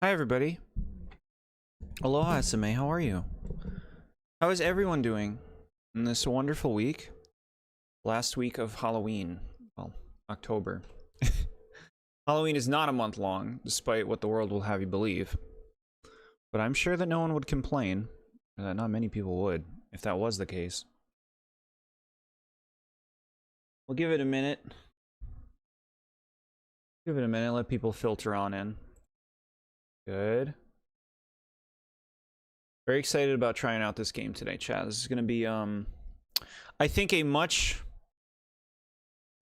Hi everybody. Aloha Same, how are you? How is everyone doing in this wonderful week? Last week of Halloween. Well, October. Halloween is not a month long, despite what the world will have you believe. But I'm sure that no one would complain, or that not many people would, if that was the case. We'll give it a minute. Give it a minute, let people filter on in. Good. Very excited about trying out this game today, chat. This is going to be, I think a much,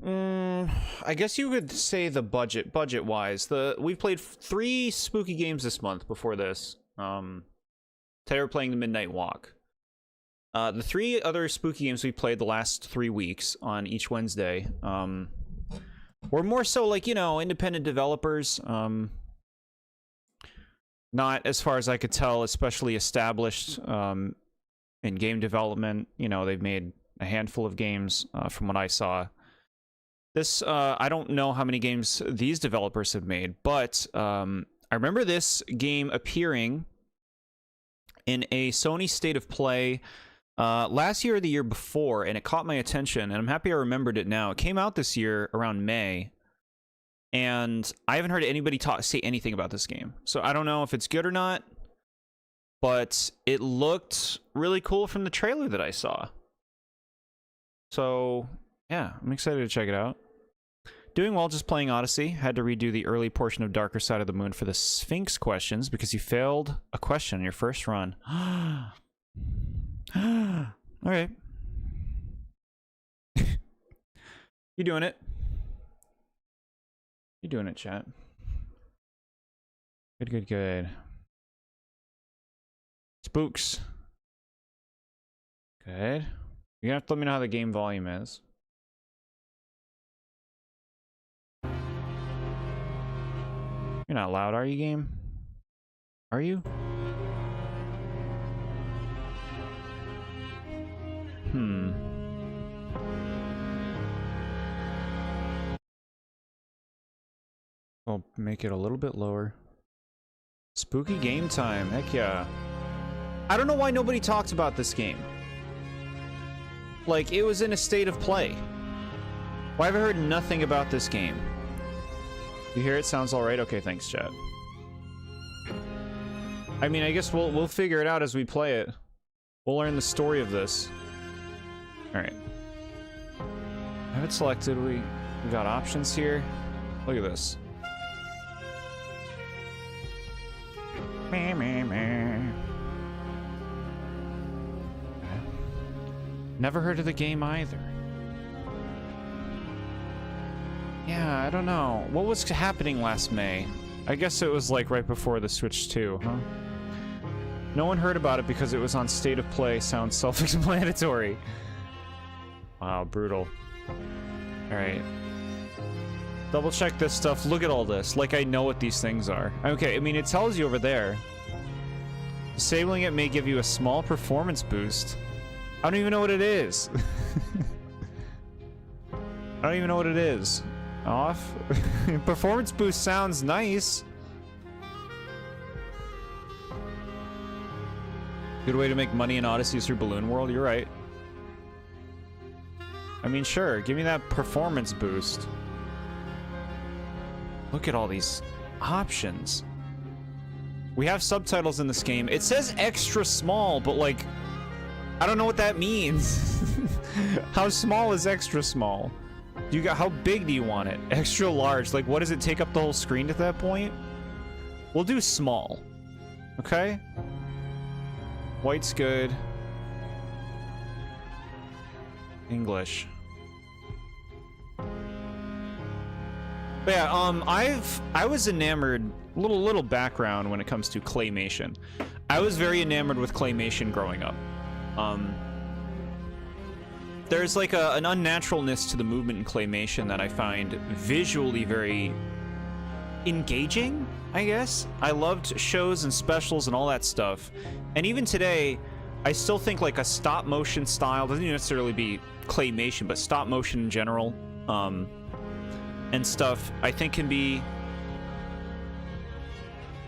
I guess you could say the budget-wise. We've played 3 spooky games this month before this. Today we're playing the Midnight Walk. The 3 other spooky games we played the last 3 weeks on each Wednesday, were more so like, you know, independent developers, not, as far as I could tell, especially established in game development. You know, they've made a handful of games from what I saw. This, I don't know how many games these developers have made, but I remember this game appearing in a Sony State of Play last year or the year before, and it caught my attention, and I'm happy I remembered it now. It came out this year around May. And I haven't heard anybody say anything about this game. So I don't know if it's good or not, but it looked really cool from the trailer that I saw. So yeah, I'm excited to check it out. Doing well, just playing Odyssey. Had to redo the early portion of Darker Side of the Moon for the Sphinx questions because you failed a question in your first run. All right. You doing it? You're doing it, chat. Good, good, good. Spooks. Good. You're gonna have to let me know how the game volume is. You're not loud, are you, game? Are you? I'll make it a little bit lower. Spooky game time, heck yeah. I don't know why nobody talks about this game. Like, it was in a state of play. Why have I heard nothing about this game? You hear it? Sounds alright? Okay, thanks, chat. I mean, I guess we'll figure it out as we play it. We'll learn the story of this. Alright. I have it selected. We got options here. Look at this. Never heard of the game either. Yeah, I don't know. What was happening last May? I guess it was like right before the Switch 2, huh? No one heard about it because it was on State of Play. Sounds self-explanatory. Wow, brutal. Alright. Double check this stuff. Look at all this. Like I know what these things are. Okay, I mean, it tells you over there. Disabling it may give you a small performance boost. I don't even know what it is. I don't even know what it is. Off? Performance boost sounds nice. Good way to make money in Odyssey through Balloon World. You're right. I mean, sure. Give me that performance boost. Look at all these options. We have subtitles in this game. It says extra small, but like, I don't know what that means. How small is extra small? How big do you want it? Extra large. Like, what does it take up the whole screen at that point? We'll do small. Okay? White's good. English. But yeah, I was enamored. Little background when it comes to claymation. I was very enamored with claymation growing up. There's like an unnaturalness to the movement in claymation that I find visually very engaging, I guess. I loved shows and specials and all that stuff. And even today, I still think like a stop motion style, doesn't necessarily be claymation, but stop motion in general, and stuff, I think can be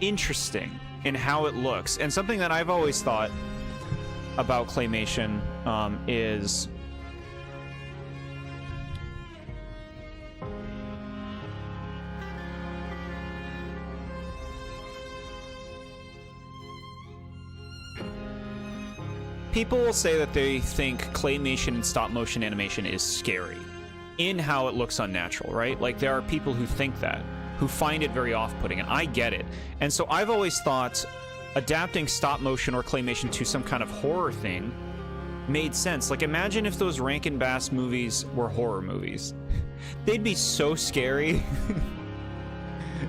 interesting in how it looks. And something that I've always thought about claymation is people will say that they think claymation and stop motion animation is scary in how it looks unnatural, right? Like, there are people who think that, who find it very off-putting, and I get it. And so I've always thought adapting stop motion or claymation to some kind of horror thing made sense. Like, imagine if those Rankin Bass movies were horror movies. They'd be so scary.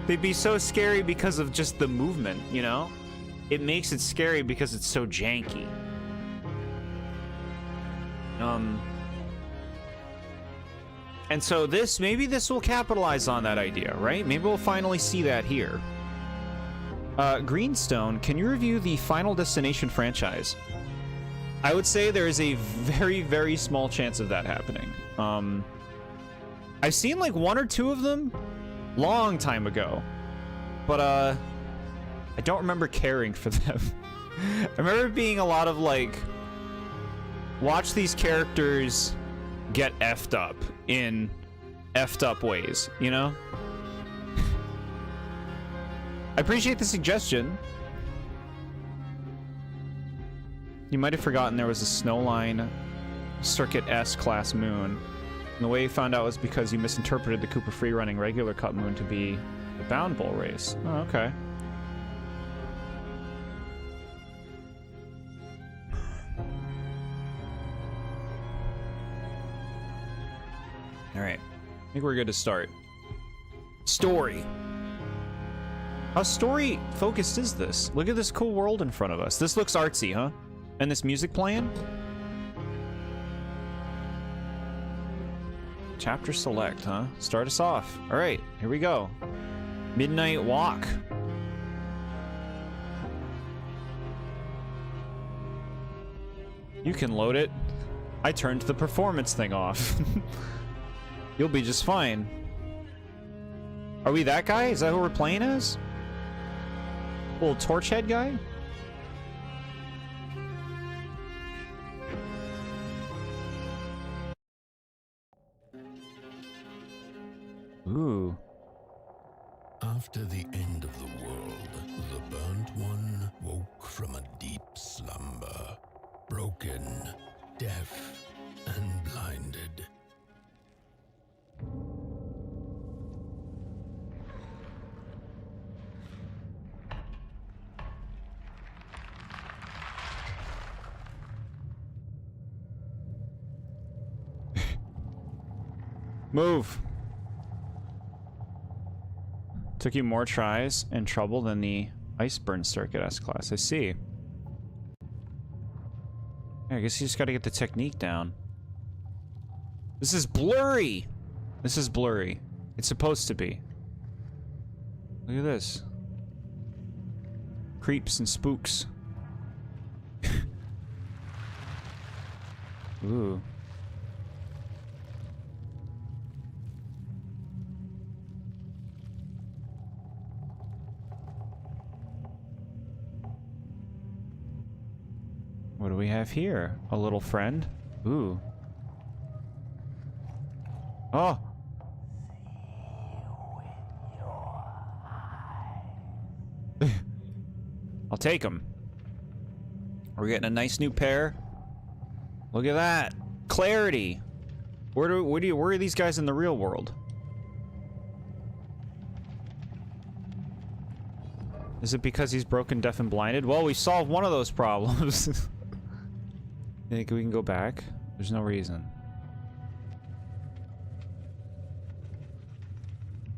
They'd be so scary because of just the movement, you know? It makes it scary because it's so janky. And so maybe this will capitalize on that idea, right? Maybe we'll finally see that here. Greenstone, can you review the Final Destination franchise? I would say there is a very, very small chance of that happening. I've seen like 1 or 2 of them long time ago, but I don't remember caring for them. I remember being a lot of like, watch these characters get effed up in effed up ways, you know? I appreciate the suggestion. You might have forgotten there was a Snowline Circuit S class moon. And the way you found out was because you misinterpreted the Cooper Free running regular Cup moon to be the Bound Bowl race. Oh, okay. Alright. I think we're good to start. Story. How story-focused is this? Look at this cool world in front of us. This looks artsy, huh? And this music playing? Chapter select, huh? Start us off. Alright, here we go. Midnight Walk. You can load it. I turned the performance thing off. You'll be just fine. Are we that guy? Is that who we're playing as? Little torch head guy? Ooh. After the end of the world, the burnt one woke from a deep slumber, broken, deaf, and blinded. Move. Took you more tries and trouble than the Iceburn Circuit S-Class. I see. Yeah, I guess you just gotta get the technique down. This is blurry! This is blurry. It's supposed to be. Look at this. Creeps and spooks. Ooh. What do we have here? A little friend? Ooh. Oh! I'll take them. We're getting a nice new pair. Look at that. Clarity. Where are these guys in the real world? Is it because he's broken, deaf, and blinded? Well, we solved one of those problems. You think we can go back? There's no reason.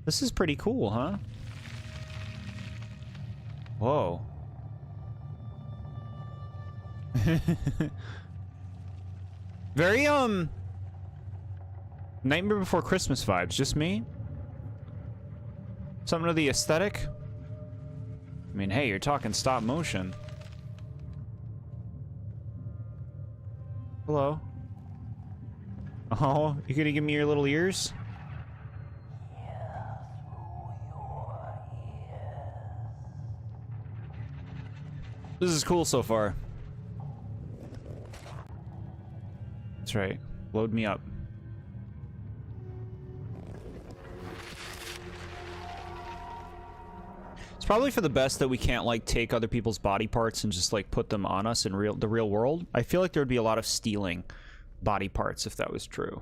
This is pretty cool, huh? Whoa. Very, Nightmare Before Christmas vibes. Just me? Something to the aesthetic? I mean, hey, you're talking stop motion. Hello. Oh, you gonna give me your little ears? This is cool so far. That's right. Load me up. It's probably for the best that we can't, like, take other people's body parts and just, like, put them on us in the real world. I feel like there would be a lot of stealing body parts if that was true.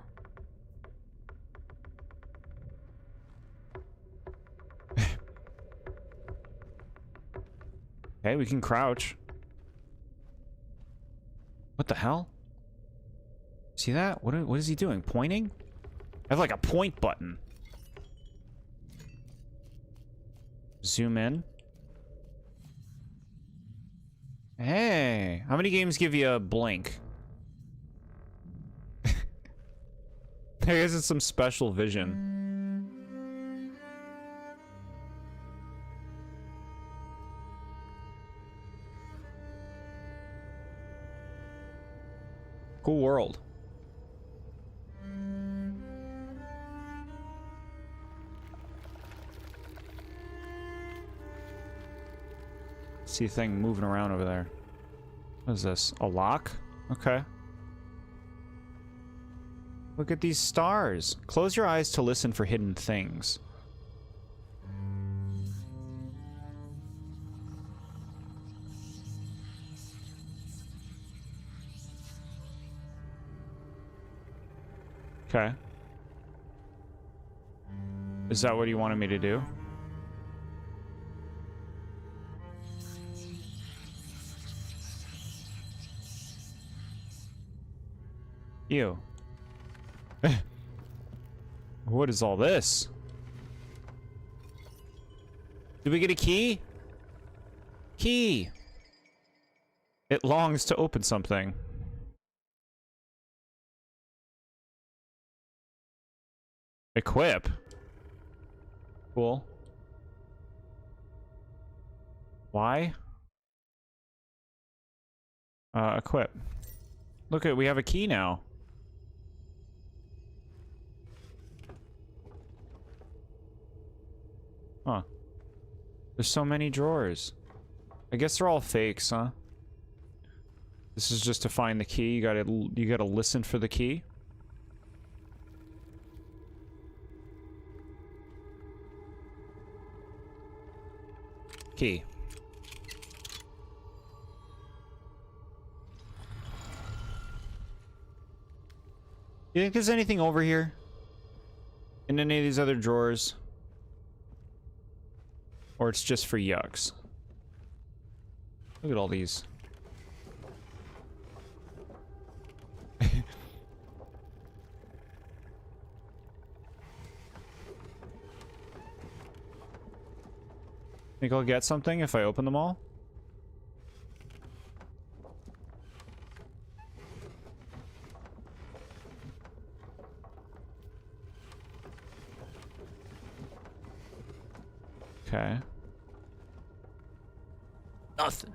Okay, we can crouch. What the hell? See that? What is he doing? Pointing? I have like a point button. Zoom in. Hey, how many games give you a blink? I guess it's some special vision. Cool world. See a thing moving around over there. What is this? A lock? Okay. Look at these stars. Close your eyes to listen for hidden things. Okay. Is that what you wanted me to do? Ew. What is all this? Did we get a key? Key! It longs to open something. Equip. Cool. Why? Equip. Look at, we have a key now. Huh. There's so many drawers. I guess they're all fakes, huh? This is just to find the key. You gotta listen for the key. Key. You think there's anything over here? In any of these other drawers? Or it's just for yucks? Look at all these. Think I'll get something if I open them all? Okay. Nothing.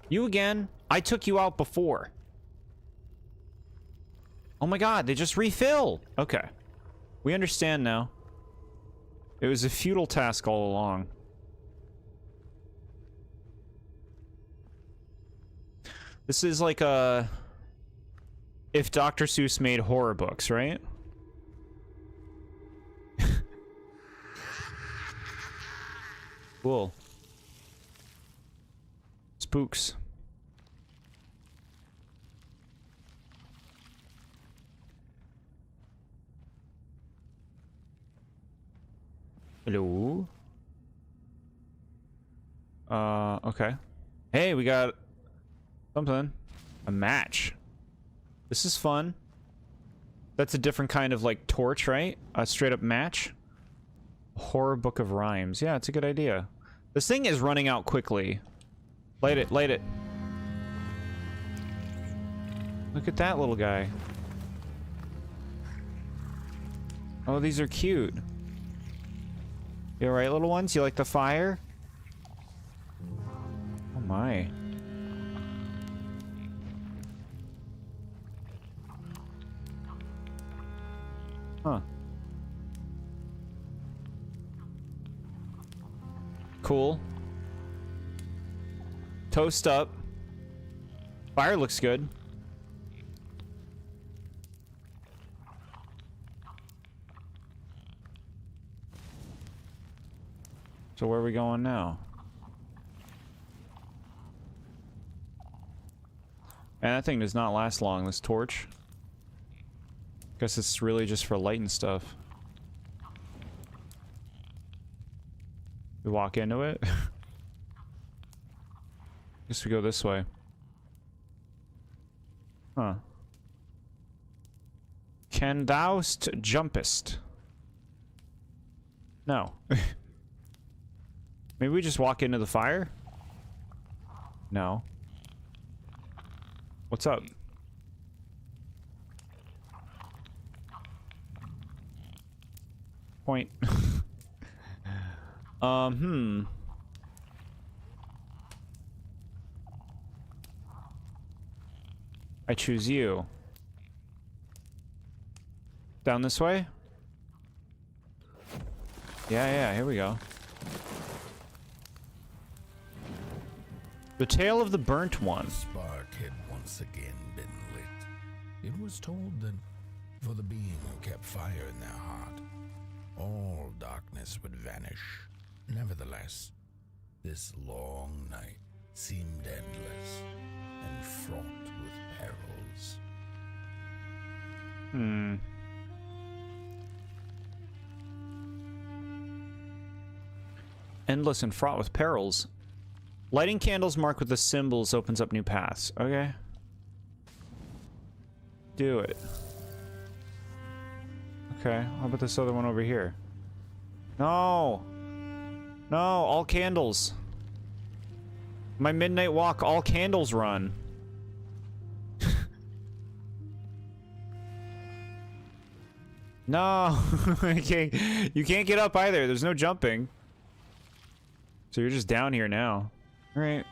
You again? I took you out before. Oh my god, they just refill! Okay. We understand now. It was a futile task all along. This is like a... if Dr. Seuss made horror books, right? Cool. Spooks. Hello? Okay. Hey, we got something. A match. This is fun. That's a different kind of, like, torch, right? A straight up match. Horror book of rhymes. Yeah, it's a good idea. This thing is running out quickly. Light it, light it. Look at that little guy. Oh, these are cute. You alright, little ones? You like the fire? Oh my. Huh. Cool. Toast up. Fire looks good. So where are we going now? And that thing does not last long, this torch. Guess it's really just for lighting stuff. We walk into it? Guess we go this way. Huh. Can thou'st jumpest? No. Maybe we just walk into the fire? No. What's up? Point. I choose you. Down this way? Yeah, here we go. The Tale of the Burnt One. A spark had once again been lit. It was told that for the being who kept fire in their heart, all darkness would vanish. Nevertheless, this long night seemed endless and fraught with perils. Endless and fraught with perils. Lighting candles marked with the symbols opens up new paths. Okay. Do it. Okay, how about this other one over here? No! No, all candles. My midnight walk, all candles run. No! You can't get up either, there's no jumping. So you're just down here now. Alright.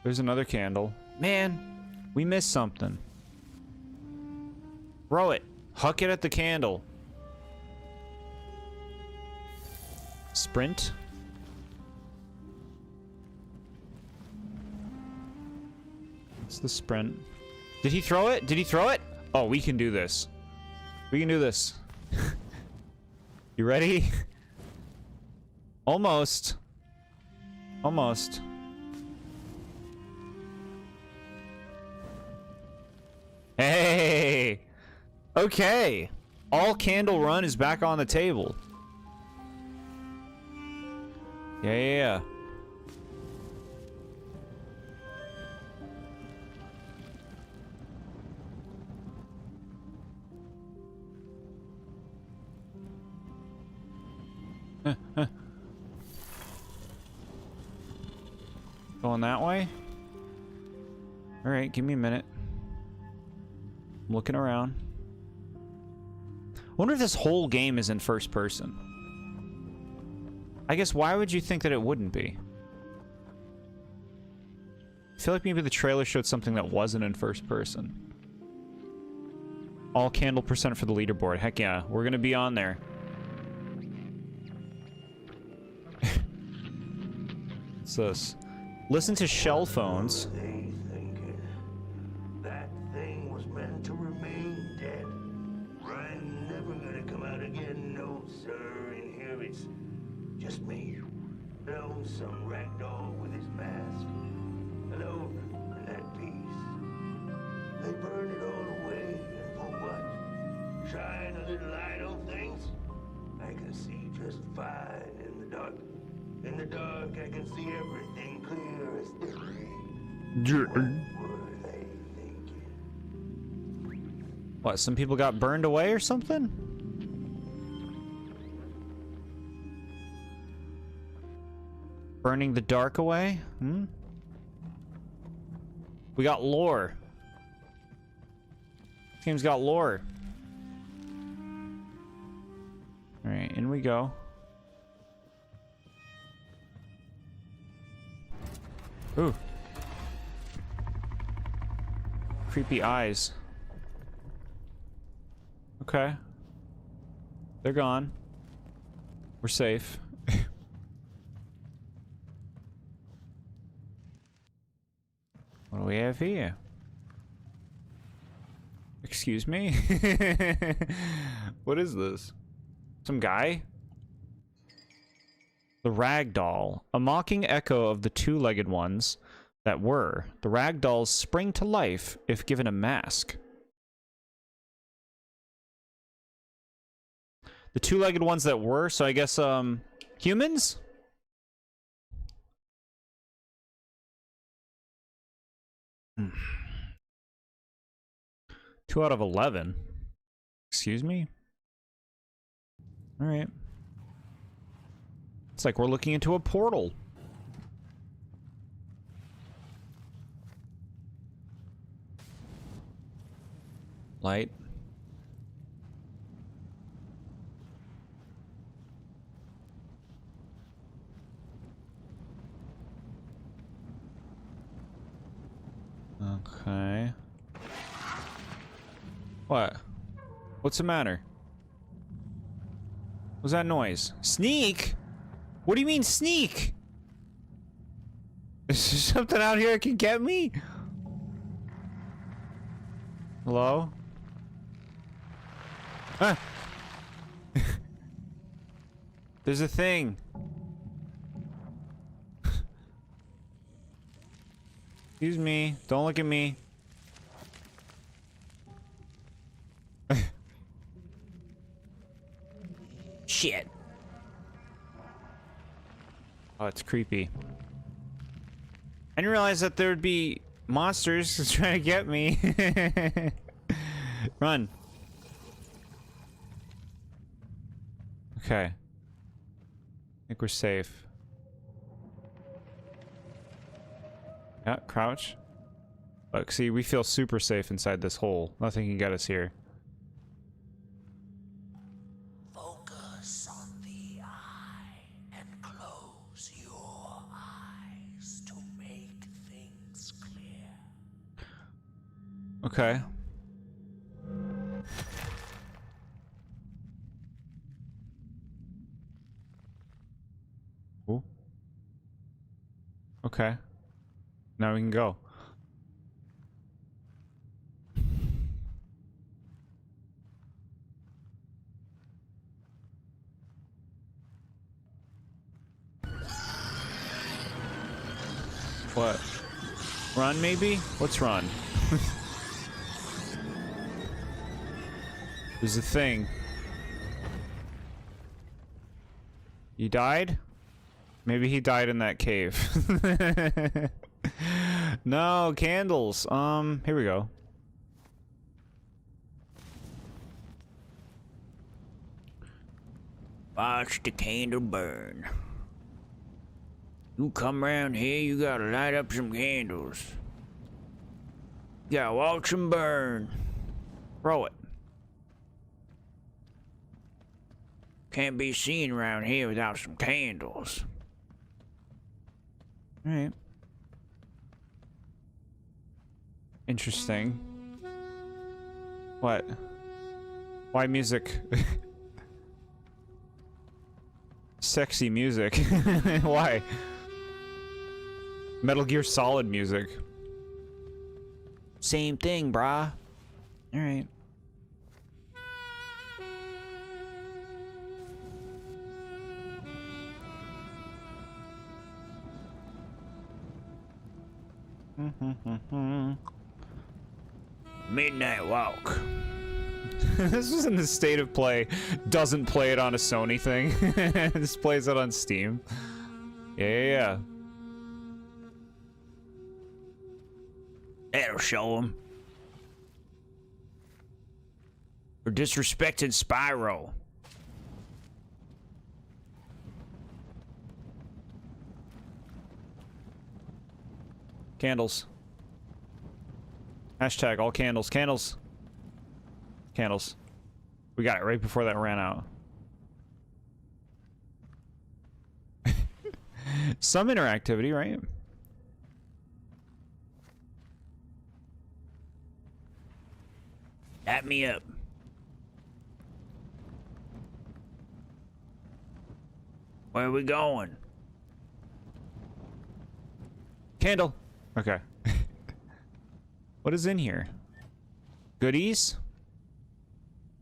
There's another candle. Man, we missed something. Throw it. Huck it at the candle. Sprint. It's the sprint. Did he throw it? Did he throw it? Oh, we can do this. We can do this. You ready? Almost. Almost. Hey! Okay. All candle run is back on the table. Yeah. Going that way? Alright, give me a minute. I'm looking around. I wonder if this whole game is in first person. I guess why would you think that it wouldn't be? I feel like maybe the trailer showed something that wasn't in first person. All candle percent for the leaderboard. Heck yeah, we're gonna be on there. What's this? Listen to shell phones. That thing was meant to remain dead. I'm never gonna come out again, no sir. In here it's just me. Lonesome ragdoll with his mask. Alone in that piece. They burned it all away, and for what? Shine a little light on things? I can see just fine in the dark. In the dark, I can see everything clear as day. What were they thinking? What, some people got burned away or something? Burning the dark away? Hmm? We got lore. This game's got lore. Alright, in we go. Ooh. Creepy eyes. Okay. They're gone. We're safe. What do we have here? Excuse me? What is this? Some guy? The ragdoll. A mocking echo of the two-legged ones that were. The ragdolls spring to life if given a mask. The two-legged ones that were, so I guess, humans? Hmm. 2 out of 11. Excuse me? Alright. It's like we're looking into a portal. Light. Okay. What? What's the matter? What's that noise? Sneak? What do you mean sneak? Is there something out here that can get me? Hello? Ah! There's a thing. Excuse me. Don't look at me. Shit. Oh, it's creepy. I didn't realize that there would be monsters trying to get me. Run. Okay. I think we're safe. Yeah, crouch. Look, see, we feel super safe inside this hole. Nothing can get us here. Focus on the eye and close your eyes to make things clear. Okay. Ooh. Okay. Now we can go. What? Run, maybe? What's run? There's a thing. You died? Maybe he died in that cave. No, candles. Here we go. Watch the candle burn. You come around here, you gotta light up some candles. You gotta watch them burn. Throw it. Can't be seen around here without some candles. Alright. Interesting. What? Why music? Sexy music. Why? Metal Gear Solid music. Same thing, brah. Alright. Midnight Walk. This was in the state of play. Doesn't play it on a Sony thing. This plays it on Steam. Yeah. That'll show him. For disrespecting Spyro. Candles. Hashtag all candles. Candles. Candles. We got it right before that ran out. Some interactivity, right? At me up. Where are we going? Candle. Okay. What is in here? Goodies?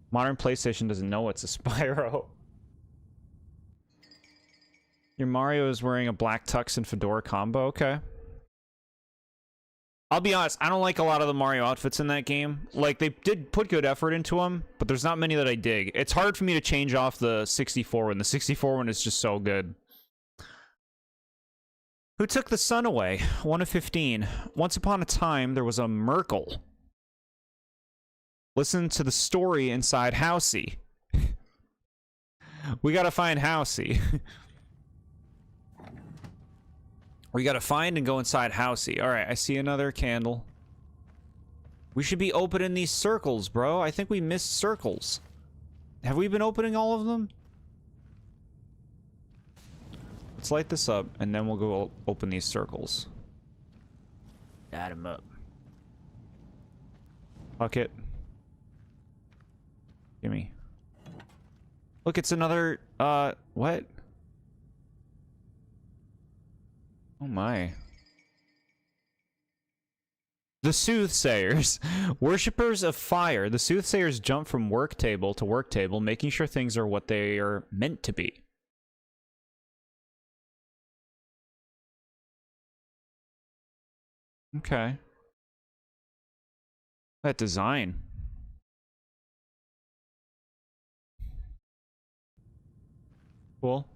Modern PlayStation doesn't know it's a Spyro. Your Mario is wearing a black tux and fedora combo? Okay. I'll be honest, I don't like a lot of the Mario outfits in that game. Like, they did put good effort into them, but there's not many that I dig. It's hard for me to change off the 64 one. The 64 one is just so good. Who took the sun away? 1 of 15. Once upon a time, there was a Merkel. Listen to the story inside Housey. We gotta find Housey. We gotta find and go inside Housey. Alright, I see another candle. We should be opening these circles, bro. I think we missed circles. Have we been opening all of them? Let's light this up, and then we'll go open these circles. Add them up. Fuck it. Gimme. Look, it's another, what? Oh my. The Soothsayers. Worshippers of fire. The Soothsayers jump from work table to work table, making sure things are what they are meant to be. Okay. That design. Cool.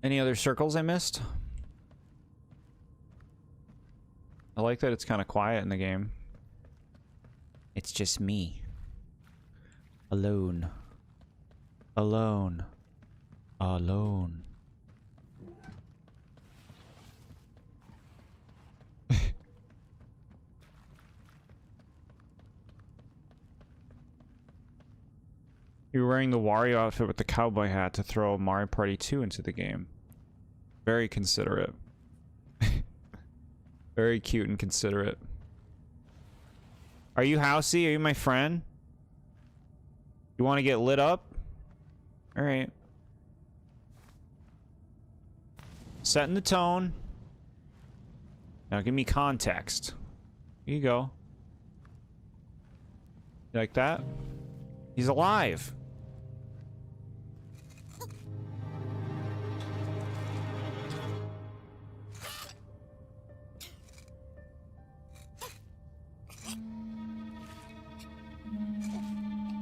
Any other circles I missed? I like that it's kind of quiet in the game. It's just me. Alone. Alone. Alone. You're wearing the Wario outfit with the cowboy hat to throw Mario Party 2 into the game. Very considerate. Very cute and considerate. Are you Housey? Are you my friend? You want to get lit up? Alright. Setting the tone. Now give me context. Here you go. You like that? He's alive.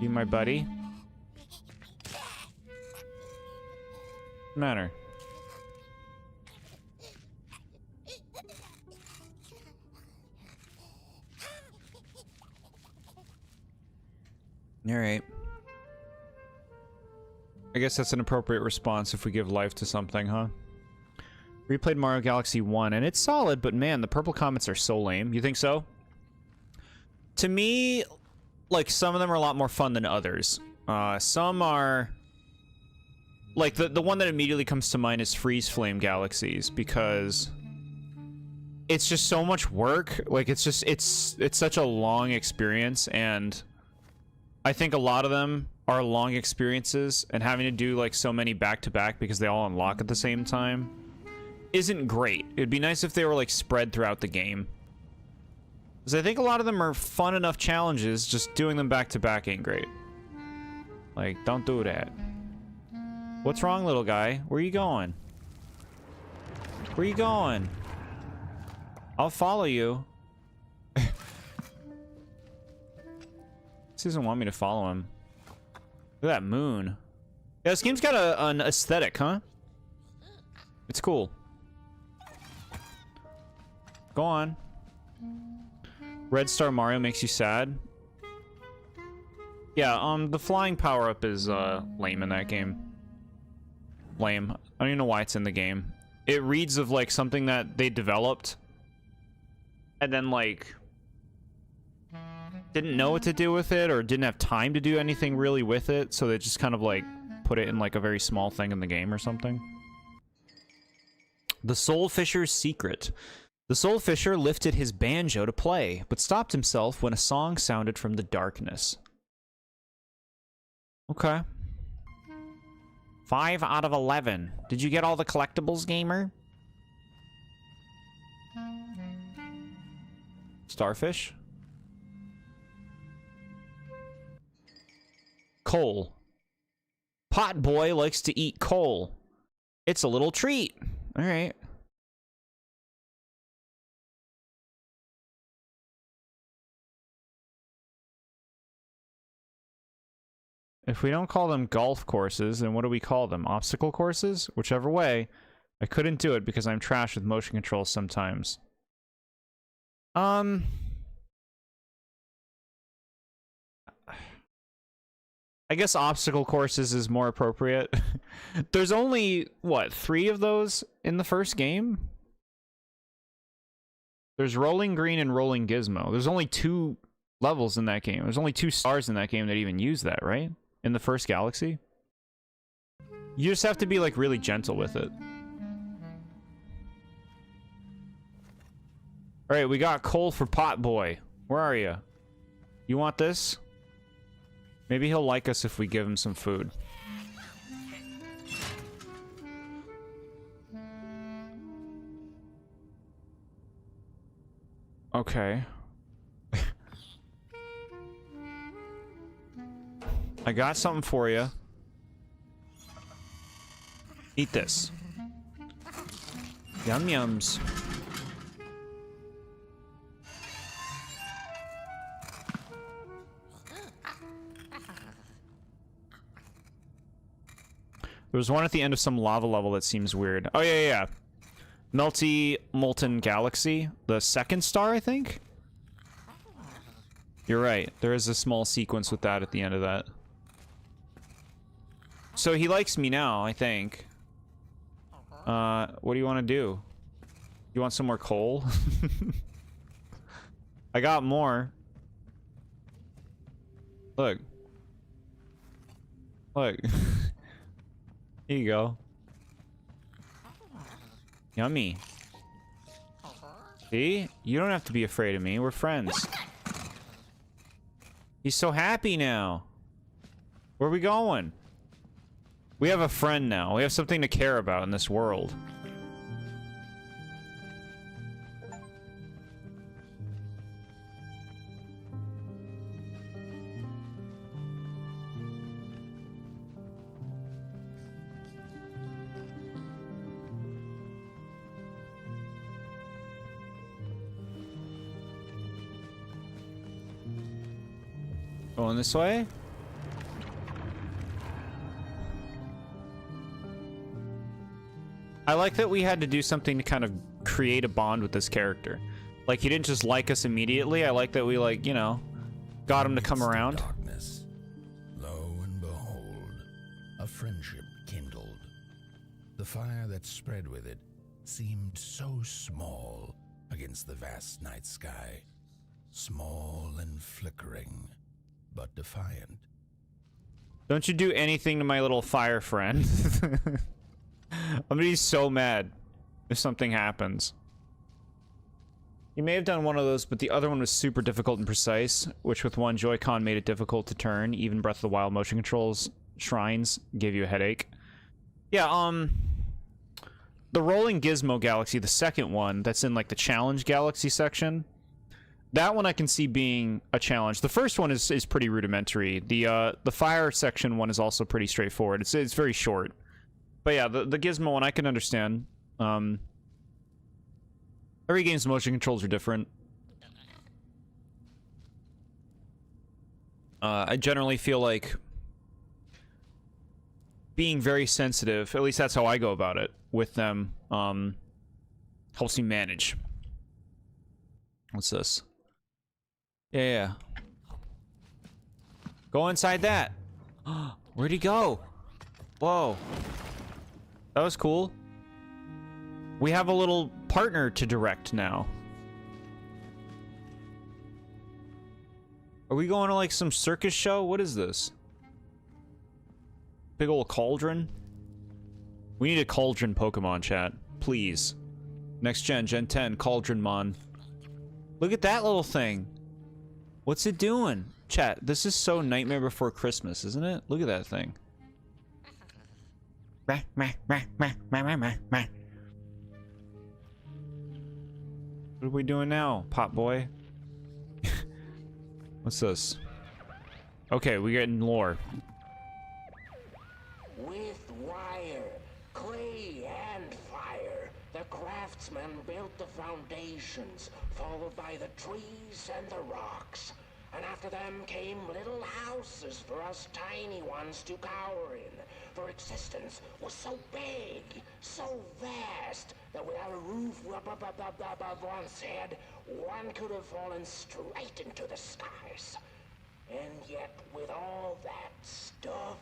You my buddy? What's the matter? Alright. I guess that's an appropriate response if we give life to something, huh? Replayed Mario Galaxy 1, and it's solid, but man, the purple comments are so lame. You think so? To me, like, some of them are a lot more fun than others. Some are... Like, the one that immediately comes to mind is Freeze Flame Galaxies, because... It's just so much work. Like, it's just... It's such a long experience, and... I think a lot of them are long experiences, and having to do, like, so many back-to-back because they all unlock at the same time isn't great. It'd be nice if they were, like, spread throughout the game. Because I think a lot of them are fun enough challenges, just doing them back-to-back ain't great. Like, don't do that. What's wrong, little guy? Where you going? Where you going? I'll follow you. This doesn't want me to follow him. Look at that moon. Yeah, this game's got an aesthetic, huh? It's cool. Go on. Red Star Mario makes you sad. Yeah, the flying power-up is, lame in that game. Lame. I don't even know why it's in the game. It reads of, like, something that they developed. And then, like... didn't know what to do with it, or didn't have time to do anything really with it, so they just kind of, like, put it in, like, a very small thing in the game or something. The Soul Fisher's Secret. The Soul Fisher lifted his banjo to play, but stopped himself when a song sounded from the darkness. Okay. 5 out of 11. Did you get all the collectibles, gamer? Starfish? Coal. Pot boy likes to eat coal. It's a little treat. All right. If we don't call them golf courses, then what do we call them? Obstacle courses? Whichever way. I couldn't do it because I'm trash with motion controls sometimes. I guess obstacle courses is more appropriate. There's only, what, 3 of those in the first game? There's Rolling Green and Rolling Gizmo. There's only 2 levels in that game. There's only 2 stars in that game that even use that, right? In the first galaxy. You just have to be, like, really gentle with it. Alright, we got coal for Pot Boy. Where are you? You want this? Maybe he'll like us if we give him some food. Okay. I got something for you. Eat this. Yum yums. There was one at the end of some lava level that seems weird. Oh, yeah. Melty Molten Galaxy. The second star, I think? You're right. There is a small sequence with that at the end of that. So he likes me now, I think. What do you want to do? You want some more coal? I got more. Look. Look. Here you go. Yummy. See? You don't have to be afraid of me. We're friends. He's so happy now. Where are we going? We have a friend now. We have something to care about in this world. Going this way? I like that we had to do something to kind of create a bond with this character. Like, he didn't just like us immediately. I like that we, like, you know, got him to come around. Darkness. Lo and behold, a friendship kindled. The fire that spread with it seemed so small against the vast night sky. Small and flickering, but defiant. Don't you do anything to my little fire friend. I'm gonna be so mad if something happens. You may have done one of those, but the other one was super difficult and precise, which with one Joy-Con made it difficult to turn. Even Breath of the Wild motion controls shrines gave you a headache. Yeah, the Rolling Gizmo Galaxy, the second one, that's in like the Challenge Galaxy section. That one I can see being a challenge. The first one is pretty rudimentary. The fire section one is also pretty straightforward. It's very short. But yeah, the Gizmo one I can understand. Every game's motion controls are different. I generally feel like being very sensitive, at least that's how I go about it with them, helps me manage. What's this? Yeah. Go inside that. Where'd he go? Whoa. That was cool. We have a little partner to direct now. Are we going to like some circus show? What is this? Big old cauldron? We need a cauldron Pokemon, chat. Please. Next gen, Gen 10, Cauldronmon. Look at that little thing. What's it doing? Chat, this is so Nightmare Before Christmas, isn't it? Look at that thing. What are we doing now, Pot Boy? What's this? Okay, we get in lore. With wire, clay, and fire, the craftsmen built the foundations, followed by the trees and the rocks. And after them came little houses for us tiny ones to cower in. For existence was so big, so vast, that without a roof above one's head, one could have fallen straight into the skies. And yet, with all that stuff,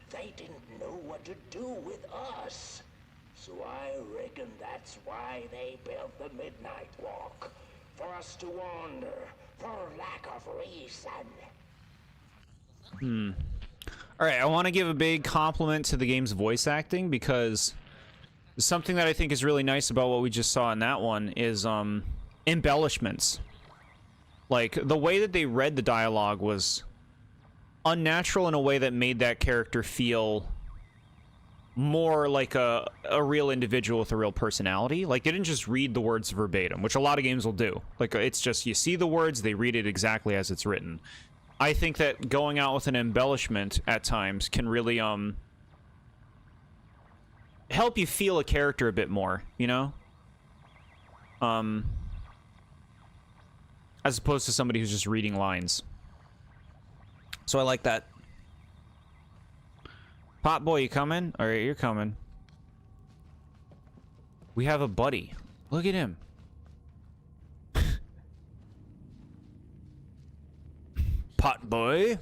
they didn't know what to do with us. So I reckon that's why they built the Midnight Walk. For us to wander, for lack of reason. Alright, I want to give a big compliment to the game's voice acting, because something that I think is really nice about what we just saw in that one is embellishments. Like, the way that they read the dialogue was unnatural in a way that made that character feel more like a real individual with a real personality. Like, they didn't just read the words verbatim, which a lot of games will do. Like, it's just, you see the words, they read it exactly as it's written. I think that going out with an embellishment at times can really, help you feel a character a bit more, you know? As opposed to somebody who's just reading lines. So I like that. Pot boy, you coming? Alright, you're coming. We have a buddy. Look at him. Pot boy.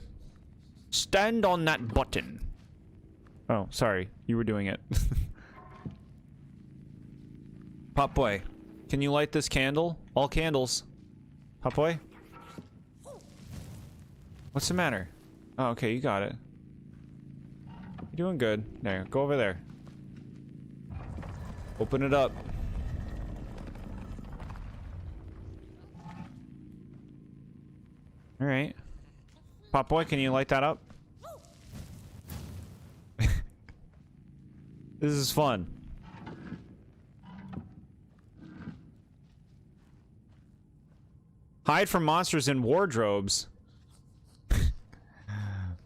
Stand on that button. Oh, sorry. You were doing it. Pot boy. Can you light this candle? All candles. Pot boy? What's the matter? Oh, okay, you got it. You're doing good. There, go over there. Open it up. Alright. Pop boy, can you light that up? This is fun. Hide from monsters in wardrobes.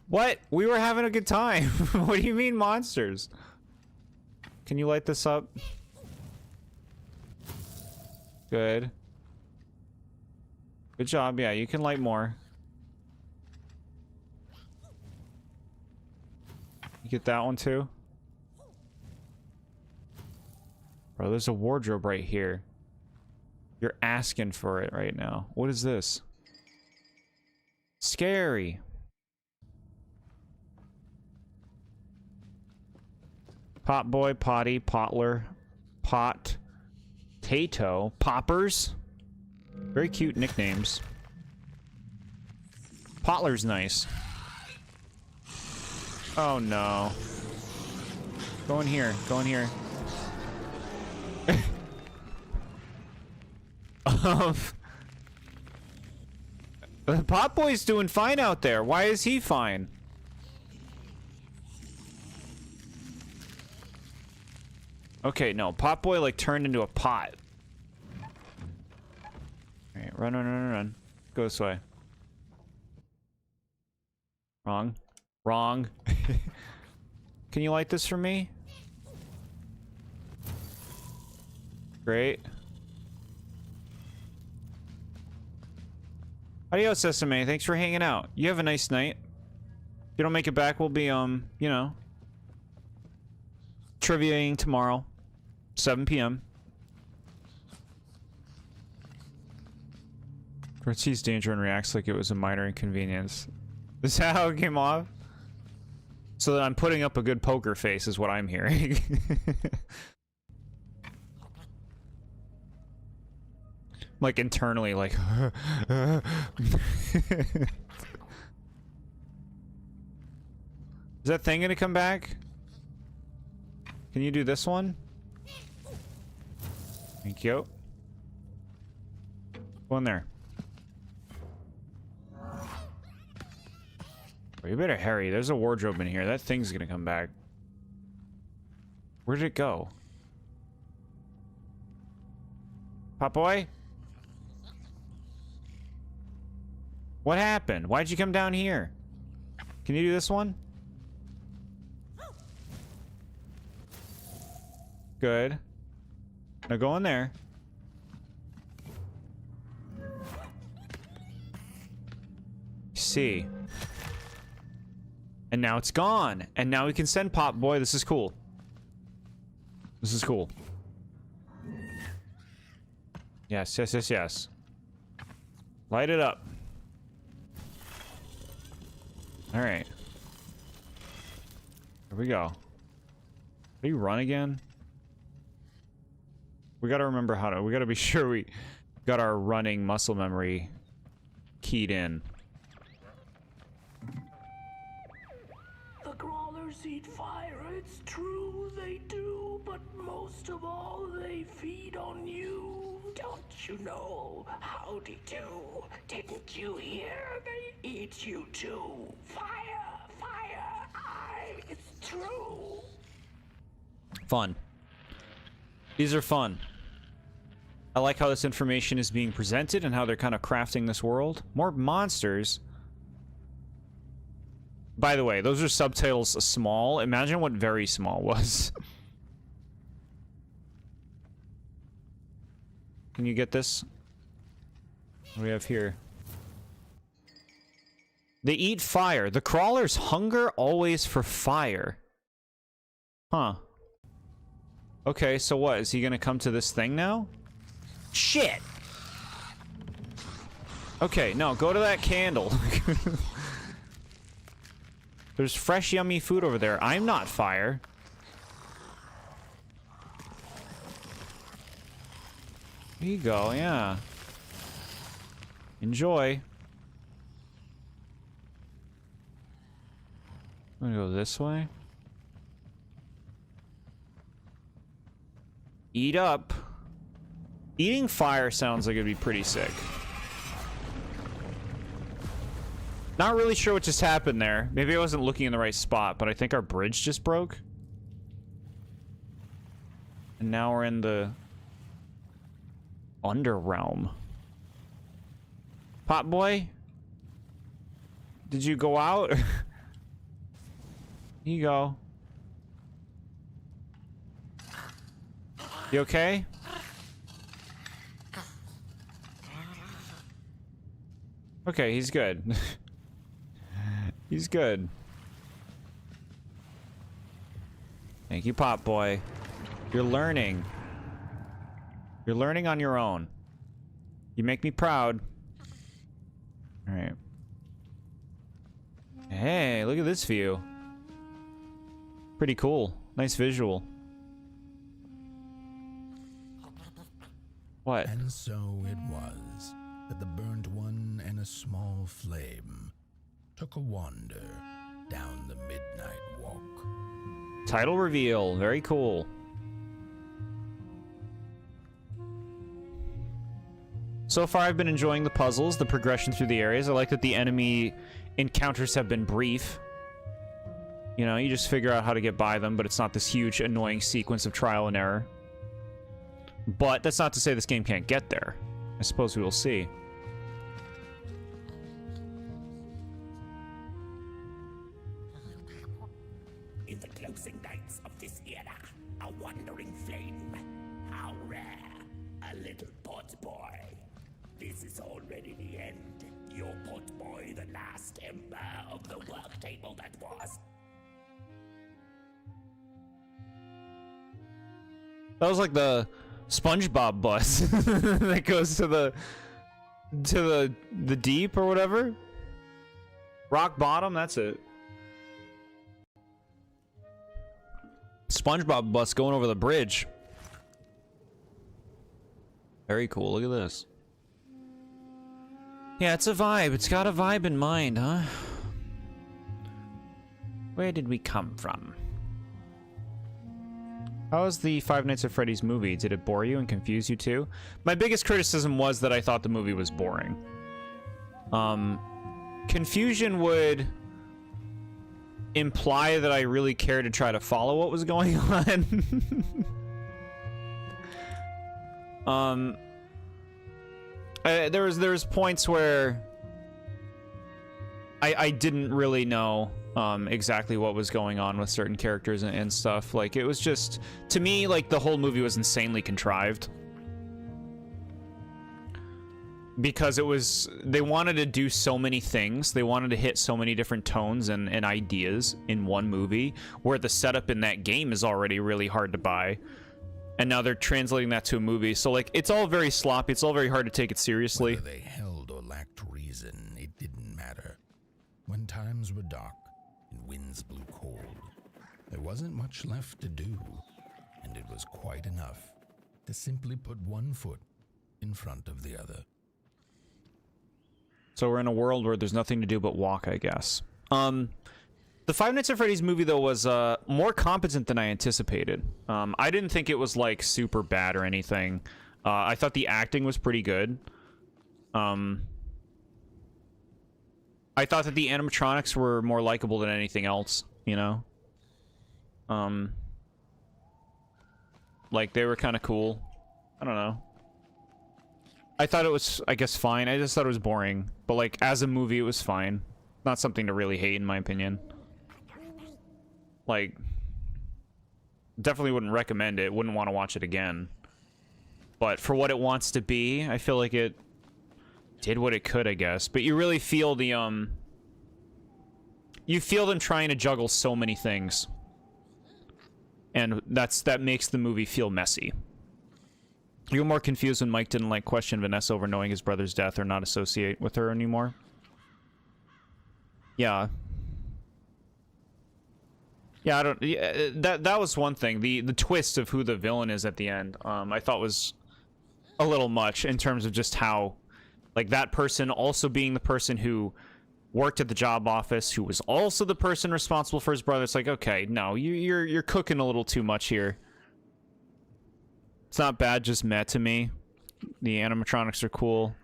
What? We were having a good time. What do you mean monsters? Can you light this up? Good. Good job. Yeah, you can light more. You get that one too? Bro, there's a wardrobe right here. You're asking for it right now. What is this? Scary. Pot boy, potty, potler, pot, tato, poppers. Very cute nicknames. Potler's nice. Oh no. Go in here. Go in here. The pot boy's doing fine out there. Why is he fine? Okay, no. Pot boy, like, turned into a pot. Alright, run, run, run, run. Go this way. Wrong. Wrong. Can you light this for me? Great. Adios, Sesame. Thanks for hanging out. You have a nice night. If you don't make it back, we'll be, you know, triviaing tomorrow, 7 p.m. Fred sees danger and reacts like it was a minor inconvenience. Is that how it came off? So that I'm putting up a good poker face is what I'm hearing. Like internally, like is that thing gonna come back? Can you do this one? Thank you. Go in there. Oh, you better hurry. There's a wardrobe in here. That thing's gonna come back. Where did it go? Pop boy? What happened? Why'd you come down here? Can you do this one? Good. Now go in there. See. And now it's gone. And now we can send Pop Boy. This is cool. This is cool. Yes, yes, yes, yes. Light it up. Alright. Here we go. How do you run again? We gotta remember how to... We gotta be sure we got our running muscle memory keyed in. The crawlers eat fire, it's true they do, but most of all they feed on you. Don't you know? Howdy do. Didn't you hear? They eat you too. Fire, fire, it's true. Fun. These are fun. I like how this information is being presented and how they're kind of crafting this world. More monsters. By the way, those are subtitles small. Imagine what very small was. Can you get this? What do we have here? They eat fire. The crawlers hunger always for fire. Huh. Okay, so what? Is he gonna come to this thing now? Shit! Okay, no, go to that candle. There's fresh, yummy food over there. I'm not fire. There you go, yeah. Enjoy. I'm gonna go this way. Eat up. Eating fire sounds like it'd be pretty sick. Not really sure what just happened there. Maybe I wasn't looking in the right spot, but I think our bridge just broke. And now we're in the Underrealm. Pop Boy? Did you go out? Here you go. You okay? Okay, he's good. He's good. Thank you, Pop Boy. You're learning. You're learning on your own. You make me proud. Alright. Hey, look at this view. Pretty cool. Nice visual. What? And so it was that the burnt one and a small flame took a wander down the midnight walk. Title reveal. Very cool. So far, I've been enjoying the puzzles, the progression through the areas. I like that the enemy encounters have been brief. You know, you just figure out how to get by them, but it's not this huge, annoying sequence of trial and error. But that's not to say this game can't get there. I suppose we will see. In the closing nights of this era, a wandering flame. How rare. A little pot boy. This is already the end. Your pot boy, the last ember of the work table that was. That was like the SpongeBob bus that goes to the deep or whatever. Rock bottom, that's it. SpongeBob bus going over the bridge. Very cool. Look at this. Yeah, it's a vibe. It's got a vibe in mind, huh? Where did we come from? How was the Five Nights at Freddy's movie? Did it bore you and confuse you too? My biggest criticism was that I thought the movie was boring. Confusion would imply that I really cared to try to follow what was going on. There was points where I didn't really know exactly what was going on with certain characters and stuff. Like, it was just, to me, like, the whole movie was insanely contrived. Because it was, they wanted to do so many things. They wanted to hit so many different tones and ideas in one movie, where the setup in that game is already really hard to buy. And now they're translating that to a movie. So, like, it's all very sloppy. It's all very hard to take it seriously. Whether they held or lacked reason, it didn't matter. When times were dark and winds blew cold, there wasn't much left to do, and it was quite enough to simply put one foot in front of the other. So we're in a world where there's nothing to do but walk, I guess. The Five Nights at Freddy's movie, though, was more competent than I anticipated. I didn't think it was, like, super bad or anything. I thought the acting was pretty good. I thought that the animatronics were more likable than anything else, you know? Like, they were kind of cool. I don't know. I thought it was, I guess, fine. I just thought it was boring. But, like, as a movie, it was fine. Not something to really hate, in my opinion. Like, definitely wouldn't recommend it. Wouldn't want to watch it again. But for what it wants to be, I feel like it did what it could, I guess. But you really feel the, you feel them trying to juggle so many things. And that makes the movie feel messy. You were more confused when Mike didn't, like, question Vanessa over knowing his brother's death or not associate with her anymore. Yeah. Yeah, I don't... Yeah, that was one thing. The twist of who the villain is at the end, I thought was a little much in terms of just how, like, that person also being the person who worked at the job office, who was also the person responsible for his brother. It's like, okay, no, you're cooking a little too much here. It's not bad, just meh to me. The animatronics are cool,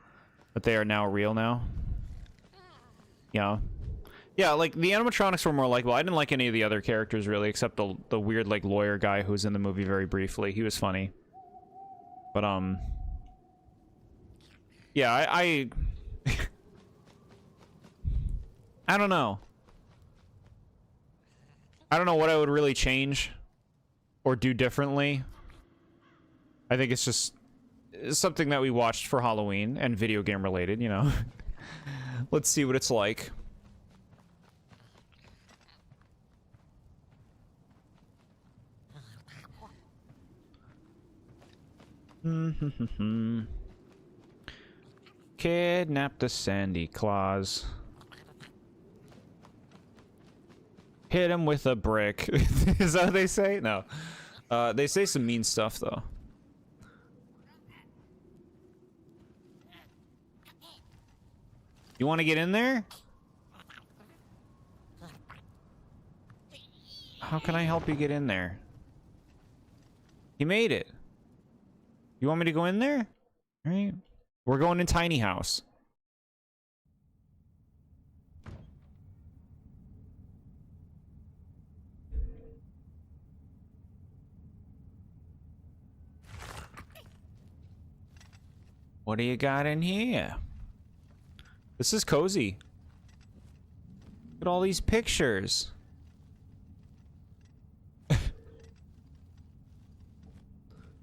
but they are now real now. Yeah. Yeah, like, the animatronics were more likable. I didn't like any of the other characters, really, except the weird, like, lawyer guy who was in the movie very briefly. He was funny. But, yeah, I I don't know. I don't know what I would really change or do differently. I think it's just something that we watched for Halloween and video game related, you know. Let's see what it's like. Kidnap the Sandy Claus. Hit him with a brick. Is that what they say? No. They say some mean stuff, though. You want to get in there? How can I help you get in there? He made it. You want me to go in there? All right. We're going in tiny house. What do you got in here? This is cozy. Look at all these pictures.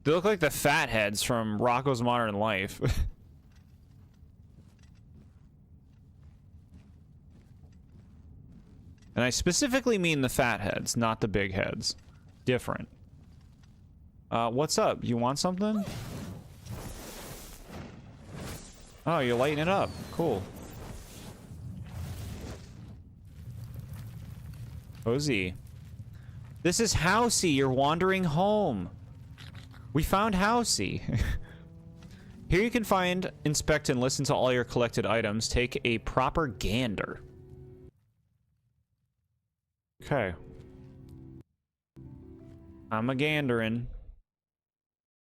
They look like the fatheads from Rocko's Modern Life. And I specifically mean the fatheads, not the big heads. Different. What's up? You want something? Oh, you're lighting it up. Cool. Cozy. This is Housey. You're wandering home. We found Housey. Here you can find, inspect, and listen to all your collected items. Take a proper gander. Okay. I'm a gandering.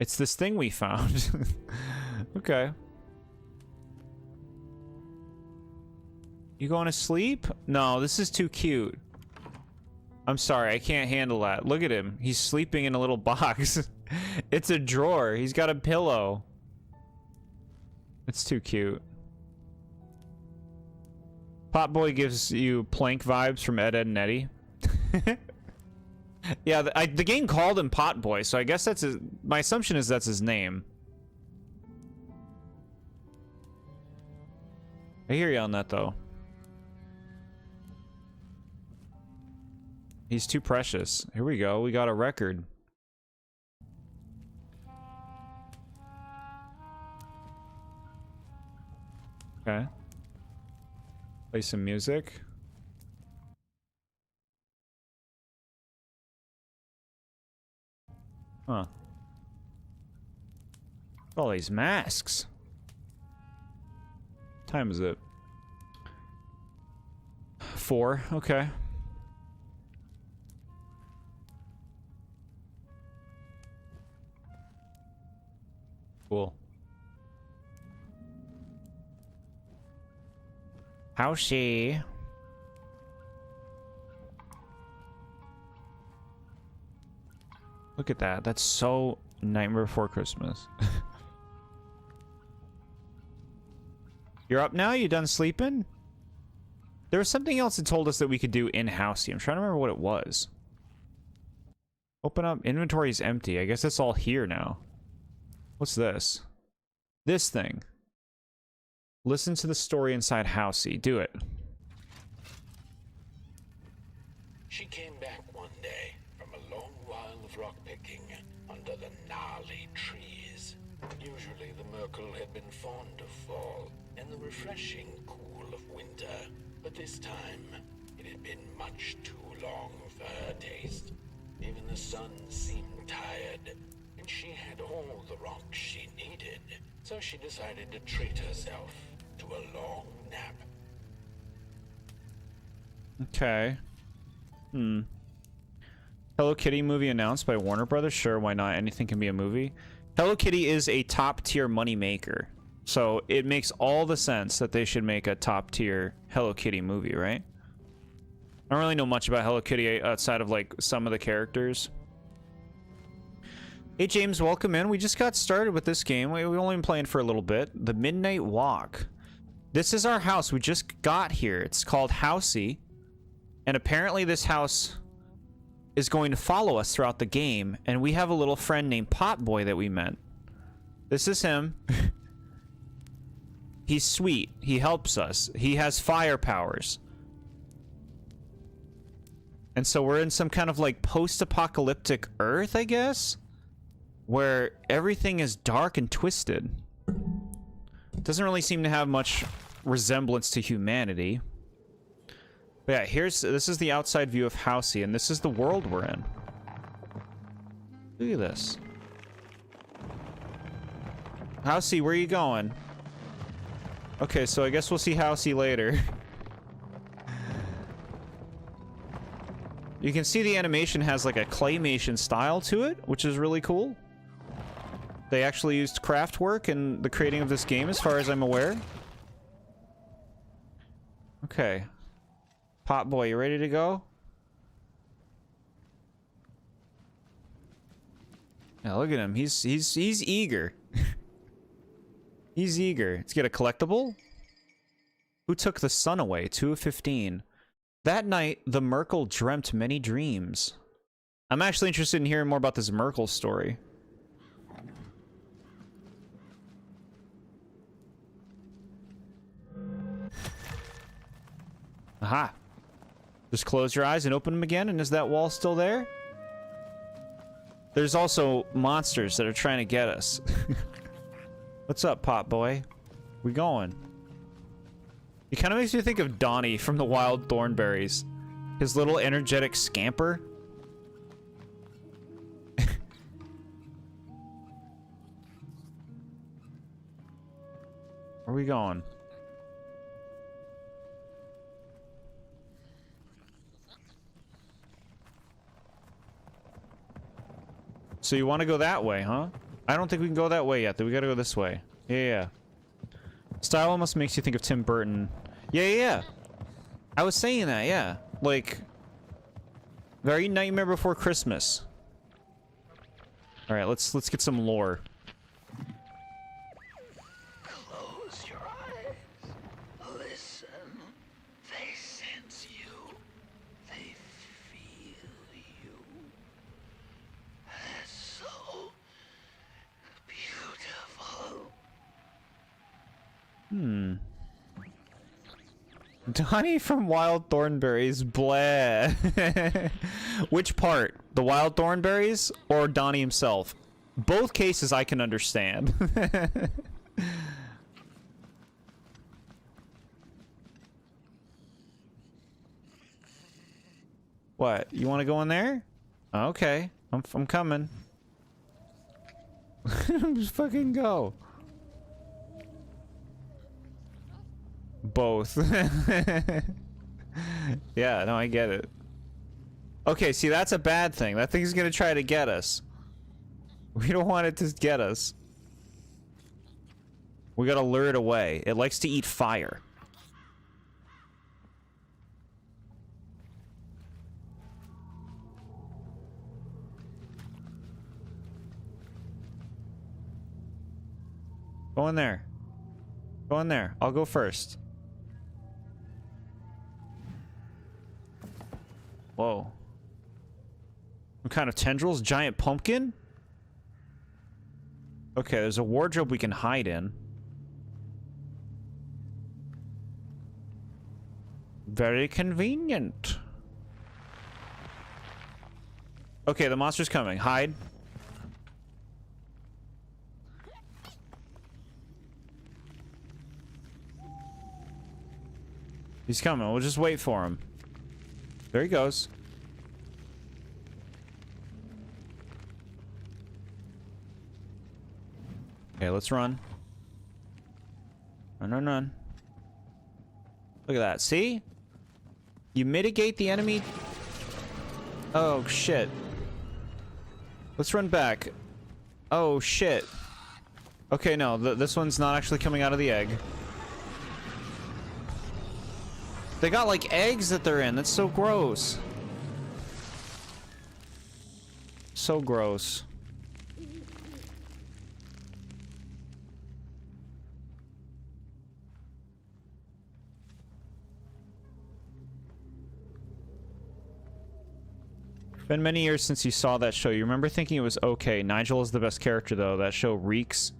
It's this thing we found. Okay. You going to sleep? No, this is too cute. I'm sorry, I can't handle that. Look at him. He's sleeping in a little box. It's a drawer. He's got a pillow. It's too cute. Potboy gives you Plank vibes from Ed, Edd and Eddy. Yeah, the game called him Potboy, so I guess that's his... My assumption is that's his name. I hear you on that, though. He's too precious. Here we go. We got a record. Okay. Play some music. Huh. All these masks. What time is it? 4. Okay. Cool. How's she? Look at that. That's so Nightmare Before Christmas. You're up now? You done sleeping? There was something else that told us that we could do in-house. I'm trying to remember what it was. Open up. Inventory is empty. I guess it's all here now. What's this? This thing. Listen to the story inside Housey. Do it. She came back one day from a long while of rock picking under the gnarly trees. Usually the Merkel had been fond of fall and the refreshing cool of winter, but this time it had been much too long for her taste. Even the sun seemed tired, and she had all the rocks she needed, so she decided to treat herself to a long nap. Okay. Hello Kitty movie announced by Warner Brothers. Sure, why not? Anything can be a movie. Hello Kitty is a top tier money maker, so it makes all the sense that they should make a top tier Hello Kitty movie, right? I don't really know much about Hello Kitty outside of like some of the characters. Hey James, welcome in. We just got started with this game. We've only been playing for a little bit. The Midnight Walk. This is our house. We just got here. It's called Housey. And apparently this house is going to follow us throughout the game. And we have a little friend named Potboy that we met. This is him. He's sweet. He helps us. He has fire powers. And so we're in some kind of like post-apocalyptic Earth, I guess? Where everything is dark and twisted. Doesn't really seem to have much resemblance to humanity. But yeah, this is the outside view of Housey, and this is the world we're in. Look at this. Housey, where are you going? Okay, so I guess we'll see Housey later. You can see the animation has like a claymation style to it, which is really cool. They actually used craft work in the creating of this game, as far as I'm aware. Okay. Potboy, you ready to go? Yeah, look at him. He's eager. He's eager. Let's get a collectible. Who took the sun away? 2 of 15. That night, the Merkel dreamt many dreams. I'm actually interested in hearing more about this Merkel story. Aha. Just close your eyes and open them again, and is that wall still there? There's also monsters that are trying to get us. What's up, Potboy? We going? It kind of makes me think of Donnie from the Wild Thornberries. His little energetic scamper. Where are we going? So you want to go that way, huh? I don't think we can go that way yet. We gotta go this way. Yeah. Style almost makes you think of Tim Burton. Yeah. I was saying that, yeah. Like, very Nightmare Before Christmas. All right, let's get some lore. Close your eyes. Listen Donnie from Wild Thornberries, blah. Which part? The Wild Thornberries or Donnie himself? Both cases I can understand. What? You want to go in there? Okay, I'm coming. Just fucking go. Both. Yeah, no, I get it. Okay, see, that's a bad thing. That thing's gonna try to get us. We don't want it to get us. We gotta lure it away. It likes to eat fire. Go in there. Go in there. I'll go first. Whoa. What kind of tendrils? Giant pumpkin? Okay, there's a wardrobe we can hide in. Very convenient. Okay, the monster's coming. Hide. He's coming. We'll just wait for him. There he goes. Okay, let's run. Run, run, run. Look at that. See? You mitigate the enemy. Oh, shit. Let's run back. Oh, shit. Okay, no. This one's not actually coming out of the egg. They got, like, eggs that they're in. That's so gross. So gross. Been many years since you saw that show. You remember thinking it was okay. Nigel is the best character, though. That show reeks.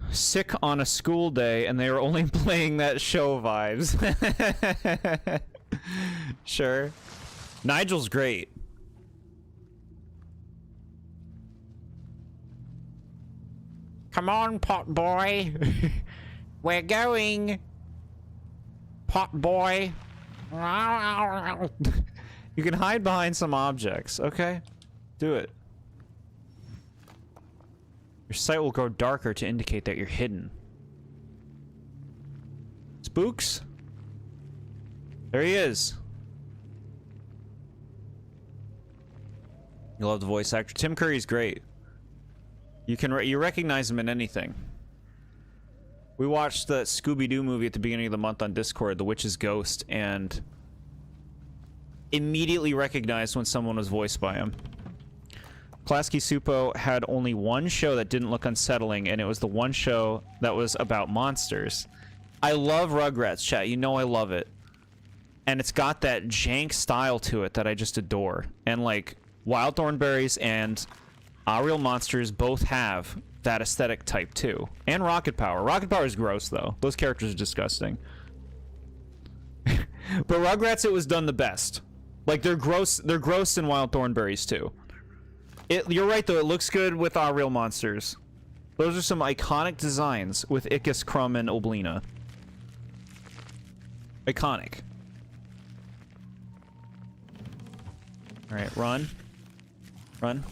Sick on a school day, and they were only playing that show vibes. Sure. Nigel's great. Come on, pot boy. We're going. Pot boy. You can hide behind some objects, okay? Do it. Your sight will grow darker to indicate that you're hidden. Spooks? There he is. You love the voice actor. Tim Curry's great. You recognize him in anything. We watched the Scooby-Doo movie at the beginning of the month on Discord, The Witch's Ghost, and immediately recognized when someone was voiced by him. Klasky Supo had only one show that didn't look unsettling, and it was the one show that was about monsters. I love Rugrats, chat. You know I love it. And it's got that jank style to it that I just adore. And, like, Wild Thornberries and Real Monsters both have that aesthetic type, too. And Rocket Power. Rocket Power is gross, though. Those characters are disgusting. But Rugrats, it was done the best. Like, they're gross in Wild Thornberries, too. You're right, though. It looks good with Our Real Monsters. Those are some iconic designs with Ickis, Crumb, and Oblina. Iconic. Alright, run. Run.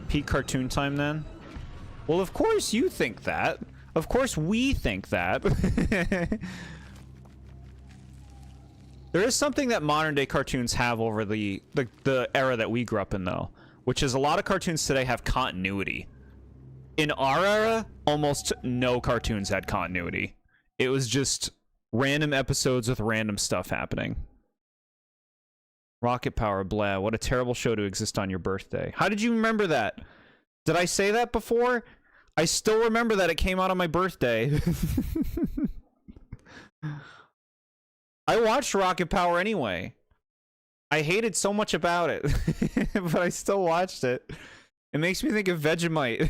Peak cartoon time, then? Well, of course you think that. Of course we think that. There is something that modern day cartoons have over the era that we grew up in, though, which is a lot of cartoons today have continuity. In our era, almost no cartoons had continuity. It was just random episodes with random stuff happening. Rocket Power, blah. What a terrible show to exist on your birthday. How did you remember that? Did I say that before? I still remember that it came out on my birthday. I watched Rocket Power anyway. I hated so much about it, but I still watched it. It makes me think of Vegemite.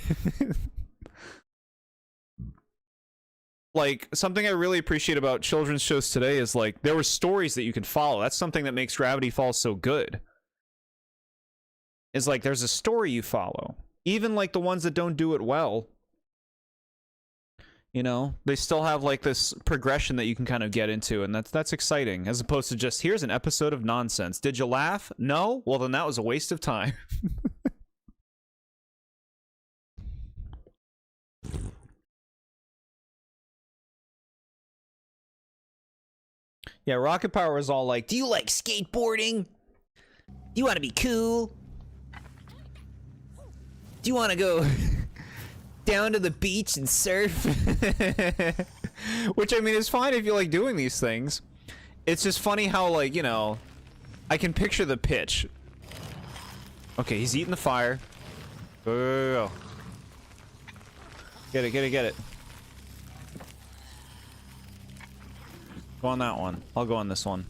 Like, something I really appreciate about children's shows today is, like, there were stories that you can follow. That's something that makes Gravity Falls so good. Is, like, there's a story you follow. Even, like, the ones that don't do it well. You know, they still have, like, this progression that you can kind of get into, and that's exciting, as opposed to just, here's an episode of nonsense. Did you laugh? No? Well, then that was a waste of time. Yeah, Rocket Power was all like, do you like skateboarding? Do you want to be cool? Do you want to go down to the beach and surf? Which, I mean, is fine if you like doing these things. It's just funny how, like, you know, I can picture the pitch. Okay, he's eating the fire. Go, go, go, go. Get it, get it, get it. Go on that one. I'll go on this one.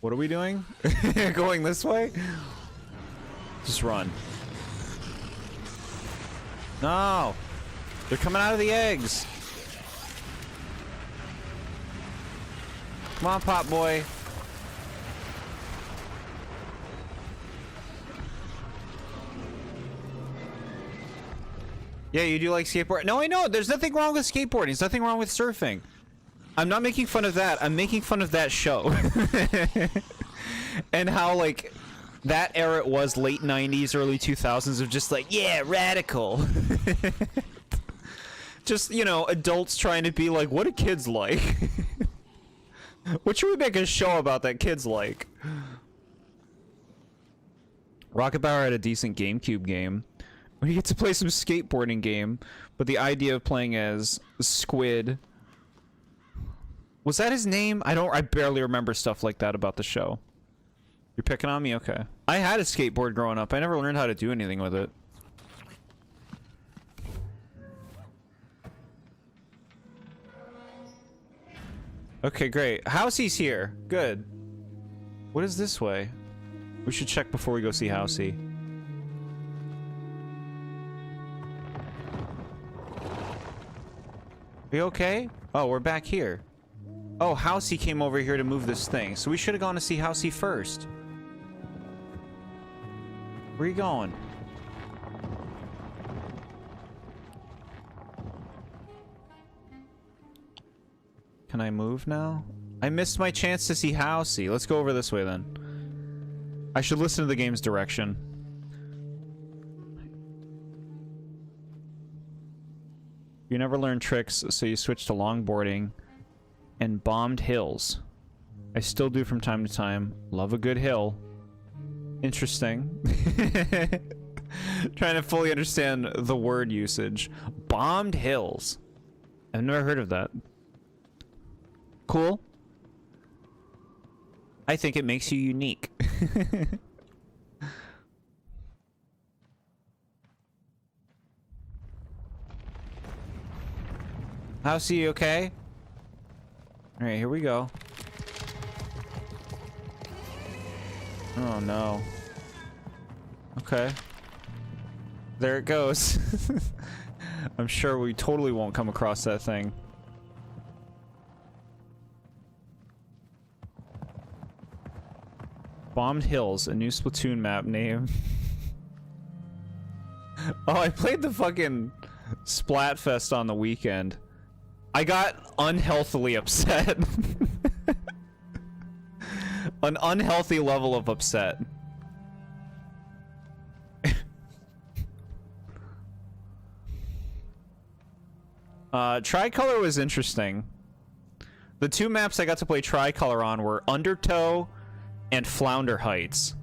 What are we doing? Going this way? Just run. No! They're coming out of the eggs! Come on, Pop Boy. Yeah, you do like skateboarding. No, I know. There's nothing wrong with skateboarding. There's nothing wrong with surfing. I'm not making fun of that. I'm making fun of that show. And how, like, that era it was, late 90s, early 2000s, of just like, yeah, radical. Just, you know, adults trying to be like, what do kids like? What should we make a show about that kids like? Rocket Power had a decent GameCube game. We get to play some skateboarding game, but the idea of playing as Squid... Was that his name? I barely remember stuff like that about the show. You're picking on me? Okay. I had a skateboard growing up. I never learned how to do anything with it. Okay, great. Housey's here. Good. What is this way? We should check before we go see Housey. Are you okay? Oh, we're back here. Oh, Housey came over here to move this thing, so we should have gone to see Housey first. Where are you going? Can I move now? I missed my chance to see Housey. Let's go over this way then. I should listen to the game's direction. You never learned tricks, so you switched to longboarding and bombed hills. I still do from time to time. Love a good hill. Interesting. Trying to fully understand the word usage. Bombed hills. I've never heard of that. Cool. I think it makes you unique. Housey, you okay? Alright, here we go. Oh no. Okay. There it goes. I'm sure we totally won't come across that thing. Bombed Hills, a new Splatoon map name. Oh, I played the fucking Splatfest on the weekend. I got unhealthily upset. An unhealthy level of upset. Tricolor was interesting. The two maps I got to play Tricolor on were Undertow and Flounder Heights.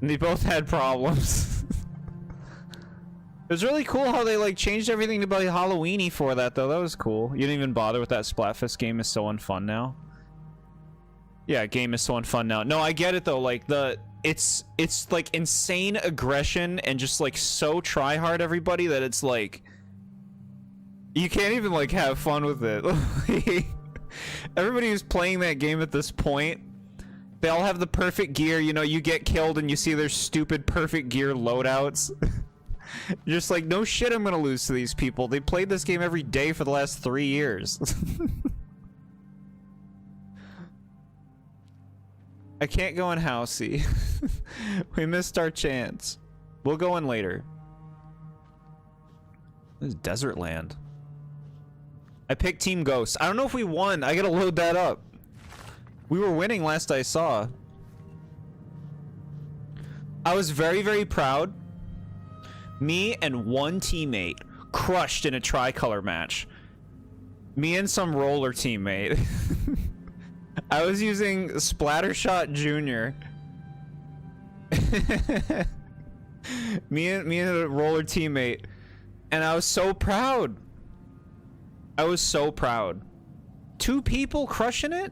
And they both had problems. It was really cool how they like changed everything to be Halloween-y for that though. That was cool. You didn't even bother with that Splatfest game is so unfun now. Yeah, game is so unfun now. No, I get it though. Like the it's like insane aggression and just like so try hard everybody that it's like you can't even like have fun with it. Everybody who's playing that game at this point, they all have the perfect gear. You know, you get killed and you see their stupid perfect gear loadouts. You're just like, no shit, I'm gonna lose to these people. They played this game every day for the last 3 years. I can't go in Housey. We missed our chance. We'll go in later. This is desert land. I picked Team Ghost. I don't know if we won. I gotta load that up. We were winning last I saw. I was very, very proud. Me and one teammate crushed in a tricolor match. Me and some roller teammate. I was using Splattershot Jr. me and a roller teammate, and I was so proud. I was so proud. 2 people crushing it?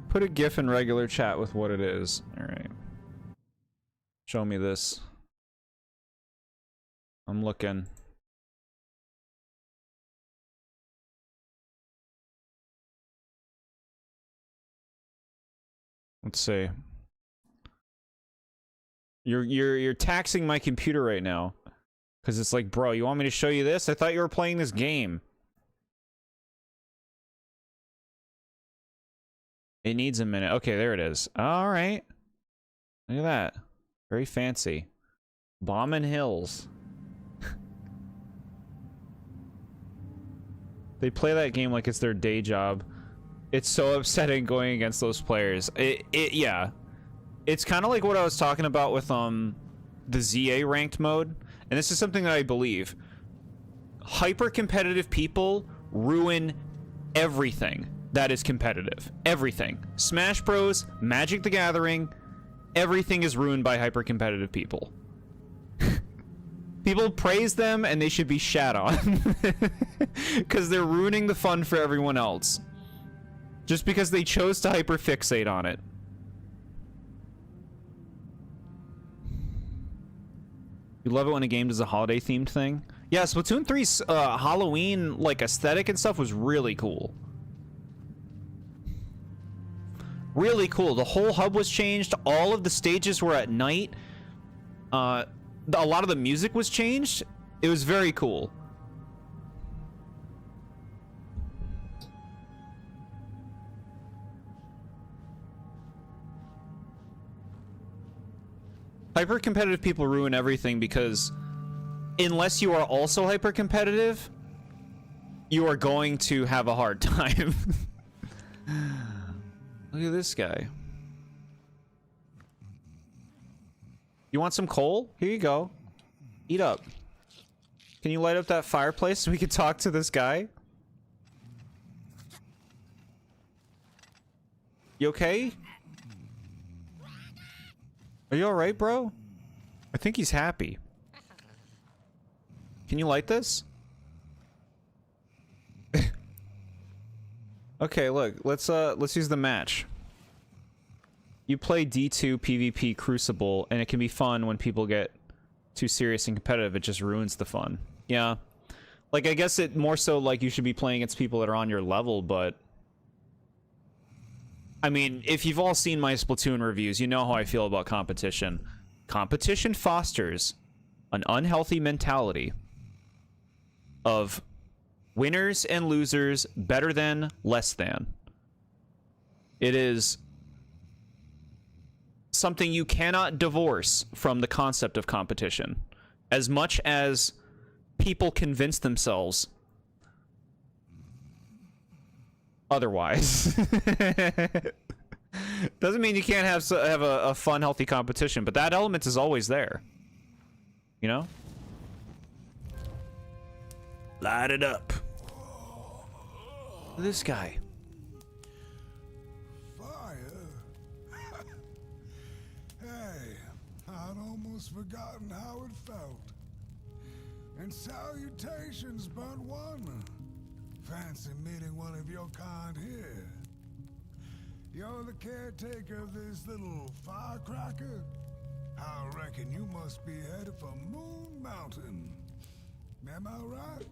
Put a GIF in regular chat with what it is. Alright. Show me this. I'm looking. Let's see. You're taxing my computer right now. Cause it's like, bro, you want me to show you this? I thought you were playing this game. It needs a minute. Okay, there it is. Alright. Look at that. Very fancy. Bombing Hills. They play that game like it's their day job. It's so upsetting going against those players. Yeah. It's kind of like what I was talking about with the ZA ranked mode. And this is something that I believe. Hyper competitive people ruin everything that is competitive. Everything. Smash Bros, Magic the Gathering, everything is ruined by hyper competitive people. People praise them and they should be shat on. Because they're ruining the fun for everyone else. Just because they chose to hyperfixate on it. You love it when a game does a holiday themed thing? Yeah, Splatoon 3's Halloween like aesthetic and stuff was really cool. Really cool. The whole hub was changed. All of the stages were at night. A lot of the music was changed. It was very cool. Hyper competitive people ruin everything because unless you are also hyper competitive, you are going to have a hard time. Look at this guy. You want some coal? Here you go. Eat up. Can you light up that fireplace so we can talk to this guy? You okay? Are you alright, bro? I think he's happy. Can you light this? Okay, look. Let's use the match. You play D2 PvP Crucible, and it can be fun when people get too serious and competitive. It just ruins the fun. Yeah. Like, I guess it more so like you should be playing against people that are on your level, but... I mean, if you've all seen my Splatoon reviews, you know how I feel about competition. Competition fosters an unhealthy mentality of winners and losers, better than, less than. It is something you cannot divorce from the concept of competition. As much as people convince themselves otherwise. Doesn't mean you can't have a fun, healthy competition, but that element is always there. You know? Light it up. This guy. Hey, I'd almost forgotten how it felt. And salutations, Burnt One. Fancy meeting one of your kind here. You're the caretaker of this little firecracker? I reckon you must be headed for Moon Mountain. Am I right?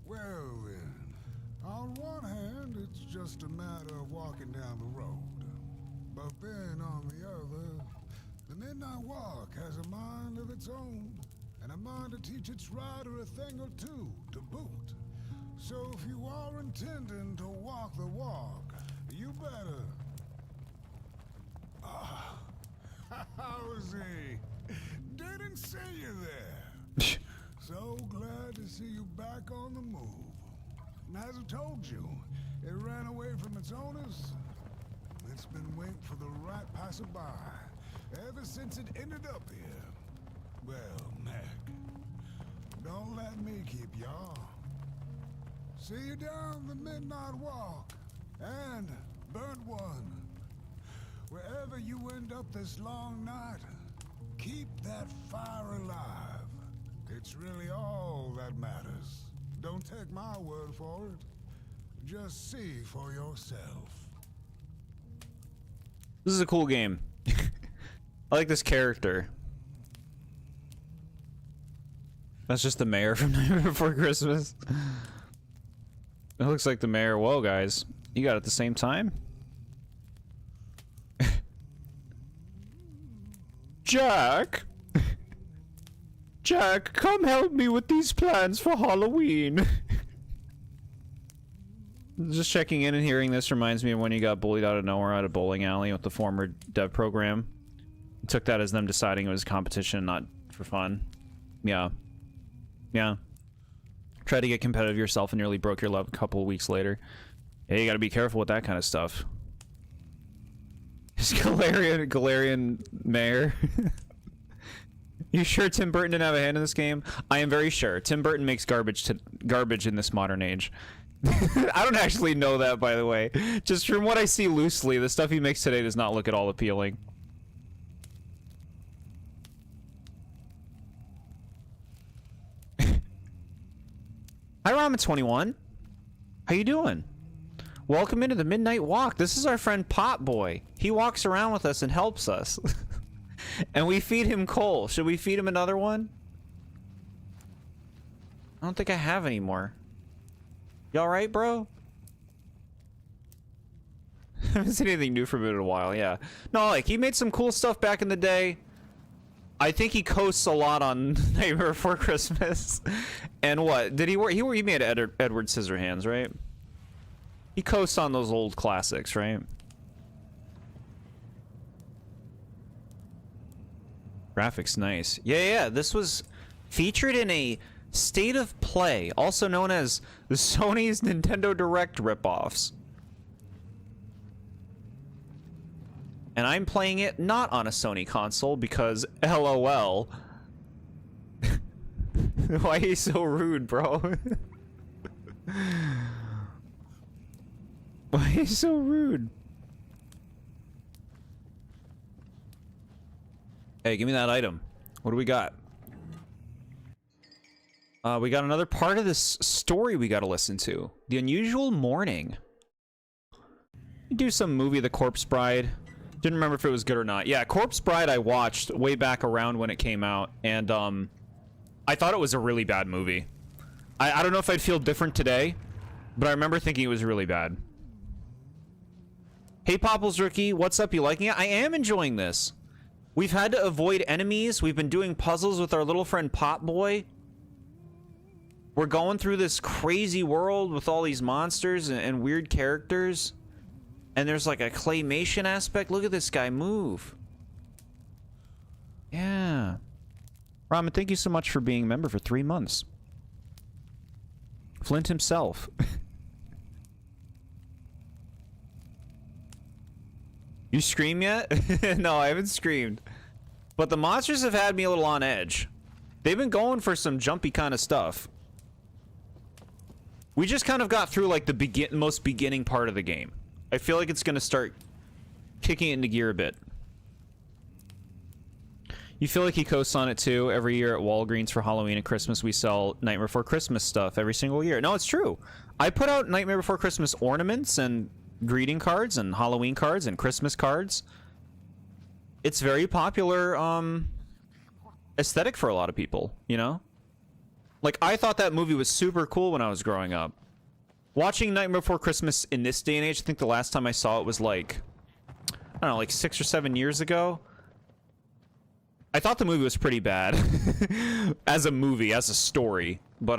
Well then, on one hand, it's just a matter of walking down the road. But then on the other, the Midnight Walk has a mind of its own, and a mind to teach its rider a thing or two to boot. So if you are intending to walk the walk, you better... Ah, how's he? Didn't see you there. So glad to see you back on the move. And as I told you, it ran away from its owners. It's been waiting for the right passerby ever since it ended up here. Well, Mac, don't let me keep y'all. See you down the Midnight Walk, and Burnt One. Wherever you end up this long night, keep that fire alive. It's really all that matters. Don't take my word for it. Just see for yourself. This is a cool game. I like this character. That's just the mayor from Nightmare Before Christmas. It looks like the mayor. Whoa, guys. You got it at the same time? Jack! Jack, come help me with these plans for Halloween. Just checking in and hearing this reminds me of when you got bullied out of nowhere at a bowling alley with the former dev program. Took that as them deciding it was competition, not for fun. Yeah. Yeah. Try to get competitive yourself and nearly broke your leg a couple of weeks later. Yeah, you gotta be careful with that kind of stuff. Is Galarian mayor? You sure Tim Burton didn't have a hand in this game? I am very sure. Tim Burton makes garbage in this modern age. I don't actually know that, by the way. Just from what I see loosely, the stuff he makes today does not look at all appealing. Hi, Ramen21. How you doing? Welcome into the Midnight Walk. This is our friend Pot Boy. He walks around with us and helps us. And we feed him coal. Should we feed him another one? I don't think I have any more. You alright, bro? I haven't seen anything new from him in a while, yeah. No, like, he made some cool stuff back in the day. I think he coasts a lot on Nightmare Before Christmas. And what? Did he work? He made Edward Scissorhands, right? He coasts on those old classics, right? Graphics nice. Yeah, this was featured in a State of Play, also known as the Sony's Nintendo Direct ripoffs. And I'm playing it not on a Sony console because LOL. Why are you so rude, bro? Why are you so rude? Hey, give me that item. What do we got? We got another part of this story we gotta listen to. The Unusual Morning. We do some movie, The Corpse Bride. Didn't remember if it was good or not. Yeah, Corpse Bride I watched way back around when it came out, and I thought it was a really bad movie. I don't know if I'd feel different today, but I remember thinking it was really bad. Hey, Popples Rookie, what's up? You liking it? I am enjoying this. We've had to avoid enemies. We've been doing puzzles with our little friend Pot Boy. We're going through this crazy world with all these monsters and weird characters. And there's like a claymation aspect. Look at this guy move. Yeah. Ramen, thank you so much for being a member for 3 months. Flint himself. You scream yet? No, I haven't screamed. But the monsters have had me a little on edge. They've been going for some jumpy kind of stuff. We just kind of got through like the most beginning part of the game. I feel like it's gonna start kicking it into gear a bit. You feel like he coasts on it too. Every year at Walgreens for Halloween and Christmas, we sell Nightmare Before Christmas stuff every single year. No, it's true. I put out Nightmare Before Christmas ornaments and greeting cards and Halloween cards and Christmas cards. It's very popular aesthetic for a lot of people, you know? Like, I thought that movie was super cool when I was growing up. Watching Nightmare Before Christmas in this day and age, I think the last time I saw it was like, I don't know, like 6 or 7 years ago. I thought the movie was pretty bad as a movie, as a story, but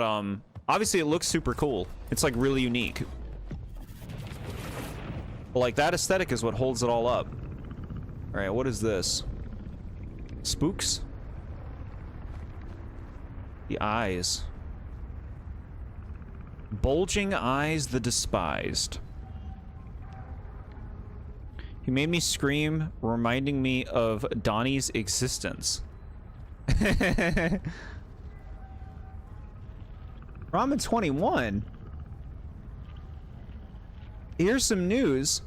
obviously it looks super cool. It's like really unique. But like that aesthetic is what holds it all up. All right, what is this? Spooks? The eyes. Bulging eyes, the despised. He made me scream, reminding me of Donnie's existence. Ramen 21. Here's some news.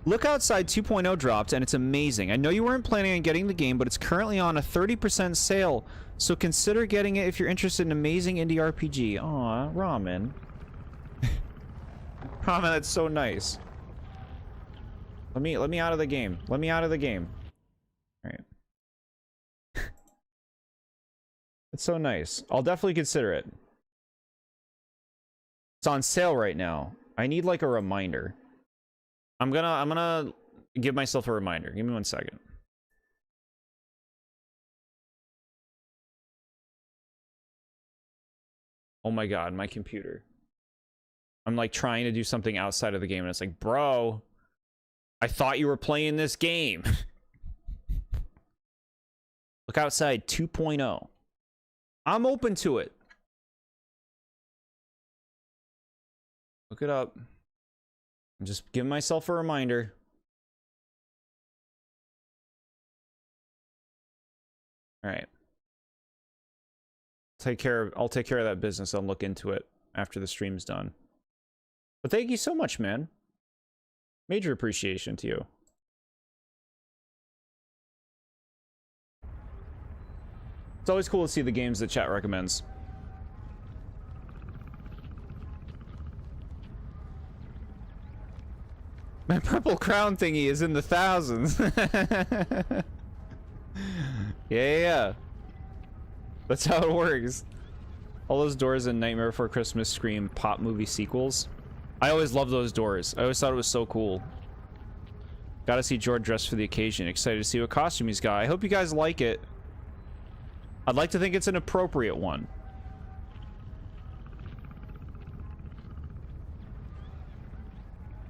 Look Outside 2.0 dropped, and it's amazing. I know you weren't planning on getting the game, but it's currently on a 30% sale, so consider getting it if you're interested in amazing indie RPG. Aw, Ramen. Ramen, that's so nice. Let me out of the game. Let me out of the game. All right. It's so nice. I'll definitely consider it. It's on sale right now. I need like a reminder. I'm gonna give myself a reminder. Give me 1 second. Oh my god, my computer. I'm like trying to do something outside of the game and it's like, bro, I thought you were playing this game. Look Outside 2.0. I'm open to it. Look it up. I'm just giving myself a reminder. All right. I'll take care of that business. I'll look into it after the stream's done. But thank you so much, man. Major appreciation to you. It's always cool to see the games that chat recommends. My purple crown thingy is in the thousands. Yeah. That's how it works. All those doors in Nightmare Before Christmas scream pop movie sequels. I always loved those doors. I always thought it was so cool. Gotta see Jord dressed for the occasion. Excited to see what costume he's got. I hope you guys like it. I'd like to think it's an appropriate one.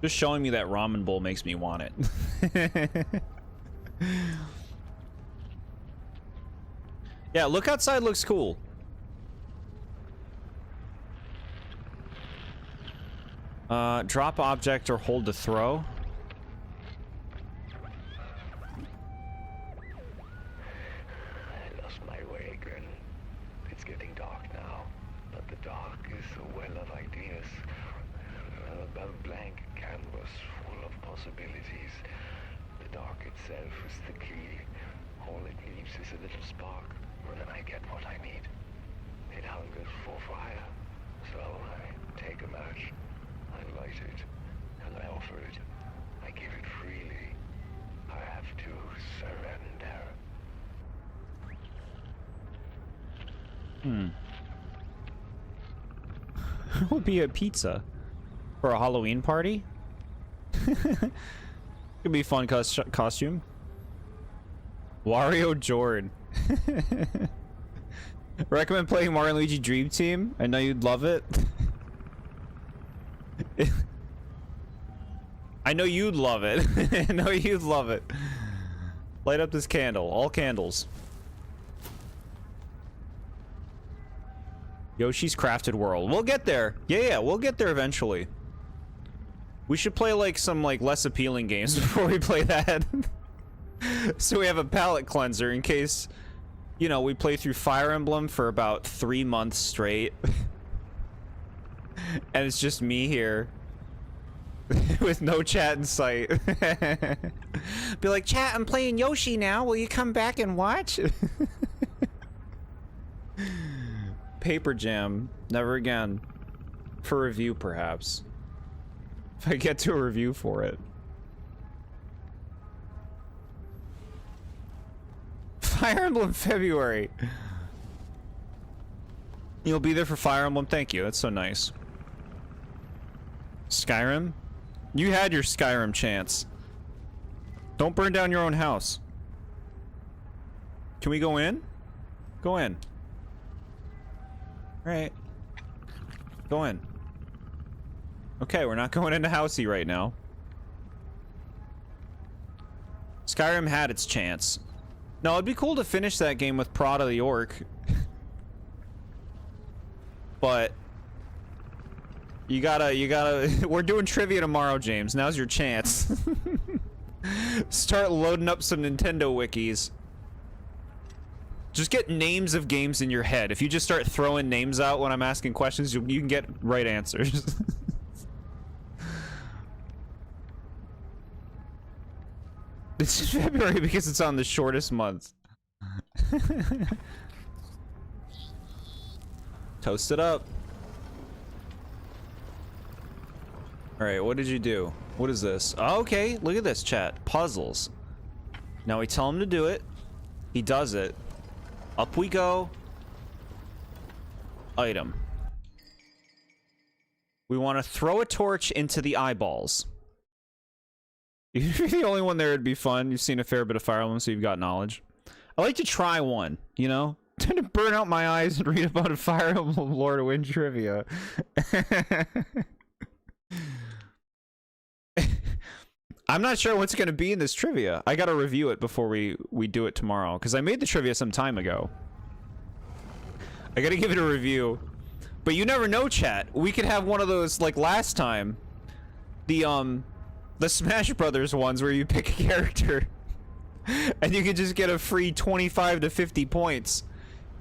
Just showing me that ramen bowl makes me want it. Yeah, Look Outside looks cool. Drop object or hold to throw. I lost my way again. It's getting dark now, but the dark is a well of ideas. A blank canvas full of possibilities. The dark itself is the key. All it needs is a little spark, and then I get what I need. It hungers for fire, so I take a match. I light it, and I offer it. I give it freely. I have to surrender. It would be a pizza for a Halloween party. Could be a fun costume. TheBoredJord. Recommend playing Mario and Luigi Dream Team. I know you'd love it. I know you'd love it. I know you'd love it. Light up this candle. All candles. Yoshi's Crafted World. We'll get there. Yeah, we'll get there eventually. We should play like some like less appealing games before we play that. So we have a palate cleanser in case, you know, we play through Fire Emblem for about 3 months straight. And it's just me here with no chat in sight. Be like, chat, I'm playing Yoshi now. Will you come back and watch? Paper Jam. Never again. For review, perhaps. If I get to a review for it. Fire Emblem February. You'll be there for Fire Emblem? Thank you. That's so nice. Skyrim? You had your Skyrim chance. Don't burn down your own house. Can we go in? Go in. Alright. Go in. Okay, we're not going into Housey right now. Skyrim had its chance. No, it'd be cool to finish that game with Prada the Orc. But you gotta we're doing trivia tomorrow, James. Now's your chance. Start loading up some Nintendo wikis. Just get names of games in your head. If you just start throwing names out when I'm asking questions, you can get right answers. It's February because it's on the shortest month. Toast it up. Alright, what did you do? What is this? Oh, okay, look at this, chat. Puzzles. Now we tell him to do it. He does it. Up we go. Item. We want to throw a torch into the eyeballs. If you're the only one there, it'd be fun. You've seen a fair bit of Fire Emblem, so you've got knowledge. I like to try one, you know? To burn out my eyes and read about a Fire Emblem lore to win trivia. I'm not sure what's going to be in this trivia. I got to review it before we do it tomorrow, because I made the trivia some time ago. I got to give it a review. But you never know, chat. We could have one of those, like last time. The Smash Brothers ones where you pick a character. And you could just get a free 25 to 50 points.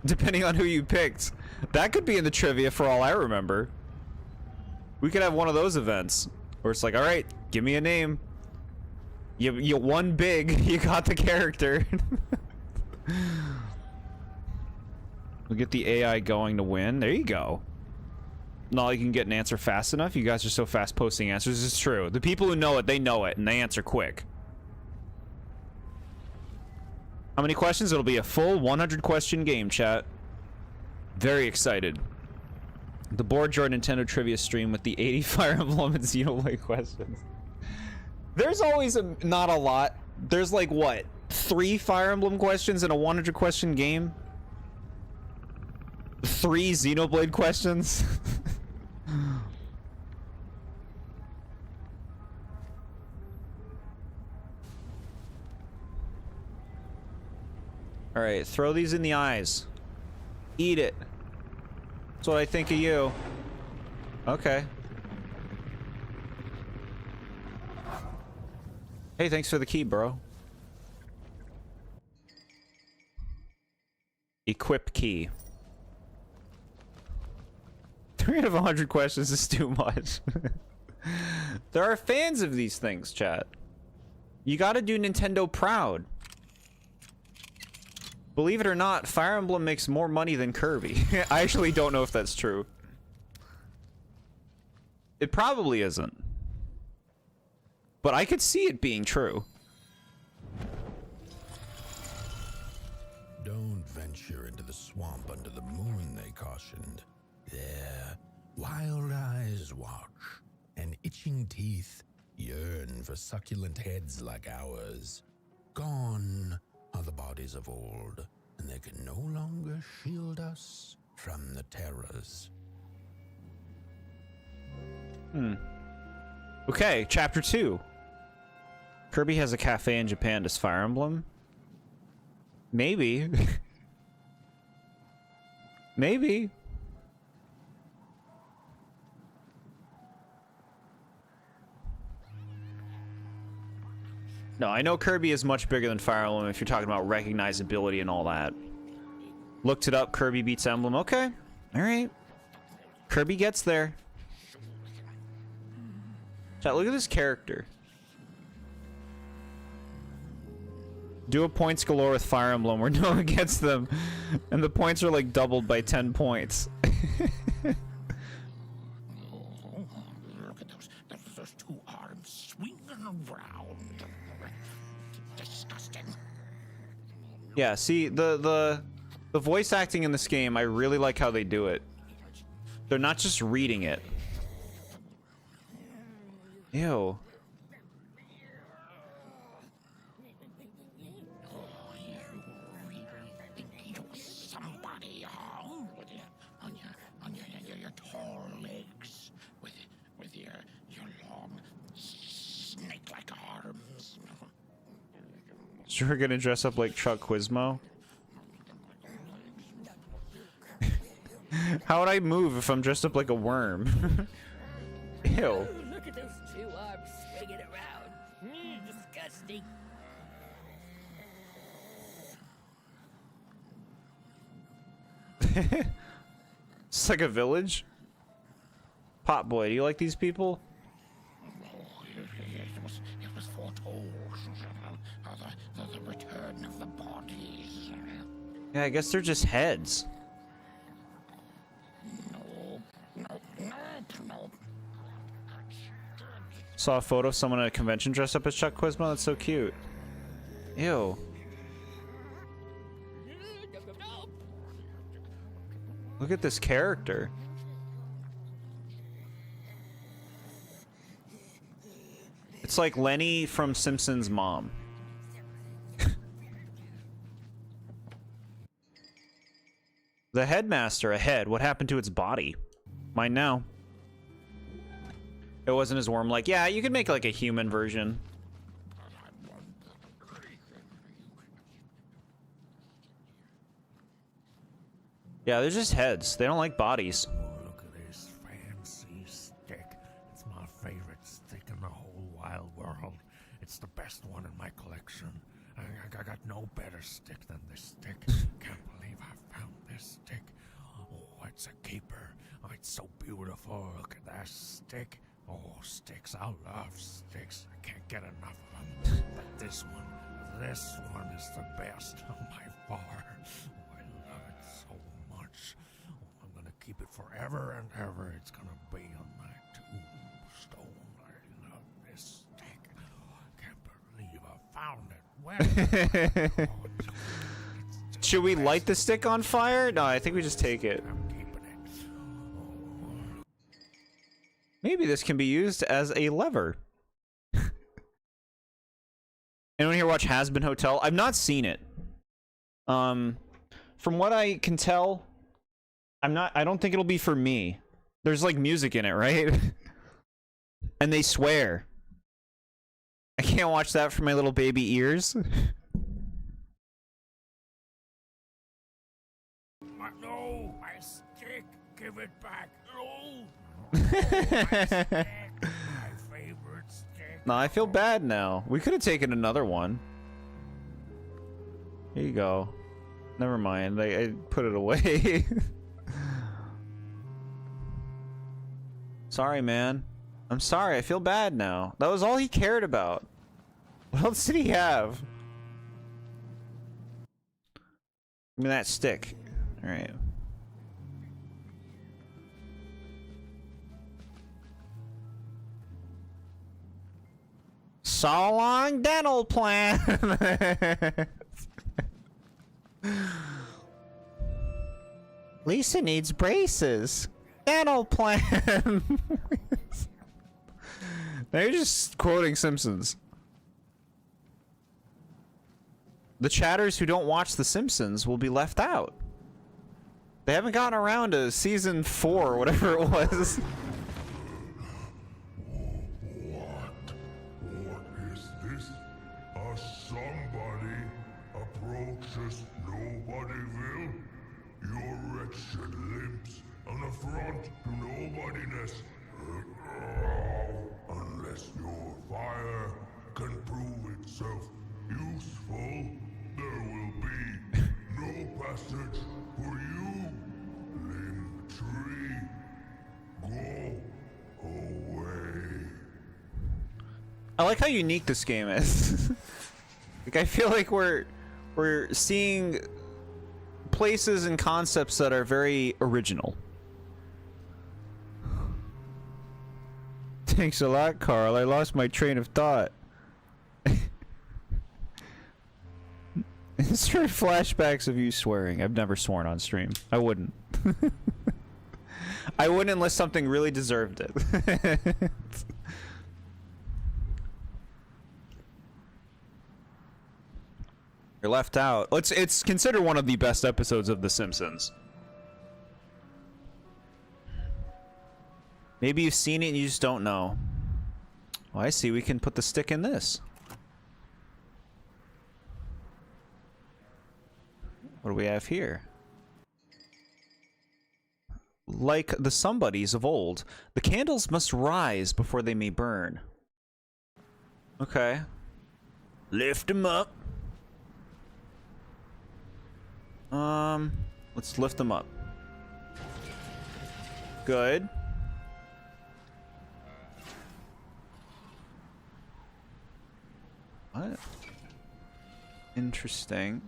Depending on who you picked. That could be in the trivia for all I remember. We could have one of those events. Where it's like, alright, give me a name. You won big. You got the character. We'll get the AI going to win. There you go. Not like you can get an answer fast enough. You guys are so fast posting answers. It's true. The people who know it, they know it, and they answer quick. How many questions? It'll be a full 100 question game, chat. Very excited. The TheBoredJord Nintendo trivia stream with the 80 Fire Emblem and Xenoblade questions. There's always not a lot. There's like, what? 3 Fire Emblem questions in a 100 question game? 3 Xenoblade questions? Alright, throw these in the eyes. Eat it. That's what I think of you. Okay. Hey, thanks for the key, bro. Equip key. 3 out of 100 questions is too much. There are fans of these things, chat. You gotta do Nintendo proud. Believe it or not, Fire Emblem makes more money than Kirby. I actually don't know if that's true. It probably isn't. But I could see it being true. Don't venture into the swamp under the moon, they cautioned. There, wild eyes watch, and itching teeth yearn for succulent heads like ours. Gone are the bodies of old, and they can no longer shield us from the terrors. Okay, chapter 2. Kirby has a cafe in Japan. Does Fire Emblem? Maybe. Maybe. No, I know Kirby is much bigger than Fire Emblem if you're talking about recognizability and all that. Looked it up, Kirby beats Emblem. Okay. Alright. Kirby gets there. Chat, look at this character. Do a points galore with Fire Emblem where no one gets them, and the points are like doubled by 10 points. Look at those two arms swinging around. Disgusting. Yeah, see, the voice acting in this game, I really like how they do it. They're not just reading it. Ew. Somebody on your tall legs with your long snake-like arms. So we're gonna dress up like Chuck Quizmo? How would I move if I'm dressed up like a worm? Ew. Look at those two arms swinging around. Disgusting. It's like a village. Pot boy, do you like these people? It was foretold. The return of the bodies. Yeah, I guess they're just heads. Nope. Saw a photo of someone at a convention dressed up as Chuck Quizmo. That's so cute. Ew. Look at this character. It's like Lenny from Simpsons' mom. The headmaster ahead. What happened to its body? Mine now. It wasn't as warm. Like, yeah, you could make like a human version. Yeah, they're just heads. They don't like bodies. Oh, look at this fancy stick. It's my favorite stick in the whole wide world. It's the best one in my collection. I got no better stick than this stick. Can't believe I found this stick. Oh, it's a keeper. Oh, it's so beautiful. Look at that stick. Oh, sticks. I love sticks. I can't get enough of them. But this one is the best by far. Oh, I love it so much. Oh, I'm gonna keep it forever and ever. It's gonna be on my tombstone. I love this stick. Oh, I can't believe I found it. Where? Should we light the stick on fire? No, I think we just take it. I'm keeping it. Oh. Maybe this can be used as a lever. Anyone here watch Has Been Hotel? I've not seen it. From what I can tell, I don't think it'll be for me. There's like music in it, right? And they swear. I can't watch that for my little baby ears. No, my stick. Give it back. No. My stick. My favorite stick. No, I feel bad now. We could have taken another one. Here you go. Never mind. I put it away. Sorry, man. I'm sorry. I feel bad now. That was all he cared about. What else did he have? Give me that stick. All right. So long, dental plan. Lisa needs braces. Dental plan. Now you're just quoting Simpsons. The chatters who don't watch The Simpsons will be left out. They haven't gotten around to season 4 or whatever it was. What is this? A somebody approaches Nobodyville? Your wretched limbs, an affront to nobodiness. Unless your fire can prove itself useful, there will be no passage for you. Limb tree, go away. I like how unique this game is. Like, I feel like we're seeing places and concepts that are very original. Thanks a lot, Carl. I lost my train of thought. It's sort of flashbacks of you swearing. I've never sworn on stream. I wouldn't. I wouldn't unless something really deserved it. You're left out. It's considered one of the best episodes of The Simpsons. Maybe you've seen it and you just don't know. Oh, I see. We can put the stick in this. What do we have here? Like the somebodies of old, the candles must rise before they may burn. Okay. Lift them up. Let's lift them up. Good. What? Interesting.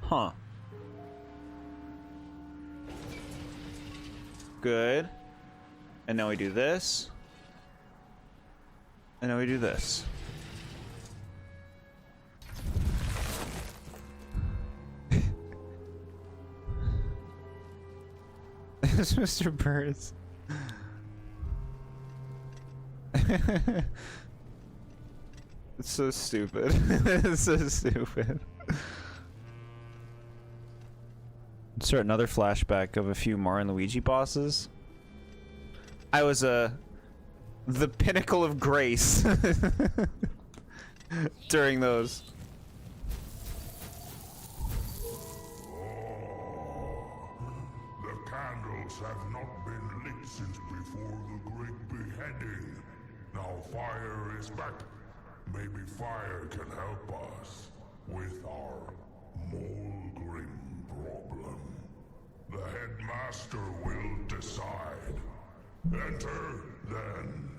Huh. Good. And now we do this. And now we do this. It's Mr. Burns. It's so stupid. It's so stupid. Insert another flashback of a few Mario and Luigi bosses. I was the pinnacle of grace during those. The candles have not been lit since before the great beheading. Now fire is back. Maybe fire can help us with our moldering problem. The headmaster will decide. Enter, then.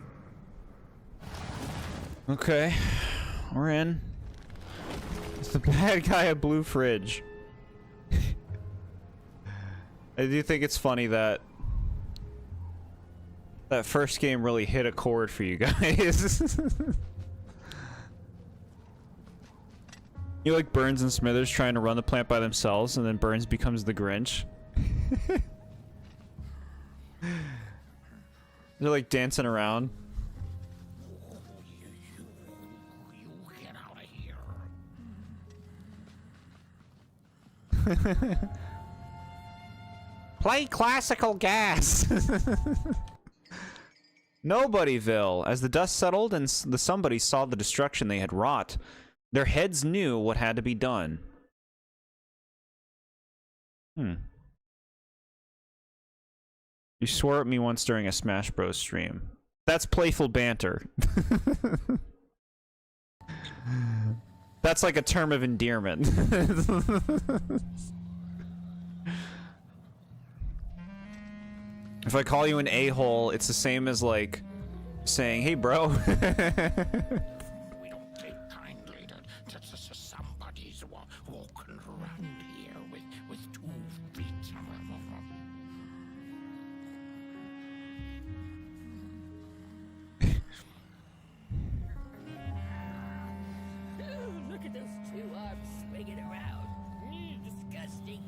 Okay, we're in. It's the bad guy at Blue Fridge. I do think it's funny that that first game really hit a chord for you guys. You like Burns and Smithers trying to run the plant by themselves, and then Burns becomes the Grinch. They're like dancing around. You get out of here. Play classical gas. Nobodyville. As the dust settled and the somebodies saw the destruction they had wrought, their heads knew what had to be done. You swore at me once during a Smash Bros. Stream. That's playful banter. That's like a term of endearment. If I call you an a-hole, it's the same as like saying, "Hey, bro." We don't take kindly to somebody's walking around here with 2 feet. Ooh, look at those 2 arms swinging around. Disgusting.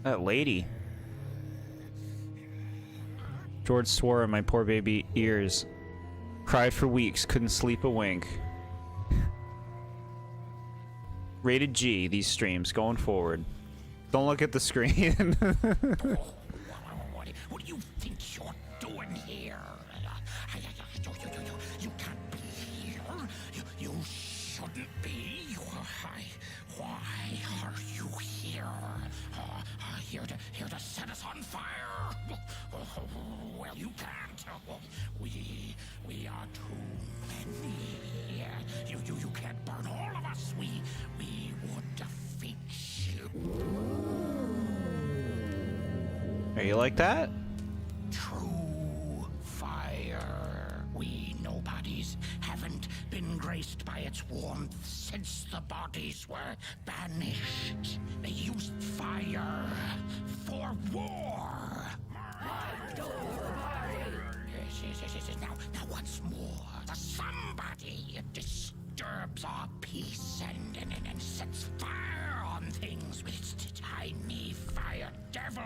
That lady. George swore in my poor baby ears. Cried for weeks, couldn't sleep a wink. Rated G, these streams, going forward. Don't look at the screen. What do you think you're doing here? You can't be here. You shouldn't be. Why are you here? Here to set us on fire? Well, you can't. We are too many. You can't burn all of us. We would defeat you. Are you like that? True fire. We nobodies haven't been graced by its warmth since the bodies were banished. They used fire for war. Yes. Now once more, the somebody disturbs our peace and sets fire on things with its tiny fire devil.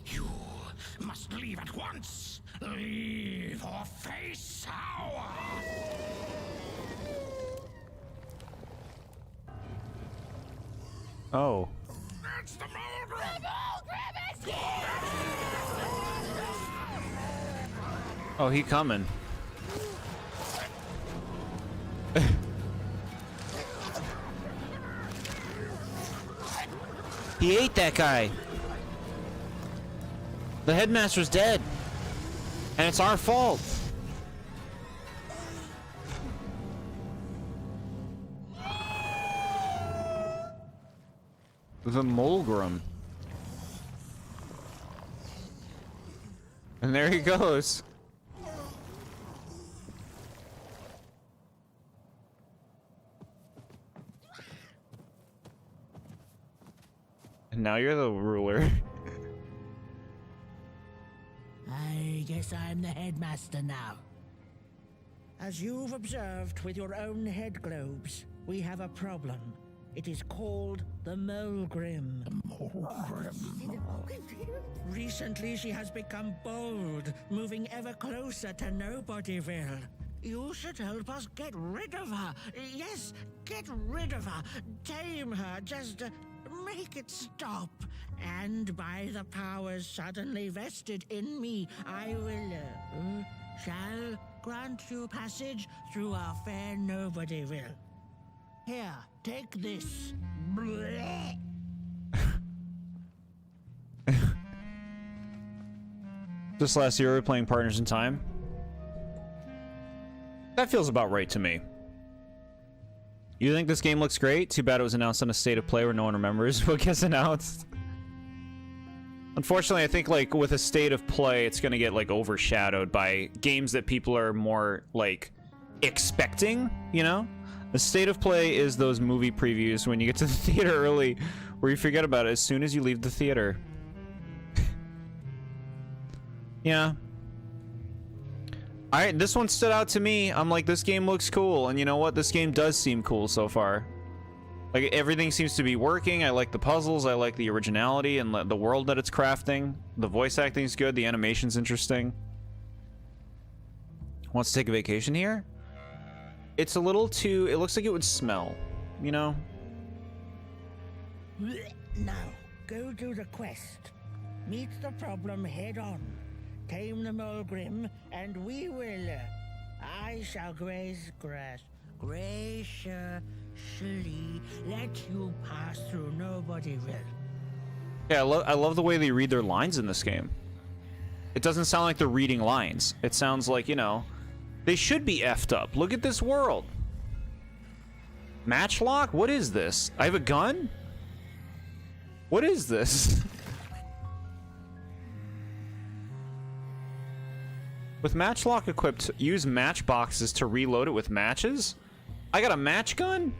You must leave at once. Leave or face our... Oh. That's the Mulgrim! Oh, he coming. He ate that guy. The headmaster's dead. And it's our fault. The Mulgrim. And there he goes. And now you're the ruler. I guess I'm the headmaster now. As you've observed with your own head globes, we have a problem. It is called the Mulgrim. Recently, she has become bold, moving ever closer to Nobodyville. You should help us get rid of her. Yes, get rid of her. Tame her. Just make it stop. And by the powers suddenly vested in me, I will, shall grant you passage through our fair Nobodyville. Here, take this. Blech. Just last year we were playing Partners in Time. That feels about right to me. You think this game looks great? Too bad it was announced on a state of play where no one remembers what gets announced. Unfortunately, I think like with a state of play, it's gonna get like overshadowed by games that people are more like expecting, you know? The state of play is those movie previews when you get to the theater early where you forget about it as soon as you leave the theater. Yeah. Alright, this one stood out to me. I'm like, this game looks cool. And you know what? This game does seem cool so far. Like, everything seems to be working. I like the puzzles. I like the originality and the world that it's crafting. The voice acting's good. The animation's interesting. Wants to take a vacation here? It's a little too... It looks like it would smell. You know? Now, go do the quest. Meet the problem head on. Tame the Mulgrim, and we will... I shall graciously let you pass through Nobodyville. Yeah, I love the way they read their lines in this game. It doesn't sound like they're reading lines. It sounds like, you know, they should be effed up. Look at this world. Matchlock? What is this? I have a gun? What is this? With matchlock equipped, use matchboxes to reload it with matches? I got a match gun?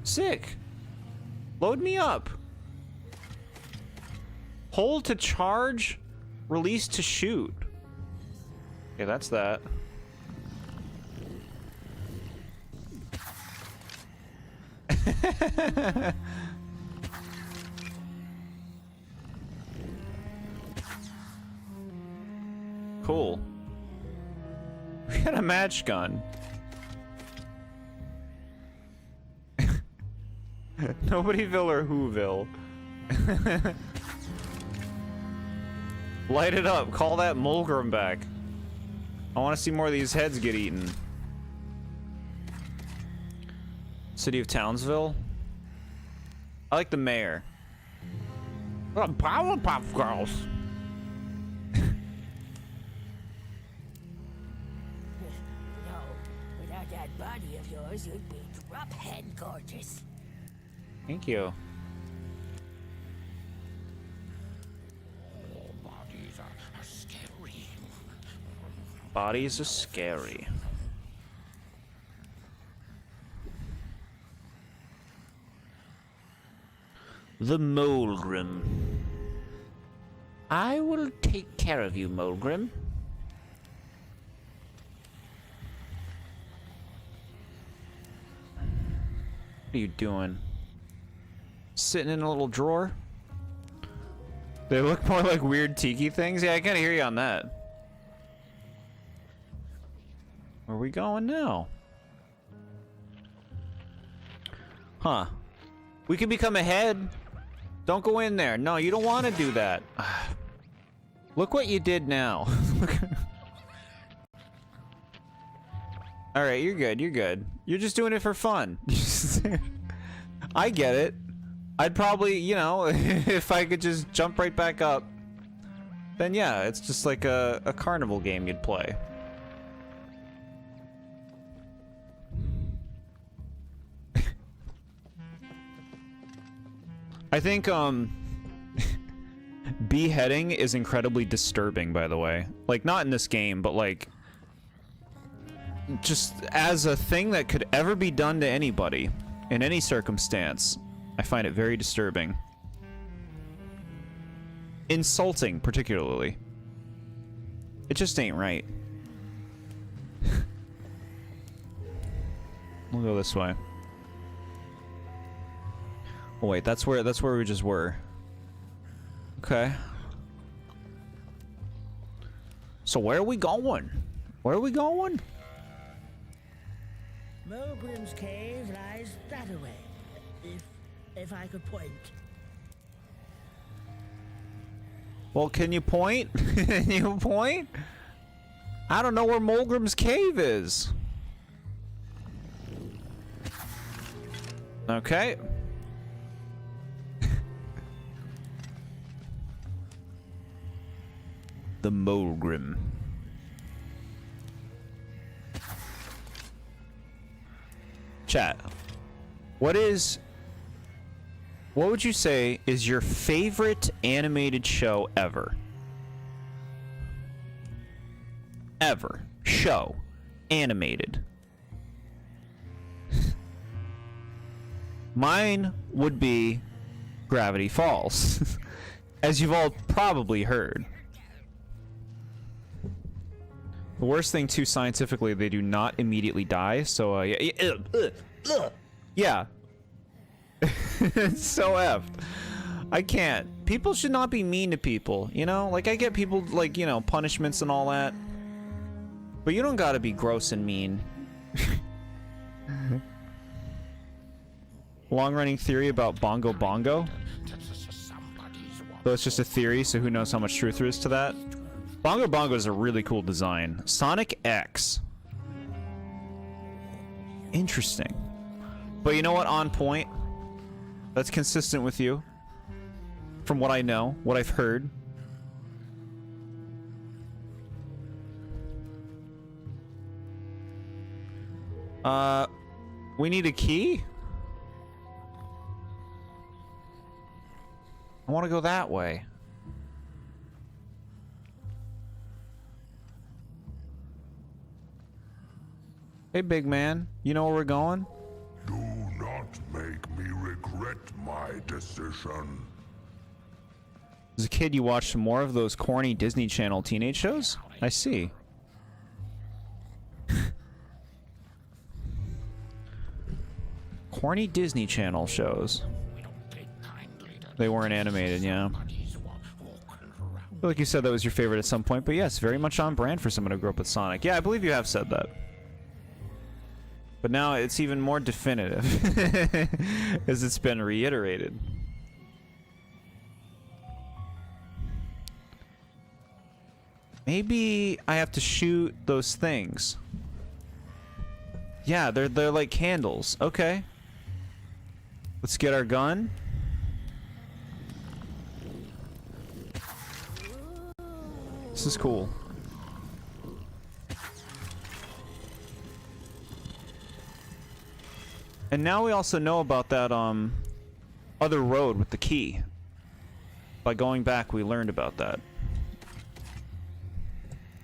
Sick. Load me up. Hold to charge, release to shoot. Okay, that's that. Cool. We got a match gun. Nobodyville or Whoville. Light it up. Call that Mulgrim back. I want to see more of these heads get eaten. City of Townsville. I like the mayor. Powerpuff Girls. No, without that body of yours, you'd be drop-head gorgeous. Thank you. Bodies are scary. The Molgrim. I will take care of you, Molgrim. What are you doing? Sitting in a little drawer? They look more like weird tiki things. Yeah, I gotta hear you on that. Where are we going now? Huh. We can become a head. Don't go in there. No, you don't want to do that. Look what you did now. Alright, you're good, you're good. You're just doing it for fun. I get it. I'd probably, you know, if I could just jump right back up, then yeah, it's just like a carnival game you'd play. I think, beheading is incredibly disturbing, by the way. Like, not in this game, but like, just as a thing that could ever be done to anybody, in any circumstance, I find it very disturbing. Insulting, particularly. It just ain't right. We'll go this way. Oh wait, that's where we just were. Okay. So where are we going? Where are we going? Mogrim's cave lies that way. If I could point. Well, can you point? Can you point? I don't know where Molgrim's cave is. Okay. The Molgrim. Chat. What would you say is your favorite animated show ever? Ever. Show. Animated. Mine would be Gravity Falls. As you've all probably heard. The worst thing, too, scientifically, they do not immediately die, so, yeah. It's so effed. I can't. People should not be mean to people, you know? Like, I get people, like, you know, punishments and all that. But you don't gotta be gross and mean. Long-running theory about Bongo Bongo? Though it's just a theory, so who knows how much truth there is to that. Bongo Bongo is a really cool design. Sonic X. Interesting. But you know what? On point. That's consistent with you. From what I know, what I've heard. We need a key? I want to go that way. Hey, big man. You know where we're going? Do not make me regret my decision. As a kid, you watched more of those corny Disney Channel teenage shows? I see. Corny Disney Channel shows. They weren't animated, yeah. I feel like you said that was your favorite at some point, but yes, very much on brand for someone who grew up with Sonic. Yeah, I believe you have said that. But now it's even more definitive, as it's been reiterated. Maybe I have to shoot those things. Yeah, they're like candles. Okay. Let's get our gun. This is cool. And now we also know about that other road with the key. By going back, we learned about that.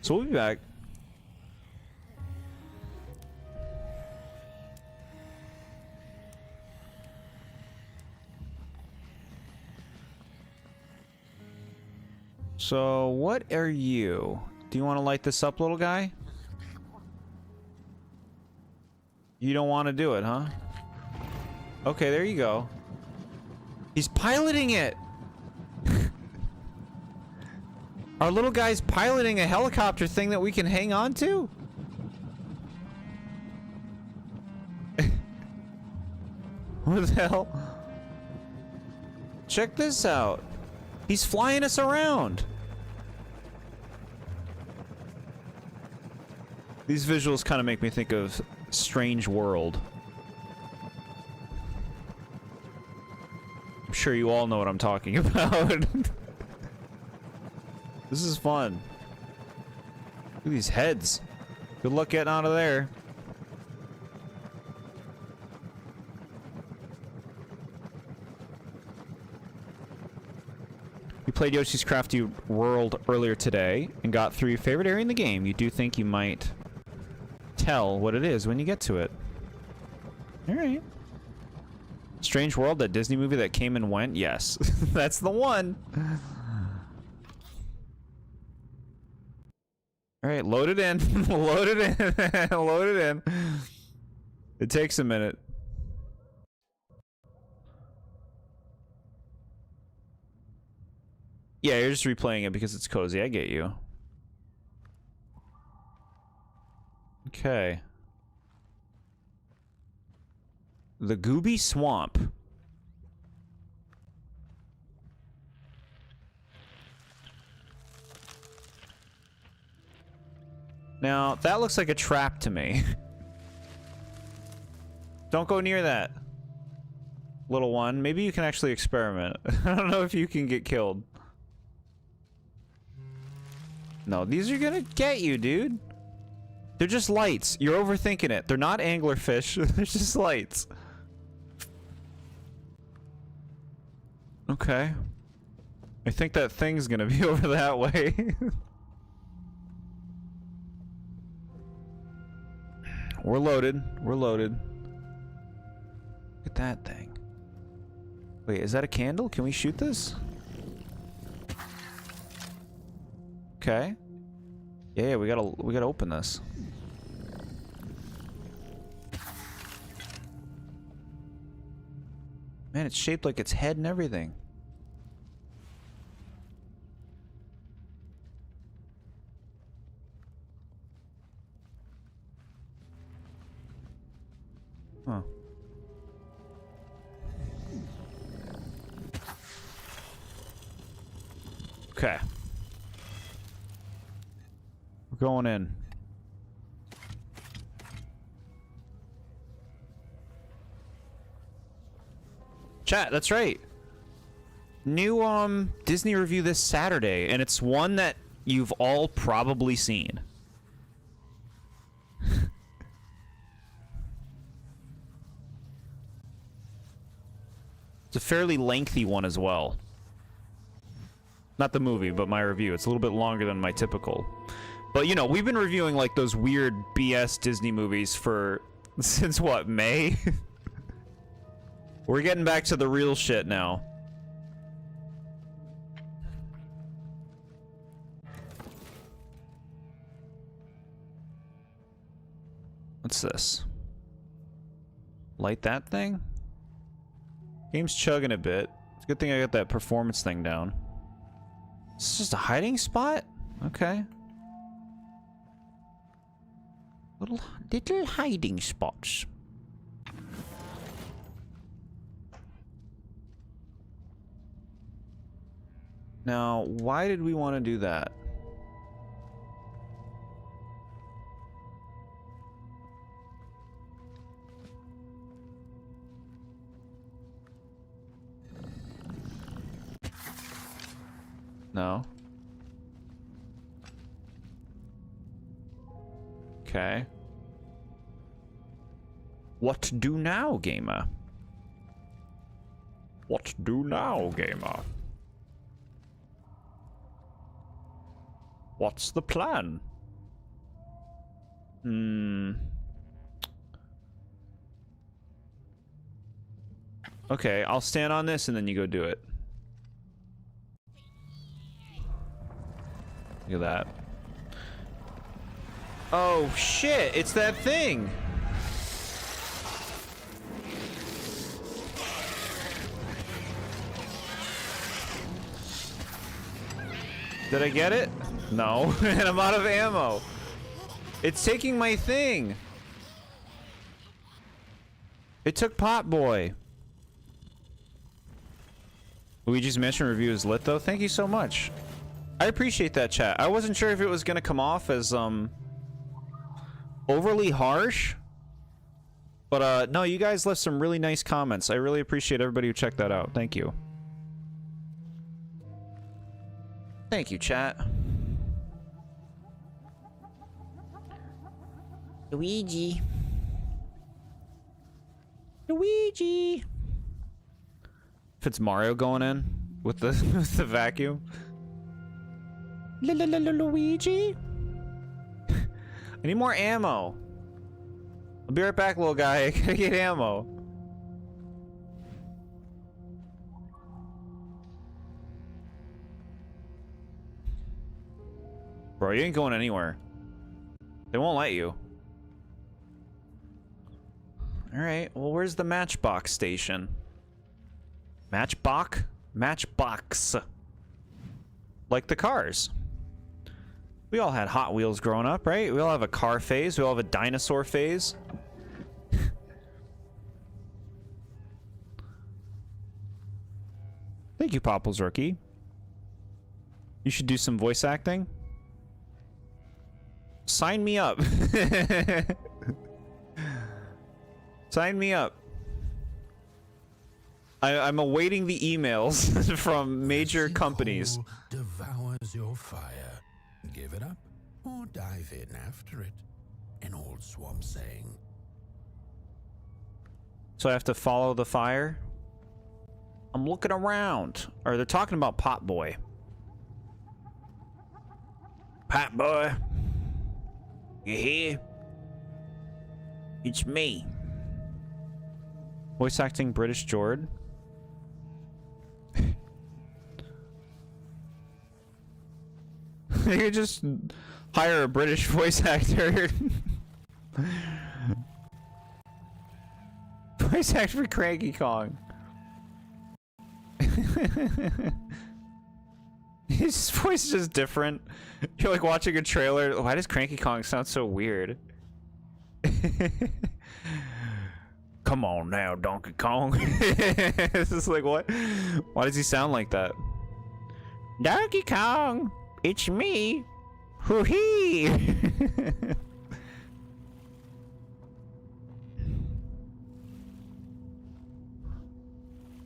So we'll be back. So, what are you? Do you want to light this up, little guy? You don't want to do it, huh? Okay, there you go. He's piloting it! Our little guy's piloting a helicopter thing that we can hang on to? What the hell? Check this out. He's flying us around. These visuals kind of make me think of Strange World. I'm sure you all know what I'm talking about. This is fun. Look at these heads. Good luck getting out of there. You played Yoshi's Crafty World earlier today and got through your favorite area in the game. You do think you might tell what it is when you get to it. Alright. Strange World, that Disney movie that came and went? Yes. That's the one! Alright, load it in. Load it in. Load it in. It takes a minute. Yeah, you're just replaying it because it's cozy. I get you. Okay. The Gooby Swamp. Now, that looks like a trap to me. Don't go near that. Little one. Maybe you can actually experiment. I don't know if you can get killed. No, these are gonna get you, dude. They're just lights. You're overthinking it. They're not anglerfish. They're just lights. Okay. I think that thing's gonna be over that way. We're loaded. We're loaded. Look at that thing. Wait, is that a candle? Can we shoot this? Okay. Yeah, we gotta open this. Man, it's shaped like its head and everything. Huh. Okay. We're going in. Chat, that's right. New Disney review this Saturday, and it's one that you've all probably seen. It's a fairly lengthy one as well. Not the movie, but my review. It's a little bit longer than my typical. But, you know, we've been reviewing, like, those weird BS Disney movies for... since, what, May? We're getting back to the real shit now. What's this? Light that thing? Game's chugging a bit. It's a good thing I got that performance thing down. It's just a hiding spot? Okay. Little hiding spots. Now, why did we want to do that? No. Okay. What do now, gamer? What do now, gamer? What's the plan? Okay, I'll stand on this and then you go do it. Look at that. Oh shit, it's that thing. Did I get it? No, and I'm out of ammo. It's taking my thing. It took Pot Boy. Luigi's Mansion review is lit though. Thank you so much. I appreciate that, chat. I wasn't sure if it was gonna come off as overly harsh, but no, you guys left some really nice comments. I really appreciate everybody who checked that out. Thank you. Thank you, chat. Luigi. Luigi. If it's Mario going in with the with the vacuum. Luigi. I need more ammo. I'll be right back, little guy. I gotta get ammo. Bro, you ain't going anywhere. They won't let you. Alright, well, where's the matchbox station? Matchbox? Matchbox. Like the cars. We all had Hot Wheels growing up, right? We all have a car phase. We all have a dinosaur phase. Thank you, Popples Rookie. You should do some voice acting. Sign me up. Sign me up. I'm awaiting the emails from major companies. Devours your fire. Give it up or dive in after it. An old swamp saying. So I have to follow the fire? I'm looking around. Or they're talking about Pot Boy. Pot Boy. You here? It's me. Voice acting TheBoredJord. You could just hire a British voice actor. Voice act for Cranky Kong. His voice is just different. You're like watching a trailer. Why does Cranky Kong sound so weird? Come on now, Donkey Kong. This is like, what? Why does he sound like that? Donkey Kong, it's me. Hoo-hee.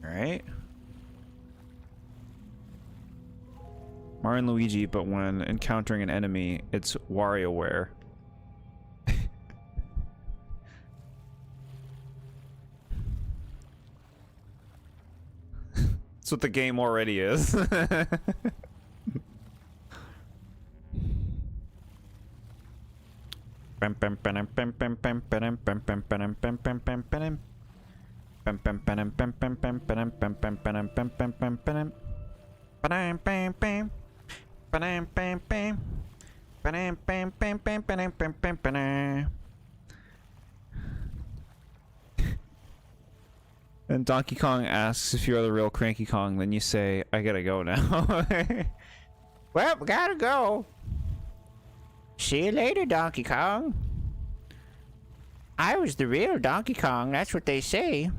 All right. Mario and Luigi, but when encountering an enemy, it's WarioWare. That's what the game already is. And Donkey Kong asks if you're the real Cranky Kong, then you say, I gotta go now. Well, gotta go. See you later, Donkey Kong. I was the real Donkey Kong, that's what they say.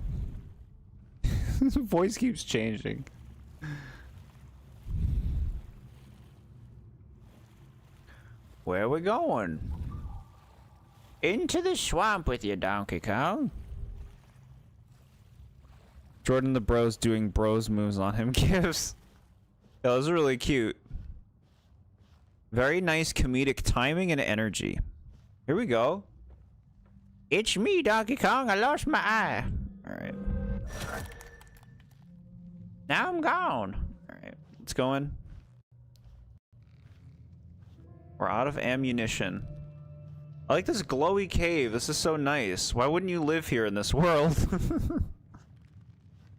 His voice keeps changing. Where we going? Into the swamp with you, Donkey Kong. Jordan the Bros doing bros moves on him gives. That was really cute. Very nice comedic timing and energy. Here we go. It's me, Donkey Kong. I lost my eye. Alright. Now I'm gone. Alright, let's go in. We're out of ammunition. I like this glowy cave. This is so nice. Why wouldn't you live here in this world?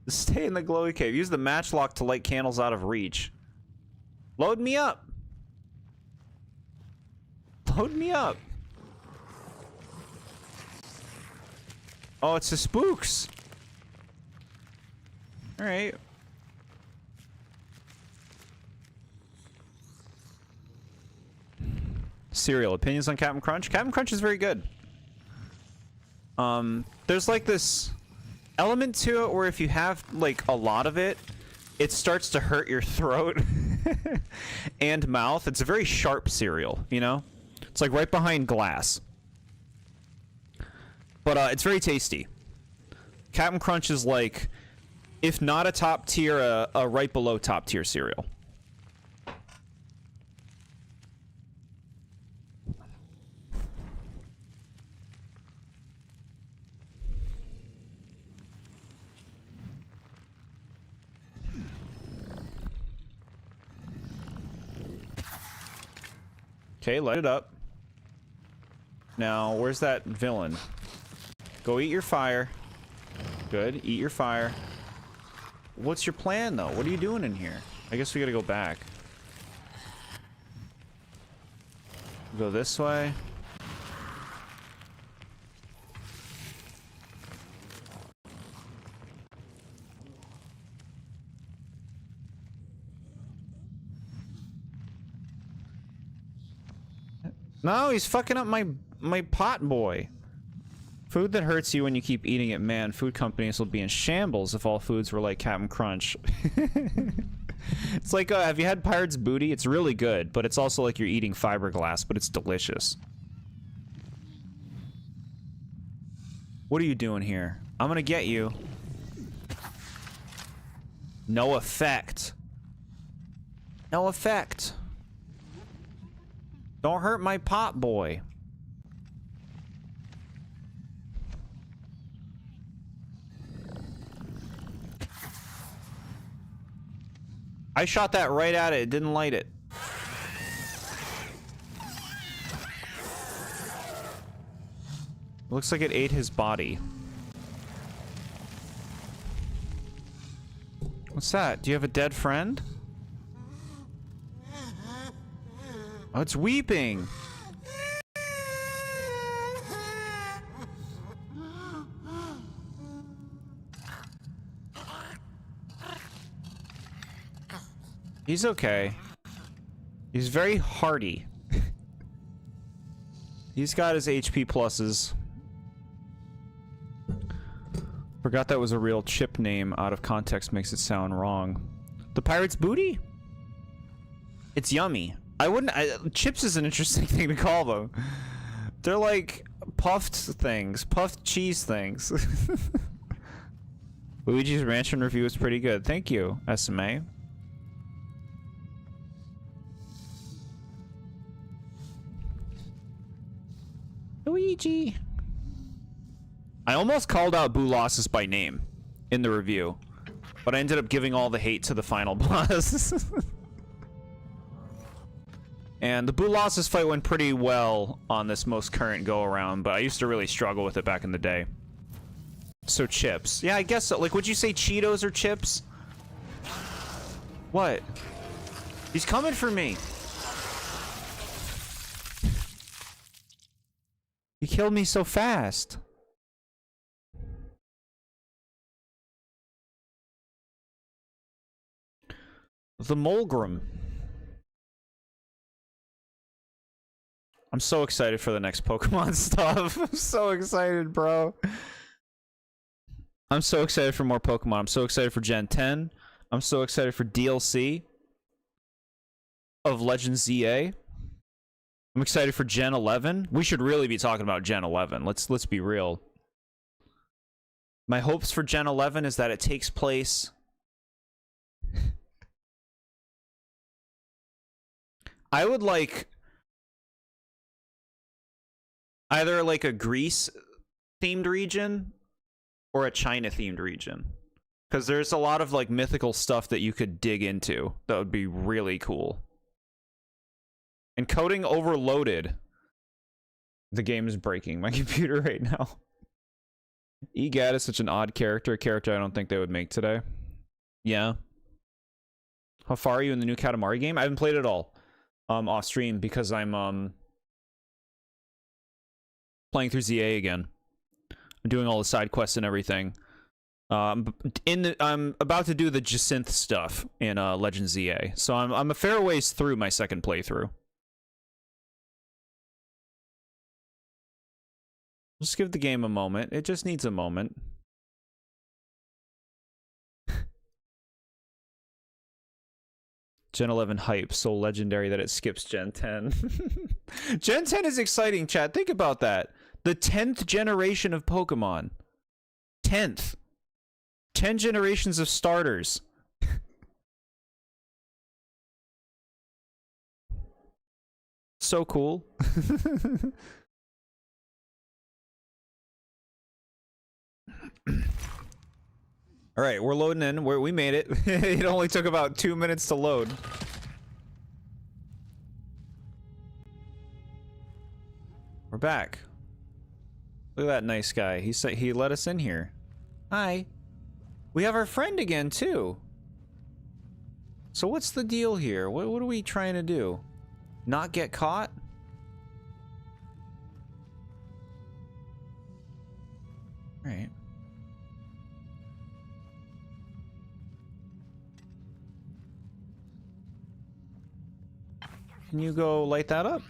Stay in the glowy cave. Use the matchlock to light candles out of reach. Load me up. Load me up. Oh, it's the spooks. All right. Cereal. Opinions on Captain Crunch? Captain Crunch is very good. There's like this element to it where if you have like a lot of it, it starts to hurt your throat and mouth. It's a very sharp cereal, you know? It's like right behind glass. But it's very tasty. Captain Crunch is like, if not a top tier, a right below top tier cereal. Okay, light it up. Now, where's that villain? Go eat your fire. Good, eat your fire. What's your plan, though? What are you doing in here? I guess we gotta go back. Go this way. No, he's fucking up my pot boy. Food that hurts you when you keep eating it, man. Food companies will be in shambles if all foods were like Captain Crunch. It's like, have you had Pirate's Booty? It's really good, but it's also like you're eating fiberglass, but it's delicious. What are you doing here? I'm gonna get you. No effect. No effect. Don't hurt my pot boy. I shot that right at it. It didn't light it. Looks like it ate his body. What's that? Do you have a dead friend? Oh, it's weeping. He's okay. He's very hardy. He's got his HP pluses. Forgot that was a real chip name. Out of context makes it sound wrong. The Pirate's Booty? It's yummy. I wouldn't... chips is an interesting thing to call them. They're like puffed things. Puffed cheese things. Luigi's Mansion review is pretty good. Thank you, SMA. Luigi. I almost called out Boolossus by name in the review, but I ended up giving all the hate to the final boss. And the Boolossus fight went pretty well on this most current go-around, but I used to really struggle with it back in the day. So chips. Yeah, I guess so. Like, would you say Cheetos or chips? What? He's coming for me. He killed me so fast. The Molgrim. I'm so excited for the next Pokemon stuff. I'm so excited, bro. I'm so excited for more Pokemon. I'm so excited for Gen 10. I'm so excited for DLC of Legends ZA. I'm excited for Gen 11. We should really be talking about Gen 11. Let's be real. My hopes for Gen 11 is that it takes place... I would like... either like a Greece-themed region or a China-themed region. Because there's a lot of like mythical stuff that you could dig into that would be really cool. Encoding overloaded. The game is breaking my computer right now. Egad is such an odd character. A character I don't think they would make today. Yeah. How far are you in the new Katamari game? I haven't played it all off stream because I'm Playing through ZA again. I'm doing all the side quests and everything. I'm about to do the Jacinth stuff in Legend ZA, so I'm a fair ways through my second playthrough. Just give the game a moment. It just needs a moment. Gen 11 hype, so legendary that it skips Gen 10. Gen 10 is exciting, chat. Think about that. The 10th generation of Pokemon. 10th. 10 generations of starters. So cool. All right, we're loading in. We made it. It only took about 2 minutes to load. We're back. Look at that nice guy. He let us in here. Hi. We have our friend again too. So what's the deal here? What are we trying to do? Not get caught? All right. Can you go light that up?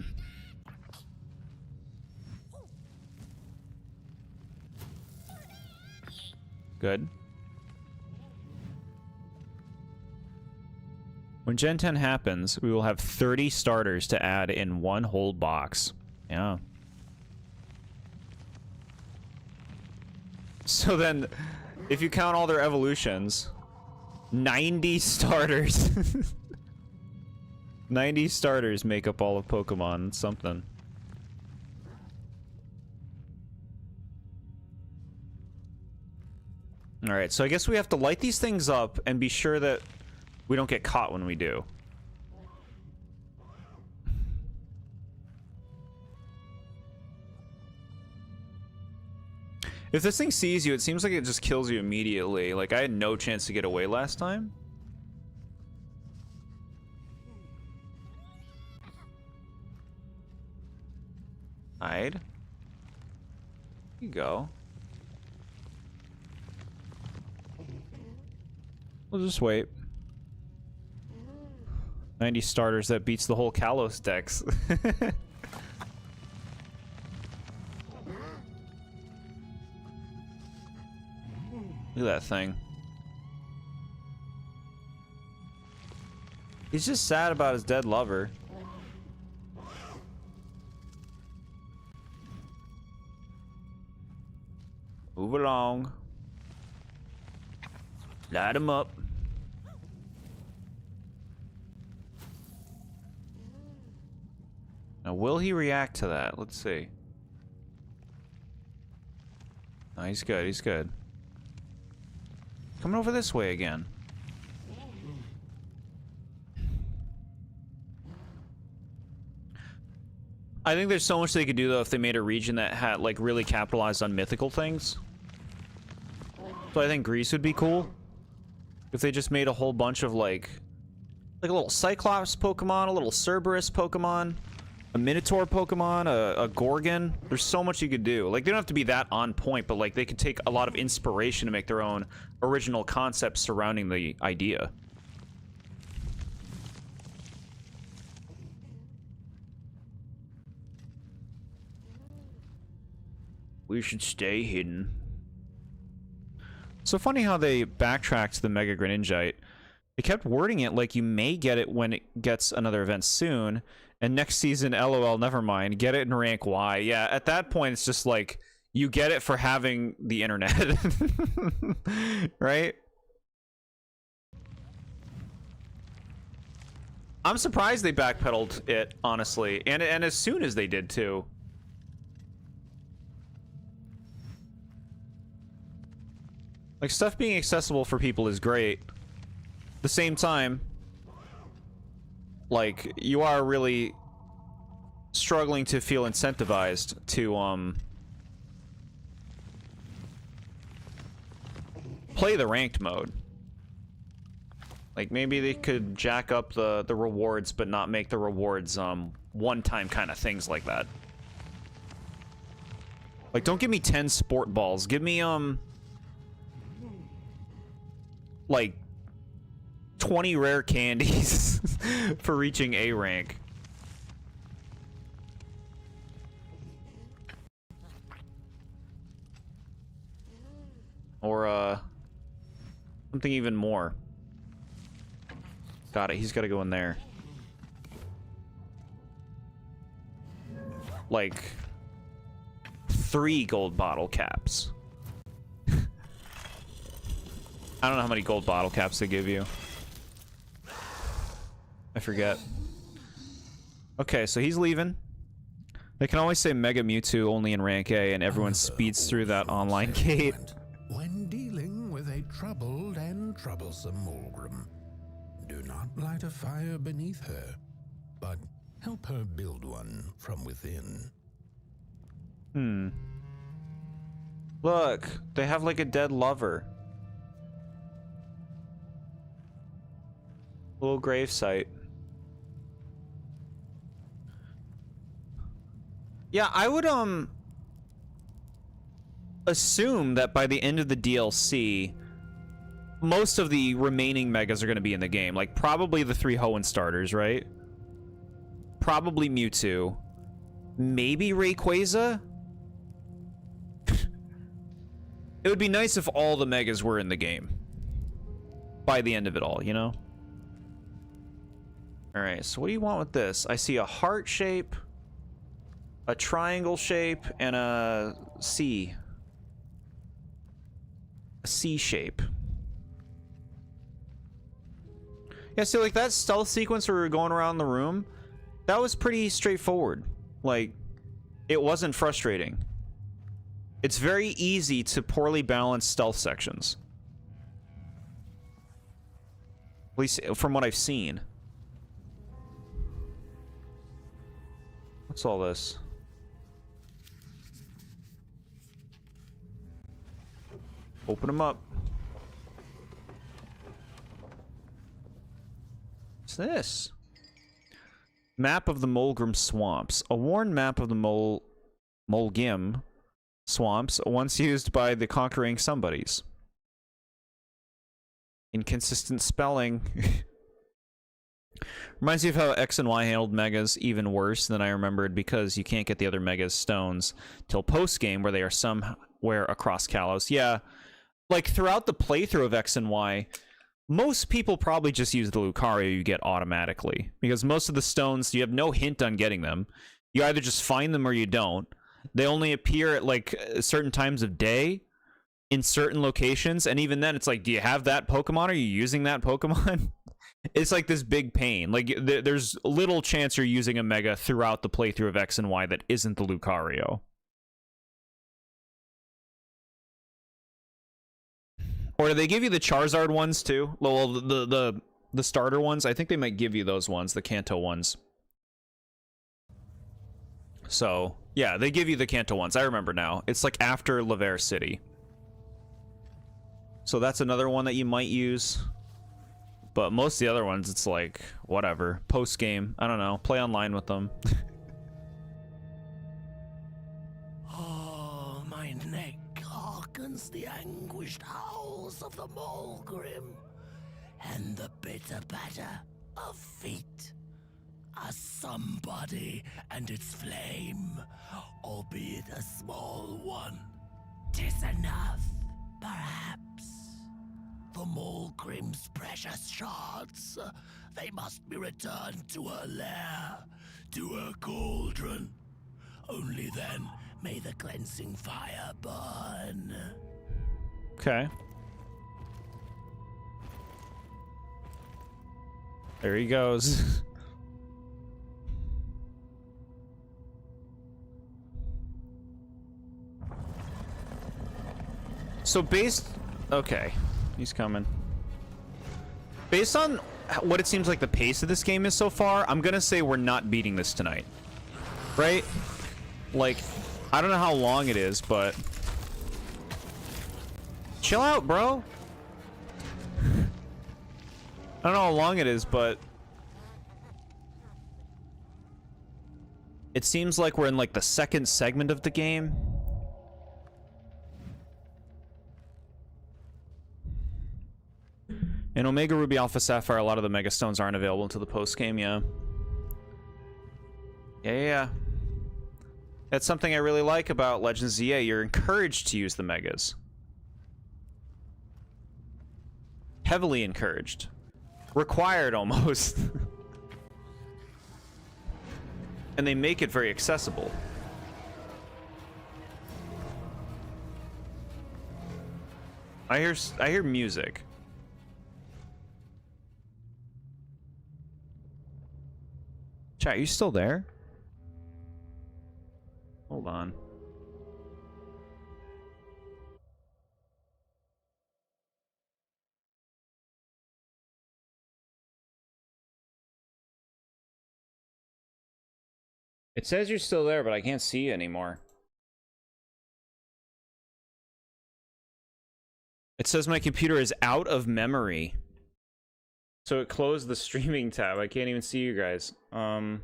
Good. When Gen 10 happens, we will have 30 starters to add in one whole box. Yeah. So then, if you count all their evolutions, 90 starters. 90 starters make up all of Pokemon. It's something. Alright, so I guess we have to light these things up and be sure that we don't get caught when we do. If this thing sees you, it seems like it just kills you immediately. Like, I had no chance to get away last time. Hide. Here you go. We'll just wait. 90 starters, that beats the whole Kalos dex. Look at that thing. He's just sad about his dead lover. Move along. Light him up. Now, will he react to that? Let's see. Oh, he's good, he's good. Coming over this way again. I think there's so much they could do, though, if they made a region that had, like, really capitalized on mythical things. So I think Greece would be cool. If they just made a whole bunch of, like a little Cyclops Pokemon, a little Cerberus Pokemon, a Minotaur Pokemon, a Gorgon. There's so much you could do. Like, they don't have to be that on point, but, like, they could take a lot of inspiration to make their own original concepts surrounding the idea. We should stay hidden. So funny how they backtracked the Mega Greninjite. They kept wording it like you may get it when it gets another event soon, and next season, LOL, never mind, get it in rank Y. Yeah, at that point, it's just like, you get it for having the internet. Right? I'm surprised they backpedaled it, honestly, and as soon as they did, too. Like, stuff being accessible for people is great. At the same time, like, you are really struggling to feel incentivized to, play the ranked mode. Like, maybe they could jack up the rewards, but not make the rewards, one-time kind of things like that. Like, don't give me 10 sport balls. Give me, like, 20 rare candies for reaching A rank. Or, something even more. Got it. He's got to go in there. Like 3 gold bottle caps. I don't know how many gold bottle caps they give you. I forget. Okay, so he's leaving. They can always say Mega Mewtwo only in rank A, and everyone speeds through that online gate. When dealing with a troubled and troublesome Mulgrim, do not light a fire beneath her, but help her build one from within. Look, they have like a dead lover. Little gravesite. Yeah, I would assume that by the end of the DLC, most of the remaining megas are going to be in the game. Like, probably the 3 Hoenn starters, right? Probably Mewtwo. Maybe Rayquaza? It would be nice if all the megas were in the game. By the end of it all, you know? Alright, so what do you want with this? I see a heart shape, a triangle shape, and a C. A C shape. Yeah, so like that stealth sequence where we were going around the room, that was pretty straightforward. Like, it wasn't frustrating. It's very easy to poorly balance stealth sections. At least from what I've seen. What's all this? Open them up. What's this? Map of the Mulgrim Swamps. A worn map of the Mulgrim Swamps, once used by the conquering somebodies. Inconsistent spelling. Reminds me of how X and Y handled megas even worse than I remembered, because you can't get the other megas stones till post-game, where they are somewhere across Kalos. Yeah, like throughout the playthrough of X and Y, most people probably just use the Lucario you get automatically, because most of the stones, you have no hint on getting them. You either just find them or you don't. They only appear at like certain times of day in certain locations, and even then it's like, do you have that Pokemon? Are you using that Pokemon? It's like this big pain. Like, there's little chance you're using a Mega throughout the playthrough of X and Y that isn't the Lucario. Or do they give you the Charizard ones too? Well, the starter ones, I think they might give you those ones, the Kanto ones. So, yeah, they give you the Kanto ones. I remember now. It's like after Laver City. So that's another one that you might use. But most of the other ones, it's like, whatever. Post-game, I don't know. Play online with them. Oh, my neck hearkens the anguished howls of the Mulgrim, and the bitter patter of feet. A somebody and its flame, albeit a small one. 'Tis enough, perhaps. The Mulgrim's precious shards, they must be returned to her lair, to her cauldron. Only then may the cleansing fire burn. Okay. There he goes. So okay, he's coming. Based on what it seems like the pace of this game is so far, I'm gonna say we're not beating this tonight. Right? Like, I don't know how long it is, but... Chill out, bro! I don't know how long it is, but... It seems like we're in, like, the second segment of the game. In Omega Ruby Alpha Sapphire, a lot of the Mega Stones aren't available until the post-game, yeah. Yeah. That's something I really like about Legends ZA. You're encouraged to use the Megas. Heavily encouraged. Required, almost. And they make it very accessible. I hear music. Chat, you still there? Hold on. It says you're still there, but I can't see you anymore. It says my computer is out of memory. So it closed the streaming tab. I can't even see you guys. Let's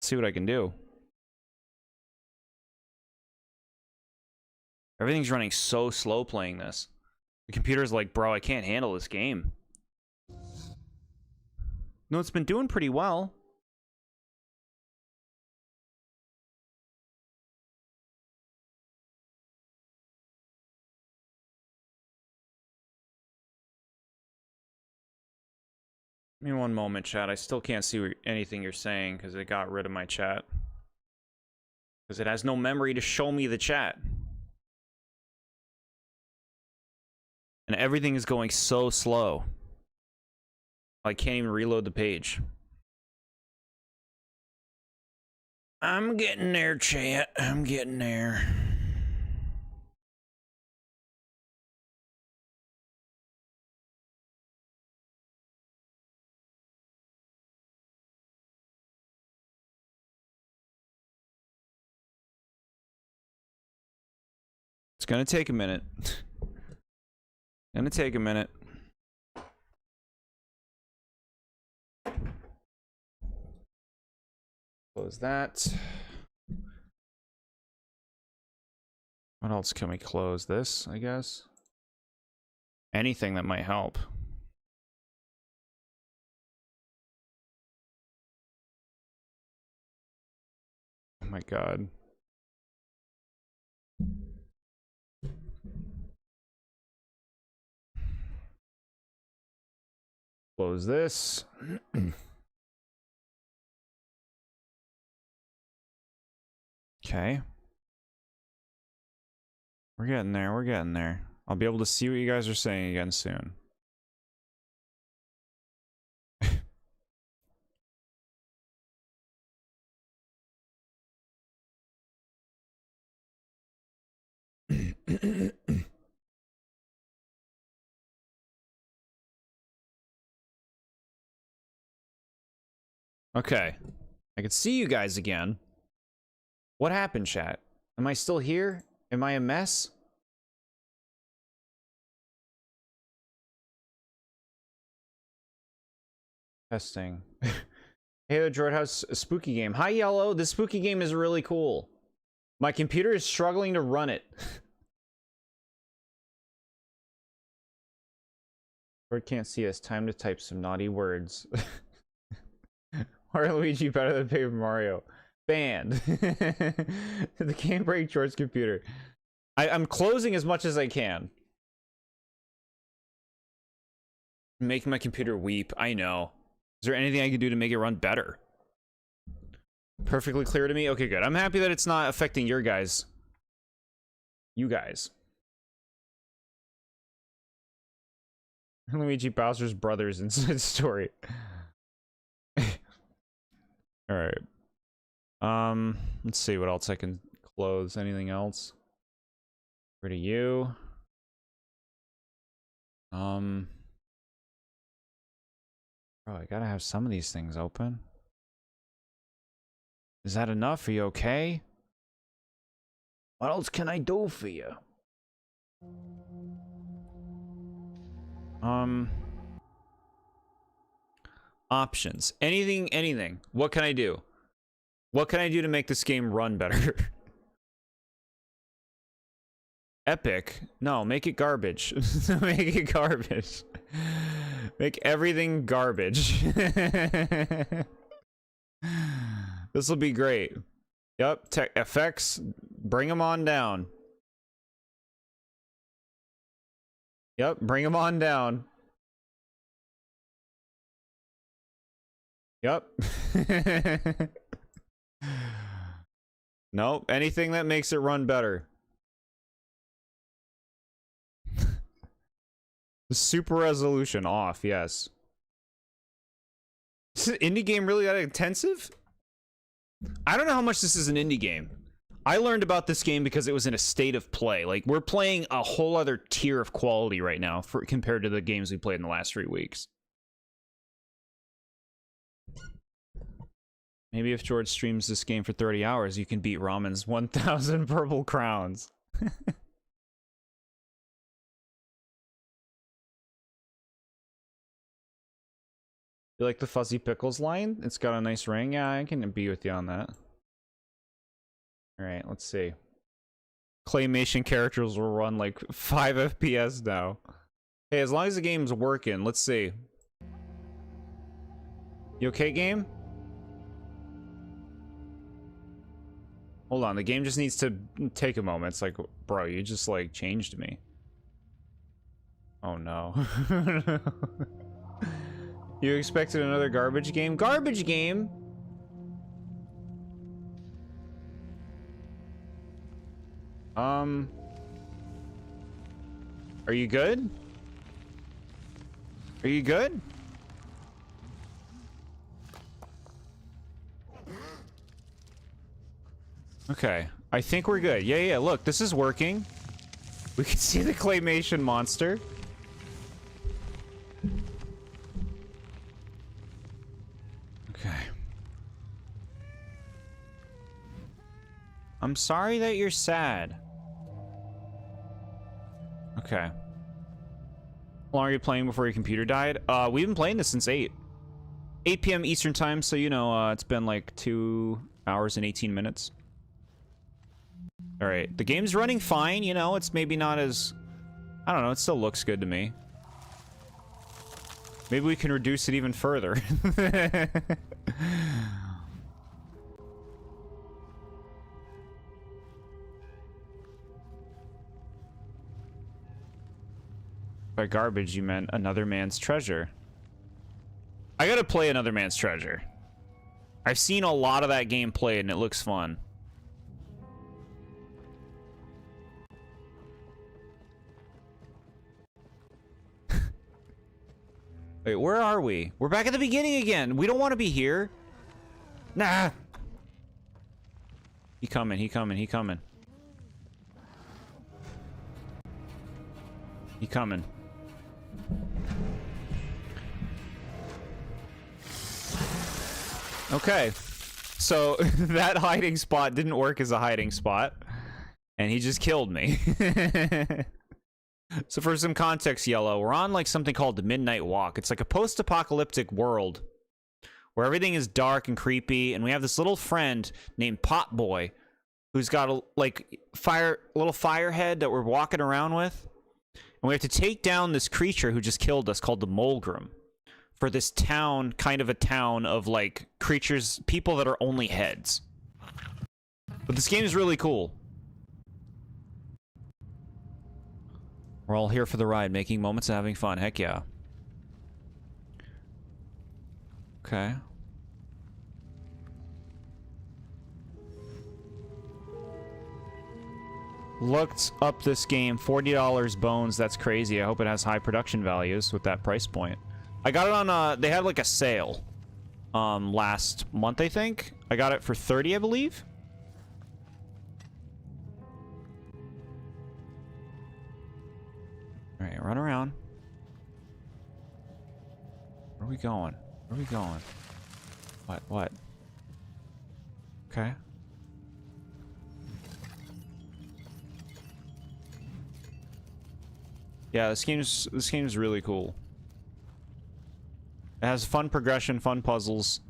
see what I can do. Everything's running so slow playing this. The computer's like, bro, I can't handle this game. No, it's been doing pretty well. Give me one moment, chat. I still can't see anything you're saying because it got rid of my chat. Because it has no memory to show me the chat. And everything is going so slow. I can't even reload the page. I'm getting there, chat. I'm getting there. It's gonna take a minute. Gonna take a minute. Close that. What else can we close? This, I guess. Anything that might help. Oh my god. Close this. Okay. We're getting there. We're getting there. I'll be able to see what you guys are saying again soon. Okay. I can see you guys again. What happened, chat? Am I still here? Am I a mess? Testing. Hey, TheBoredJord, how's a spooky game? Hi, Yellow. This spooky game is really cool. My computer is struggling to run it. Bird can't see us. Time to type some naughty words. Mario Luigi better than Paper Mario. Banned. The can't break George's computer. I'm closing as much as I can. Making my computer weep. I know. Is there anything I can do to make it run better? Perfectly clear to me? Okay, good. I'm happy that it's not affecting your guys. You guys. Luigi Bowser's brothers inside story. Alright. Let's see what else I can close. Anything else? Rid of you. Oh, I gotta have some of these things open. Is that enough? Are you okay? What else can I do for you? Options. Anything. What can I do? What can I do to make this game run better? Epic. No, make it garbage. Make it garbage. Make everything garbage. This will be great. Yep, tech effects, bring them on down. Yep, bring them on down. Yep. Nope, anything that makes it run better. The super resolution off, yes. Is this indie game really that intensive? I don't know how much this is an indie game. I learned about this game because it was in a state of play. Like, we're playing a whole other tier of quality right now compared to the games we played in the last 3 weeks. Maybe if George streams this game for 30 hours, you can beat Ramen's 1,000 purple crowns. You like the Fuzzy Pickles line? It's got a nice ring. Yeah, I can be with you on that. Alright, let's see. Claymation characters will run like 5 FPS now. Hey, as long as the game's working, let's see. You okay, game? Hold on, the game just needs to take a moment. It's like, bro, you just like changed me. Oh no. You expected another garbage game? Garbage game? Are you good? Are you good? Okay, I think we're good. Yeah, look, this is working. We can see the claymation monster. Okay. I'm sorry that you're sad. Okay. How long are you playing before your computer died? We've been playing this since 8 p.m. Eastern time, so you know, it's been like 2 hours and 18 minutes. Alright, the game's running fine, you know, it's maybe not as... I don't know, it still looks good to me. Maybe we can reduce it even further. By garbage, you meant another man's treasure. I gotta play another man's treasure. I've seen a lot of that game played, and it looks fun. Wait, where are we? We're back at the beginning again. We don't want to be here. Nah. He coming, he coming, he coming. He coming. Okay. So that hiding spot didn't work as a hiding spot. And he just killed me. So for some context, Yellow, we're on like something called the Midnight Walk. It's like a post-apocalyptic world where everything is dark and creepy, and we have this little friend named Pot Boy who's got a like little fire head that we're walking around with, and we have to take down this creature who just killed us called the Mulgrim for this town, kind of a town of like creatures, people that are only heads. But this game is really cool. We're all here for the ride, making moments and having fun. Heck yeah. Okay. Looked up this game, $40 bones. That's crazy. I hope it has high production values with that price point. I got it on, they had like a sale last month, I think. I got it for 30, I believe. All right, run around. Where are we going? Where are we going? What? Okay. Yeah, this game's really cool. It has fun progression, fun puzzles.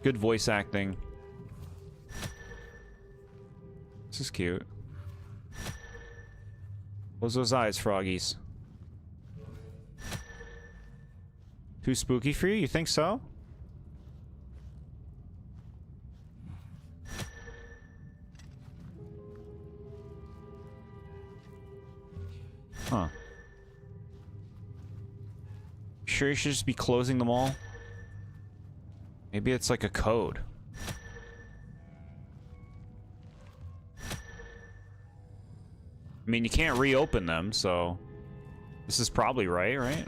Good voice acting. This is cute. Close those eyes, froggies. Too spooky for you? You think so? Huh. Sure you should just be closing them all? Maybe it's like a code. I mean, you can't reopen them, so this is probably right?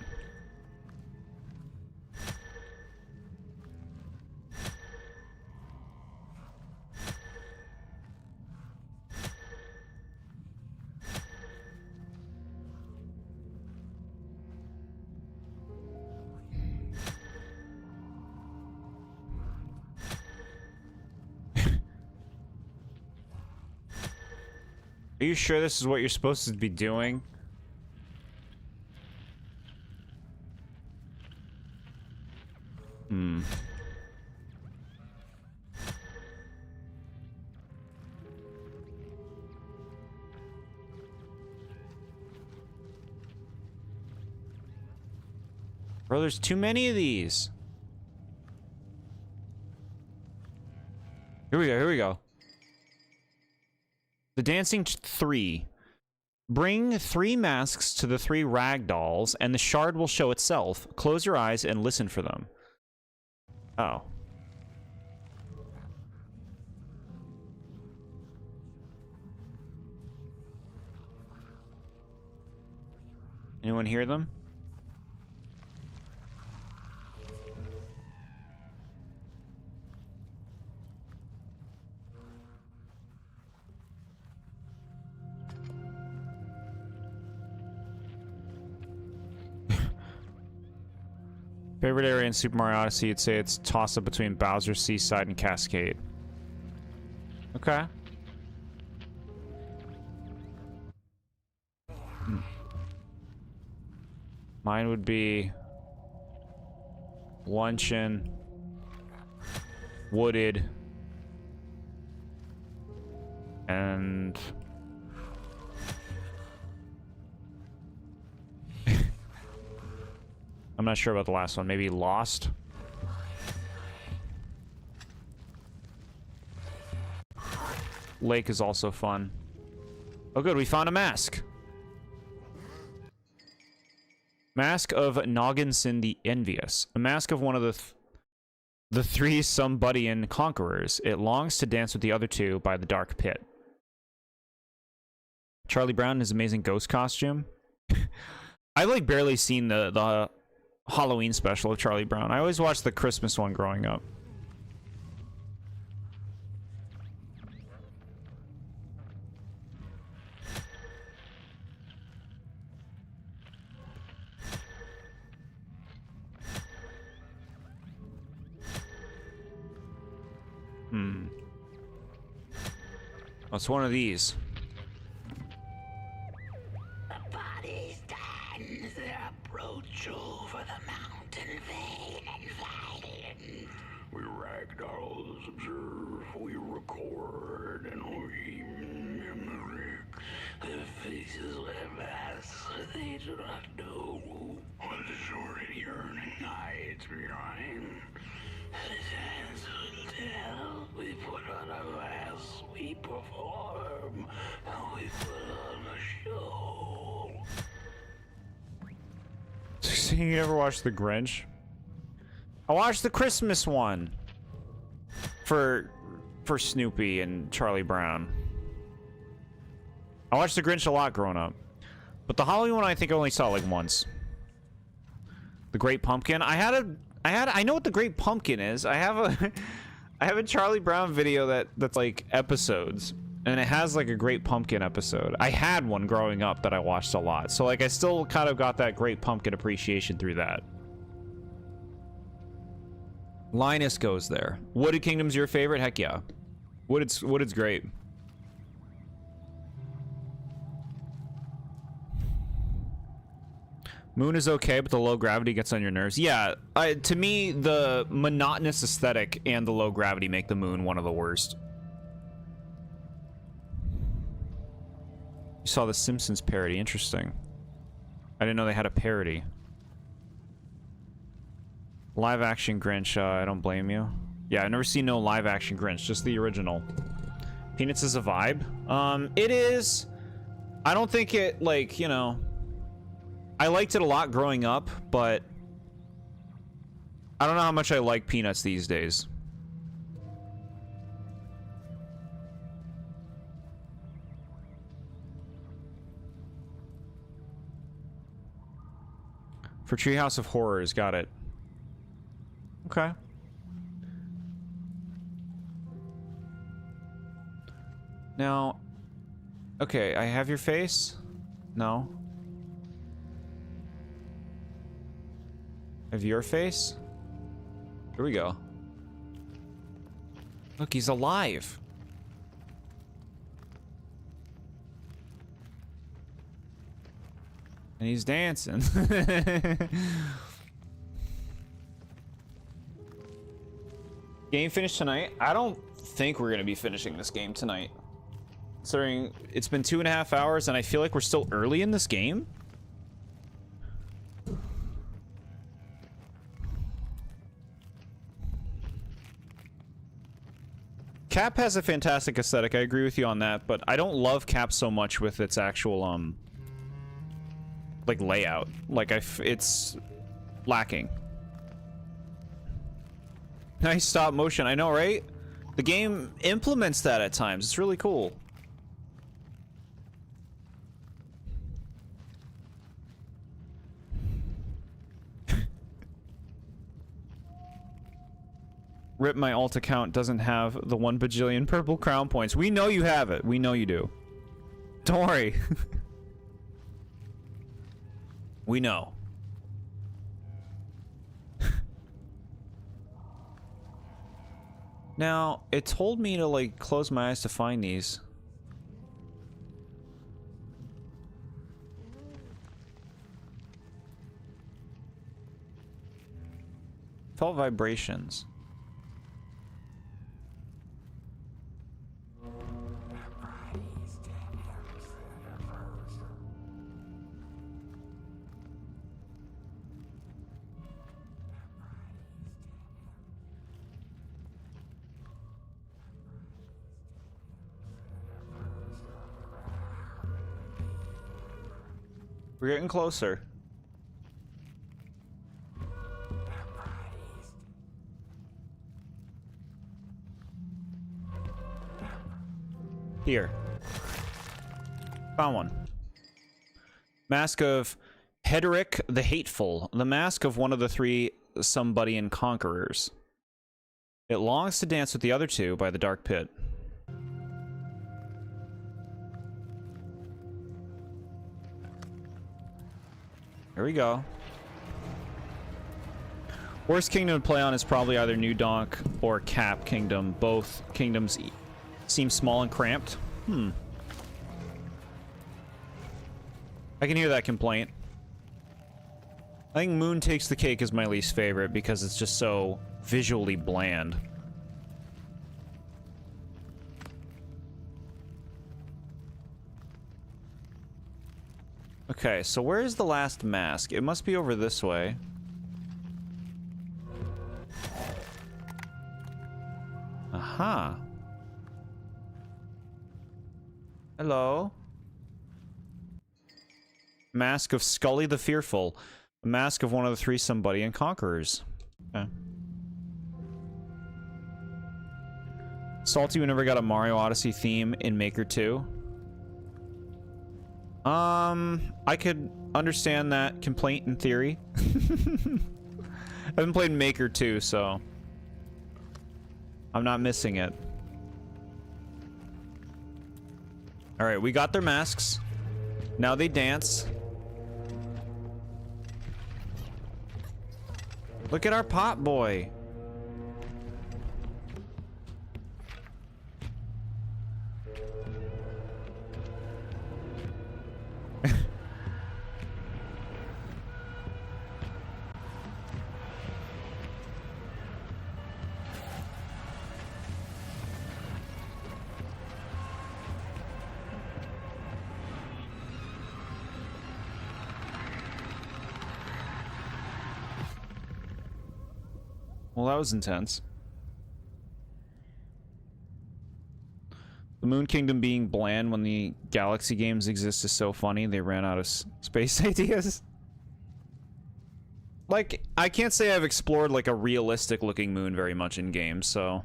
Are you sure this is what you're supposed to be doing? Hmm. Bro, there's too many of these. Here we go. The Dancing 3. Bring 3 masks to the 3 ragdolls, and the shard will show itself. Close your eyes and listen for them. Oh. Anyone hear them? Favorite area in Super Mario Odyssey, you'd say it's toss-up between Bowser, Seaside, and Cascade. Okay. Mine would be Luncheon, Wooded, and I'm not sure about the last one. Maybe Lost? Lake is also fun. Oh good, we found a mask. Mask of Nogginson the Envious. A mask of one of the 3 Somebodyan conquerors. It longs to dance with the other 2 by the dark pit. Charlie Brown in his amazing ghost costume. I've like barely seen the Halloween special of Charlie Brown. I always watched the Christmas one growing up. What's one of these? The body stands, their approach over the mountain vein and violent. We ragdolls observe, we record, and we mimic. Their faces wear masks, they do not know What the sordid yearning hides behind. his hands will tell. We put on a mask, we perform, and we put on a show. So you never watched The Grinch? I watched the Christmas one for Snoopy and Charlie Brown. I watched The Grinch a lot growing up, but the Halloween one I think I only saw like once. The Great Pumpkin. I know what the Great Pumpkin is. I have a Charlie Brown video that's like episodes, and it has like a Great Pumpkin episode. I had one growing up that I watched a lot, so like I still kind of got that Great Pumpkin appreciation through that. Linus goes there. Wooded Kingdom's your favorite? Heck yeah. Wooded's great. Moon is okay, but the low gravity gets on your nerves. Yeah, to me, the monotonous aesthetic and the low gravity make the moon one of the worst. You saw the Simpsons parody. Interesting. I didn't know they had a parody. Live action Grinch, I don't blame you. Yeah, I've never seen no live action Grinch, just the original. Peanuts is a vibe. It is. I don't think it, like, you know, I liked it a lot growing up, but I don't know how much I like Peanuts these days. For Treehouse of Horrors, got it. Okay. Now, okay, I have your face? No. Have your face? Here we go. Look, he's alive. And he's dancing. Game finished tonight? I don't think we're going to be finishing this game tonight. Considering it's been 2.5 hours and I feel like we're still early in this game. Cap has a fantastic aesthetic. I agree with you on that, but I don't love Cap so much with its actual, like, layout. Like, it's lacking. Nice stop motion. I know, right? The game implements that at times. It's really cool. Rip, my alt account doesn't have the 1 bajillion purple crown points. We know you have it. We know you do. Don't worry. We know. Now, it told me to, like, close my eyes to find these. Felt vibrations. We're getting closer. Here. Found one. Mask of Hederic the Hateful. The mask of one of the 3 Somebody and Conquerors. It longs to dance with the other 2 by the dark pit. Here we go. Worst kingdom to play on is probably either New Donk or Cap Kingdom. Both kingdoms seem small and cramped. I can hear that complaint. I think Moon Takes the Cake is my least favorite because it's just so visually bland. Okay, so where is the last mask? It must be over this way. Aha. Hello. Mask of Scully the Fearful. A mask of one of the 3 Somebody and Conquerors. Okay. Salty, we never got a Mario Odyssey theme in Maker 2. I could understand that complaint in theory. I haven't played Maker 2, so I'm not missing it. Alright, we got their masks. Now they dance. Look at our pot boy. Well, that was intense. The Moon Kingdom being bland when the Galaxy games exist is so funny. They ran out of space ideas. Like, I can't say I've explored, like, a realistic-looking moon very much in games, so...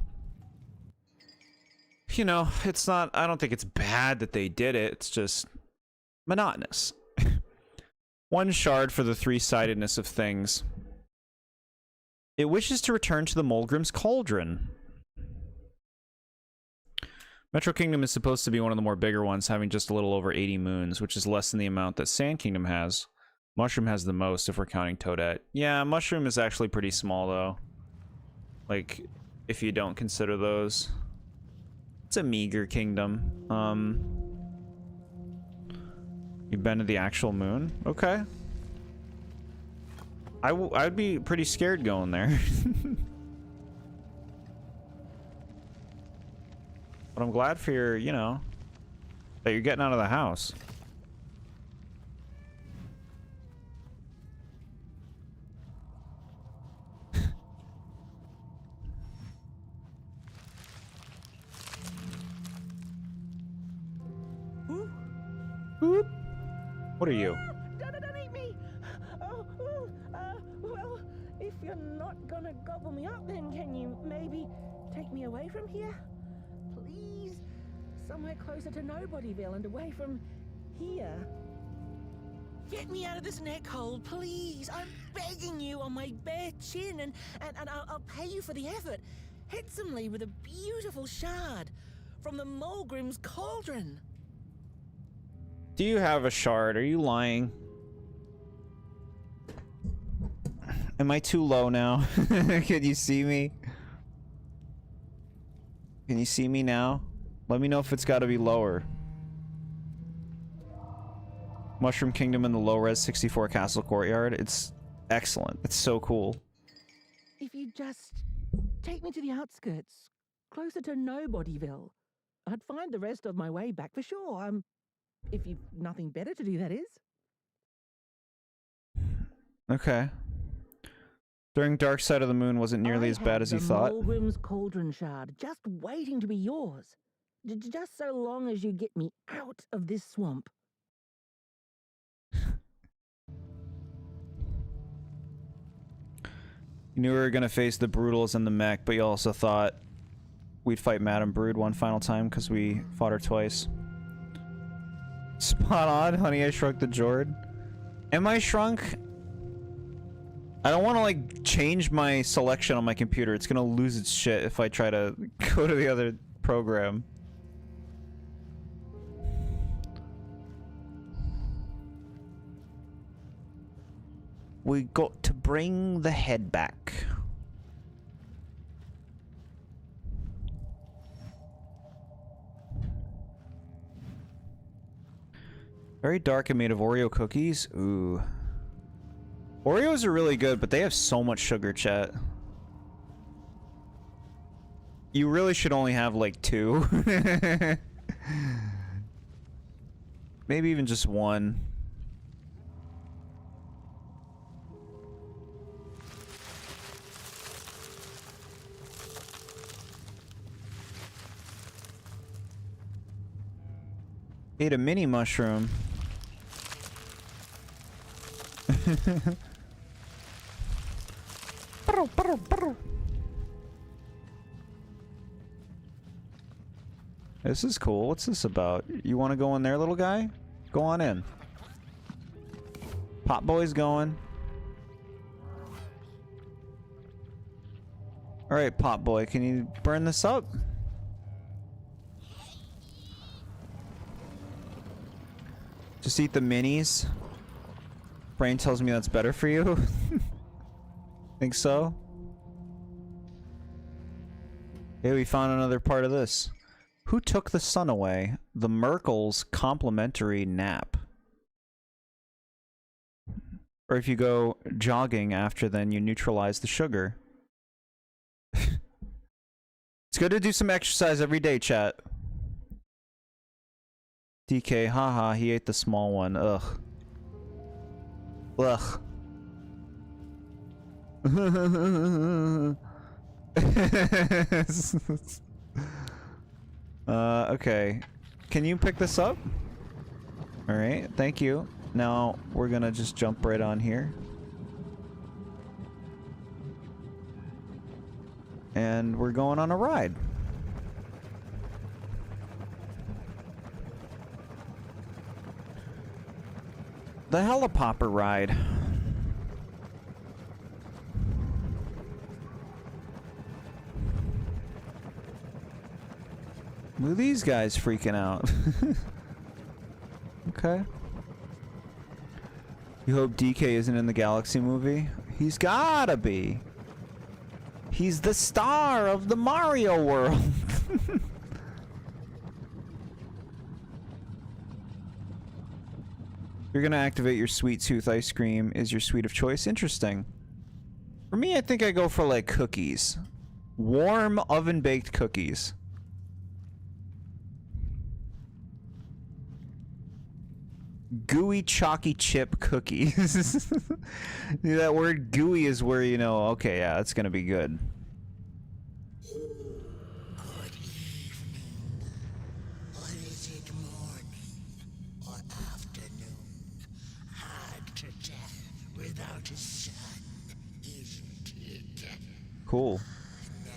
You know, it's not... I don't think it's bad that they did it. It's just... monotonous. One shard for the three-sidedness of things. It wishes to return to the Mulgrim's Cauldron. Metro Kingdom is supposed to be one of the more bigger ones, having just a little over 80 moons, which is less than the amount that Sand Kingdom has. Mushroom has the most, if we're counting Toadette. Yeah, Mushroom is actually pretty small, though. Like, if you don't consider those. It's a meager kingdom. You've been to the actual moon? Okay. I'd be pretty scared going there. But I'm glad for your, you know, that you're getting out of the house. Boop. What are you? Don't eat me! Well, if you're not gonna gobble me up, then can you maybe take me away from here? Please? Somewhere closer to Nobodyville and away from here. Get me out of this neck hole, please. I'm begging you on my bare chin, and I'll pay you for the effort. Handsomely with a beautiful shard from the Mulgrim's Cauldron. Do you have a shard? Are you lying? Am I too low now? Can you see me? Can you see me now? Let me know if it's got to be lower. Mushroom Kingdom in the low-res 64 Castle Courtyard. It's excellent. It's so cool. If you just take me to the outskirts, closer to Nobodyville, I'd find the rest of my way back for sure. If you've nothing better to do, that is. Okay. During Dark Side of the Moon wasn't nearly as bad as you thought. Mulgrim's Cauldron shard, just waiting to be yours. Just so long as you get me out of this swamp. You knew we were gonna face the Brutals and the mech, but you also thought we'd fight Madame Brood one final time because we fought her twice. Spot on, Honey, I Shrunk the Jord. Am I shrunk? I don't want to, like, change my selection on my computer. It's gonna lose its shit if I try to go to the other program. We got to bring the head back. Very dark and made of Oreo cookies. Ooh. Oreos are really good, but they have so much sugar, chat. You really should only have like 2. Maybe even just 1. Ate a mini mushroom. This is cool. What's this about? You want to go in there, little guy? Go on in. Pop Boy's going. Alright, Pop Boy, can you burn this up? Just eat the minis. Brain tells me that's better for you. Think so? Hey, we found another part of this. Who took the sun away? The Merkel's complimentary nap. Or if you go jogging after, then you neutralize the sugar. It's good to do some exercise every day, chat. DK, haha, he ate the small one. Ugh. Ugh. Okay. Can you pick this up? Alright, thank you. Now, we're gonna just jump right on here. And we're going on a ride. The Helipopper ride. Look at these guys freaking out. Okay. You hope DK isn't in the Galaxy movie? He's gotta be. He's the star of the Mario world. You're gonna activate your sweet tooth ice cream is your sweet of choice. Interesting. For me, I think I go for like cookies. Warm oven baked cookies. Gooey chalky chip cookies. That word gooey is where you know, okay, yeah, it's gonna be good. Good evening. Or is it morning or afternoon? Hard to tell without a sun, isn't it? Cool. No,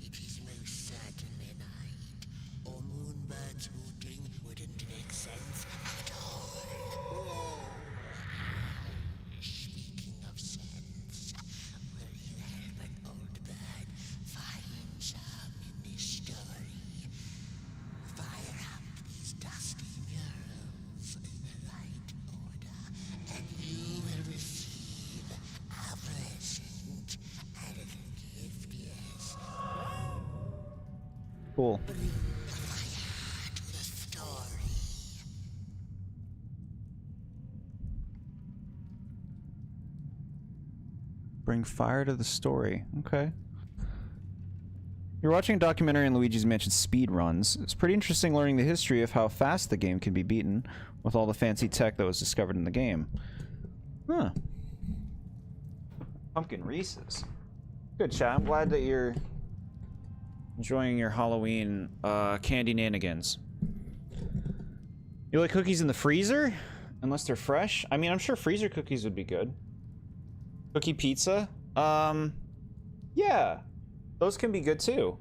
it is most certainly night. Or moonbirds hooting wouldn't make sense at all. Speaking of sense, will you help an old bird find some in this story? Fire up these dusty murals in the right order, and you will receive a present. A little gift, yes. Cool. Bring the fire to the story. Bring fire to the story. Okay. You're watching a documentary on Luigi's Mansion speed runs. It's pretty interesting learning the history of how fast the game can be beaten with all the fancy tech that was discovered in the game. Huh. Pumpkin Reese's. Good, chat. I'm glad that you're enjoying your Halloween candy nanigans. You like cookies in the freezer? Unless they're fresh? I mean, I'm sure freezer cookies would be good. Cookie pizza? Yeah. Those can be good too.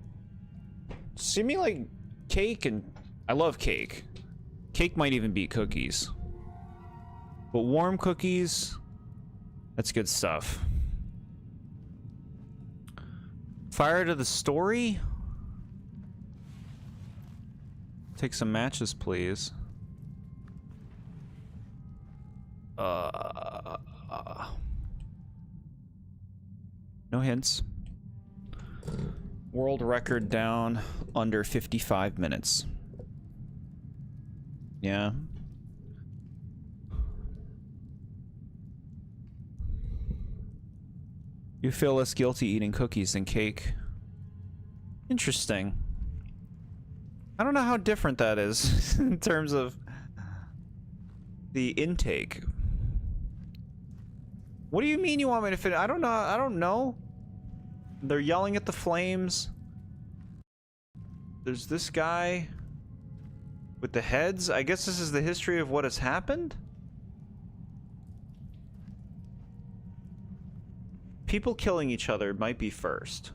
Just give me like cake, and I love cake. Cake might even beat cookies. But warm cookies, that's good stuff. Fire to the story? Take some matches, please. No hints. World record down under 55 minutes. Yeah. You feel less guilty eating cookies than cake. Interesting. I don't know how different that is in terms of the intake. What do you mean you want me to fit? I don't know. I don't know. They're yelling at the flames. There's this guy with the heads. I guess this is the history of what has happened. People killing each other might be first.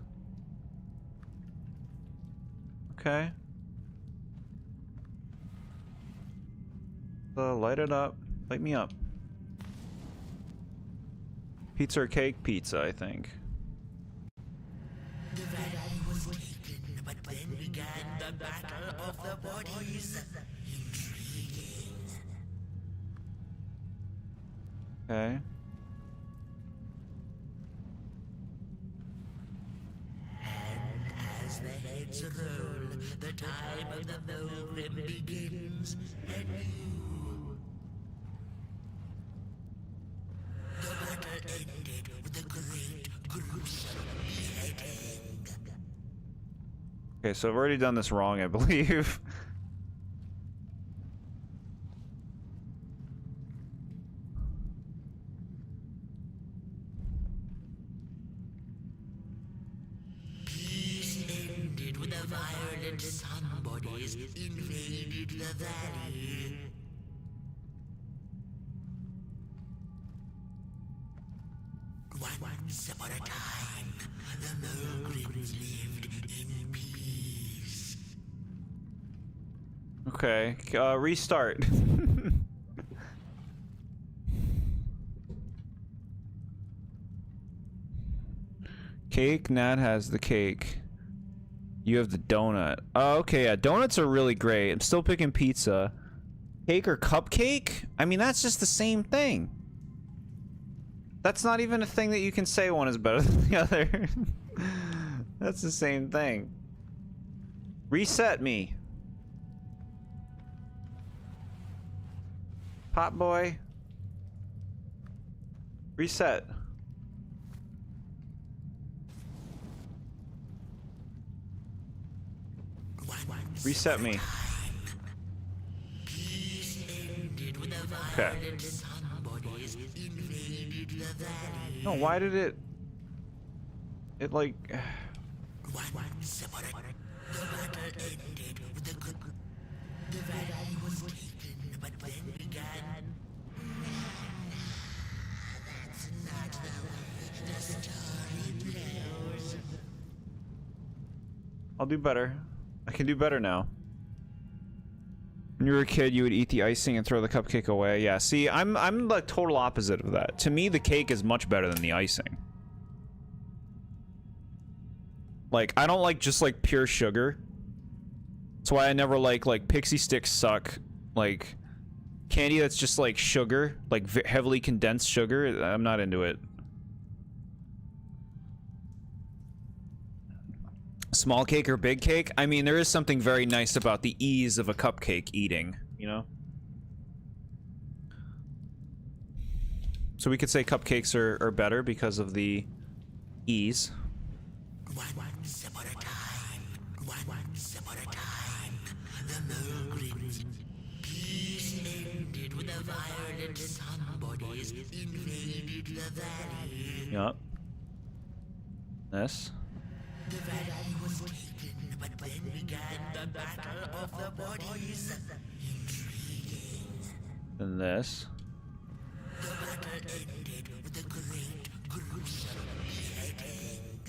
Okay. Light it up. Light me up. Pizza or cake? Pizza, I think. The valley was taken, but then began the battle of the bodies. Intriguing. Okay. As the heads roll, the time of the Milgram begins anew. The battle ended with a great, gruesome beheading. Okay, so I've already done this wrong, I believe. violent somebodies invaded the valley. Once upon a time, the Mogrims lived in peace. Okay, restart. Cake, Nat has the cake. You have the donut. Oh, okay, yeah, donuts are really great. I'm still picking pizza. Cake or cupcake? I mean, that's just the same thing. That's not even a thing that you can say one is better than the other. That's the same thing. Reset me. Pot boy. Reset. Reset me. Okay. No, why did it... It like... I'll do better. I can do better now. When you were a kid, you would eat the icing and throw the cupcake away. Yeah, see, I'm the total opposite of that. To me, the cake is much better than the icing. Like, I don't like just like pure sugar. That's why I never like pixie sticks suck. Like candy that's just like sugar, like heavily condensed sugar. I'm not into it. Small cake or big cake? I mean, there is something very nice about the ease of a cupcake eating, you know? So we could say cupcakes are better because of the ease. Once upon a time, the Mogrims. Peace ended when the violent somebodies invaded the valley. Yup. This. The valley was taken, but then began the battle of the bodies. Intriguing. And this. The battle ended with a great, gruesome beheading.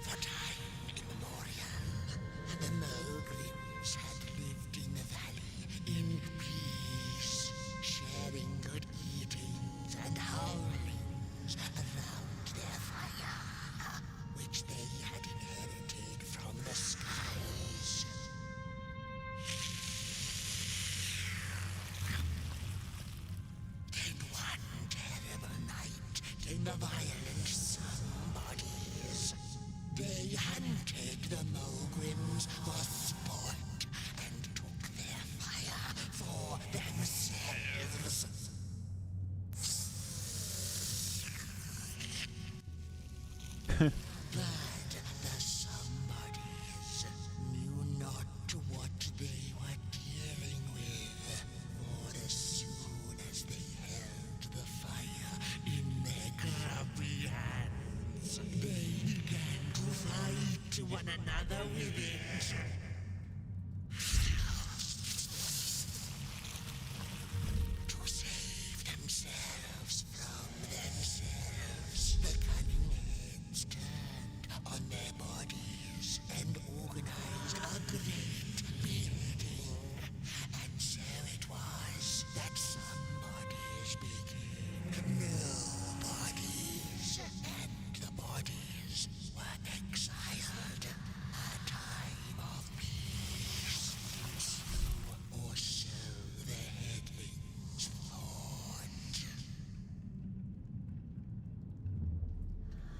For time immemorial, the Mogrims had lived in the valley in peace, sharing good eatings and howlings around their fire, which they had inherited from the skies. In one terrible night, came the violent somebodies. They hunted the Mogrims for sport and took their fire for themselves. But the somebodies knew not what they were dealing with, for as soon as they held the fire in their grubby hands, they began to fight one another with it. To save themselves from themselves, the cunning heads turned on their bodies and organized a great building. And so it was that somebodies became nobodies, and the bodies were exiled. A time of peace ensued, or so the headlings thought.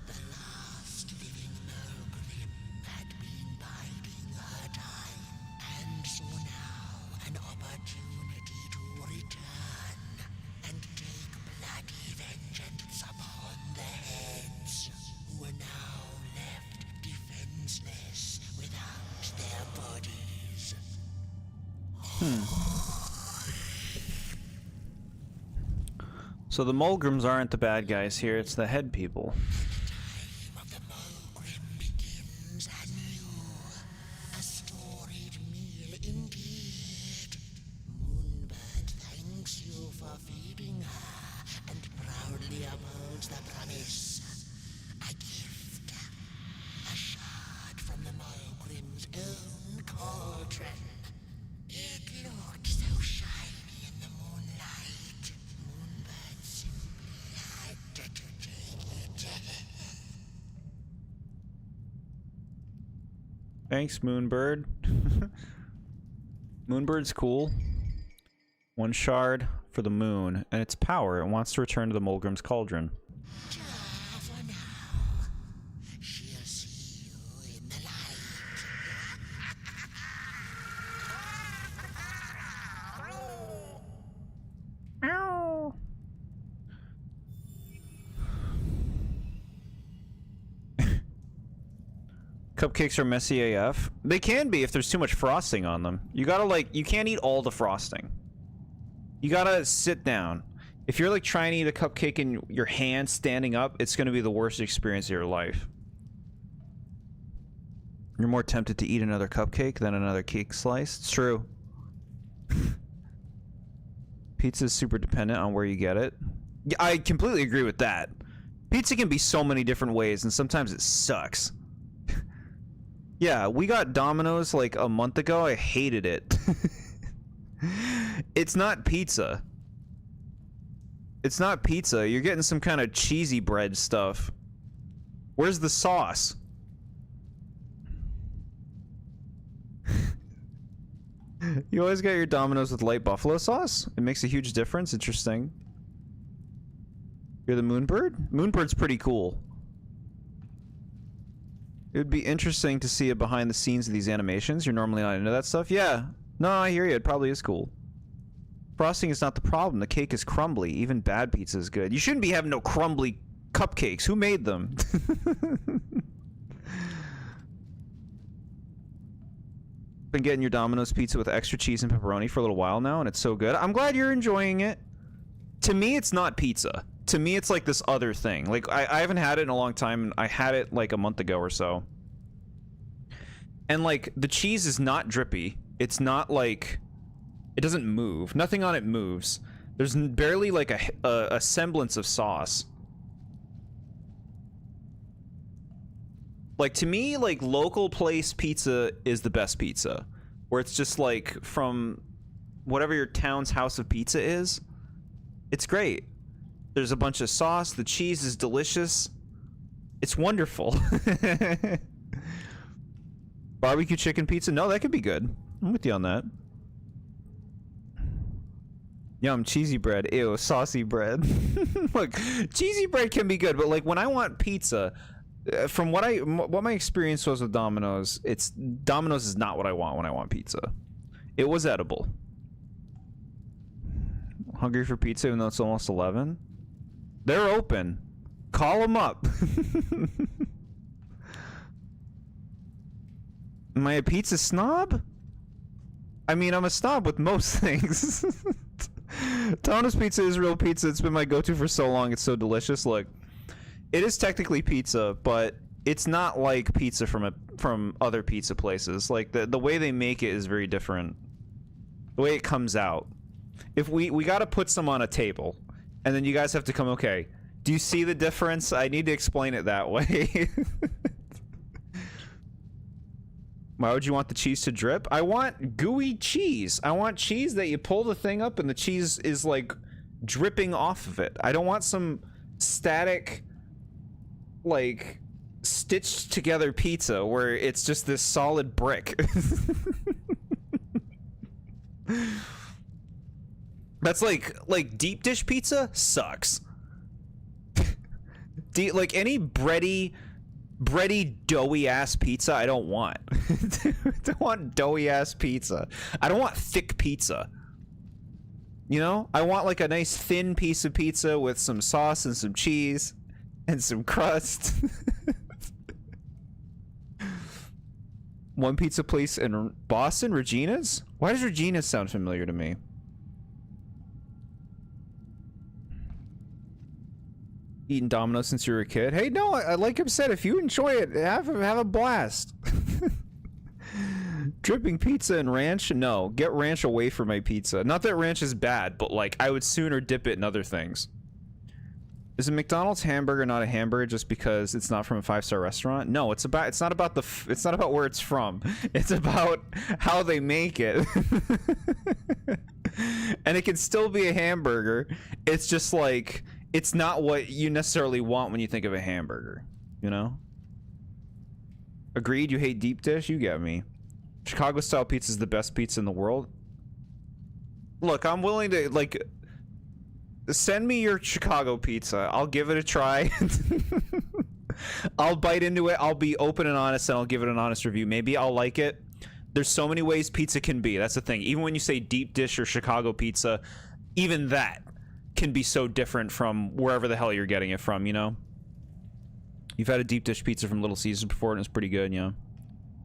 The last living Mogrim had been biding her time, and saw now an opportunity to return and take bloody vengeance upon the heads, who were now left defenseless without their bodies. So the Mulgrims aren't the bad guys here, it's the head people. Of the Mogrims Thanks, Moonbird. Moonbird's cool. 1 shard for the moon, and its power. It wants to return to the Mulgrim's Cauldron. For now, she'll see you in the light. Cupcakes are messy AF. They can be if there's too much frosting on them. You gotta, like, you can't eat all the frosting. You gotta sit down. If you're, like, trying to eat a cupcake in your hand standing up, it's gonna be the worst experience of your life. You're more tempted to eat another cupcake than another cake slice. It's true. Pizza is super dependent on where you get it. Yeah, I completely agree with that. Pizza can be so many different ways, and sometimes it sucks. Yeah, we got Domino's like a month ago. I hated it. It's not pizza. It's not pizza. You're getting some kind of cheesy bread stuff. Where's the sauce? You always get your Domino's with light buffalo sauce? It makes a huge difference. Interesting. You're the Moonbird? Moonbird's pretty cool. It would be interesting to see a behind the scenes of these animations. You're normally not into that stuff. Yeah. No, I hear you. It probably is cool. Frosting is not the problem. The cake is crumbly. Even bad pizza is good. You shouldn't be having no crumbly cupcakes. Who made them? Been getting your Domino's pizza with extra cheese and pepperoni for a little while now, and it's so good. I'm glad you're enjoying it. To me, it's not pizza. To me, it's like this other thing. Like, I haven't had it in a long time, and I had it like a month ago or so. And like, the cheese is not drippy. It's not like, it doesn't move. Nothing on it moves. There's barely like a semblance of sauce. Like, to me, like, local place pizza is the best pizza. Where it's just like, from whatever your town's house of pizza is. It's great. There's a bunch of sauce. The cheese is delicious. It's wonderful. Barbecue chicken pizza? No, that could be good. I'm with you on that. Yum, cheesy bread. Ew, saucy bread. Look, cheesy bread can be good, but like when I want pizza, from what my experience was with Domino's, Domino's is not what I want when I want pizza. It was edible. Hungry for pizza even though it's almost 11? They're open. Call them up. Am I a pizza snob? I mean, I'm a snob with most things. Domino's pizza is real pizza. It's been my go-to for so long. It's so delicious. Look, it is technically pizza, but it's not like pizza from other pizza places. Like, the way they make it is very different. The way it comes out. If we got to put some on a table, and then you guys have to come, okay, do you see the difference? I need to explain it that way. Why would you want the cheese to drip? I want gooey cheese. I want cheese that you pull the thing up and the cheese is like dripping off of it. I don't want some static, like, stitched together pizza where it's just this solid brick. That's like deep dish pizza sucks. Like any bready doughy ass pizza I don't want. I don't want doughy ass pizza. I don't want thick pizza. You know? I want like a nice thin piece of pizza with some sauce and some cheese and some crust. One pizza place in Boston, Regina's? Why does Regina's sound familiar to me? Eating Domino's since you were a kid? Hey, no, like I said, if you enjoy it, have a blast. Dripping pizza and ranch? No, get ranch away from my pizza. Not that ranch is bad, but like I would sooner dip it in other things. Is a McDonald's hamburger not a hamburger just because it's not from a 5-star restaurant? No, it's not about where it's from. It's about how they make it. And it can still be a hamburger. It's just like, it's not what you necessarily want when you think of a hamburger, you know? Agreed, you hate deep dish? You get me. Chicago style pizza is the best pizza in the world. Look, I'm willing to, like, send me your Chicago pizza. I'll give it a try. I'll bite into it. I'll be open and honest, and I'll give it an honest review. Maybe I'll like it. There's so many ways pizza can be. That's the thing. Even when you say deep dish or Chicago pizza, even that can be so different from wherever the hell you're getting it from, you know? You've had a deep dish pizza from Little Caesars before, and it's pretty good, you know?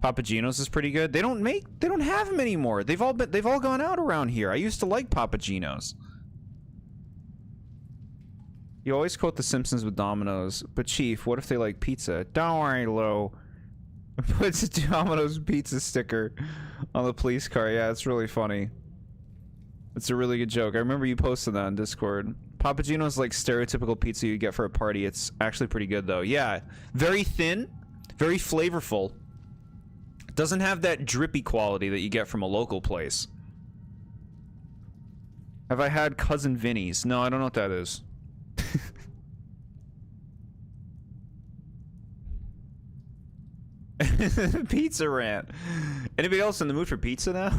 Papa Gino's is pretty good. They don't have them anymore. They've all gone out around here. I used to like Papa Gino's. You always quote The Simpsons with Domino's, but Chief, what if they like pizza? Don't worry, Lou. Puts a Domino's pizza sticker on the police car. Yeah, it's really funny. It's a really good joke. I remember you posted that on Discord. Papa Gino's like stereotypical pizza you get for a party. It's actually pretty good though. Yeah, very thin, very flavorful. Doesn't have that drippy quality that you get from a local place. Have I had Cousin Vinny's? No, I don't know what that is. Pizza rant. Anybody else in the mood for pizza now?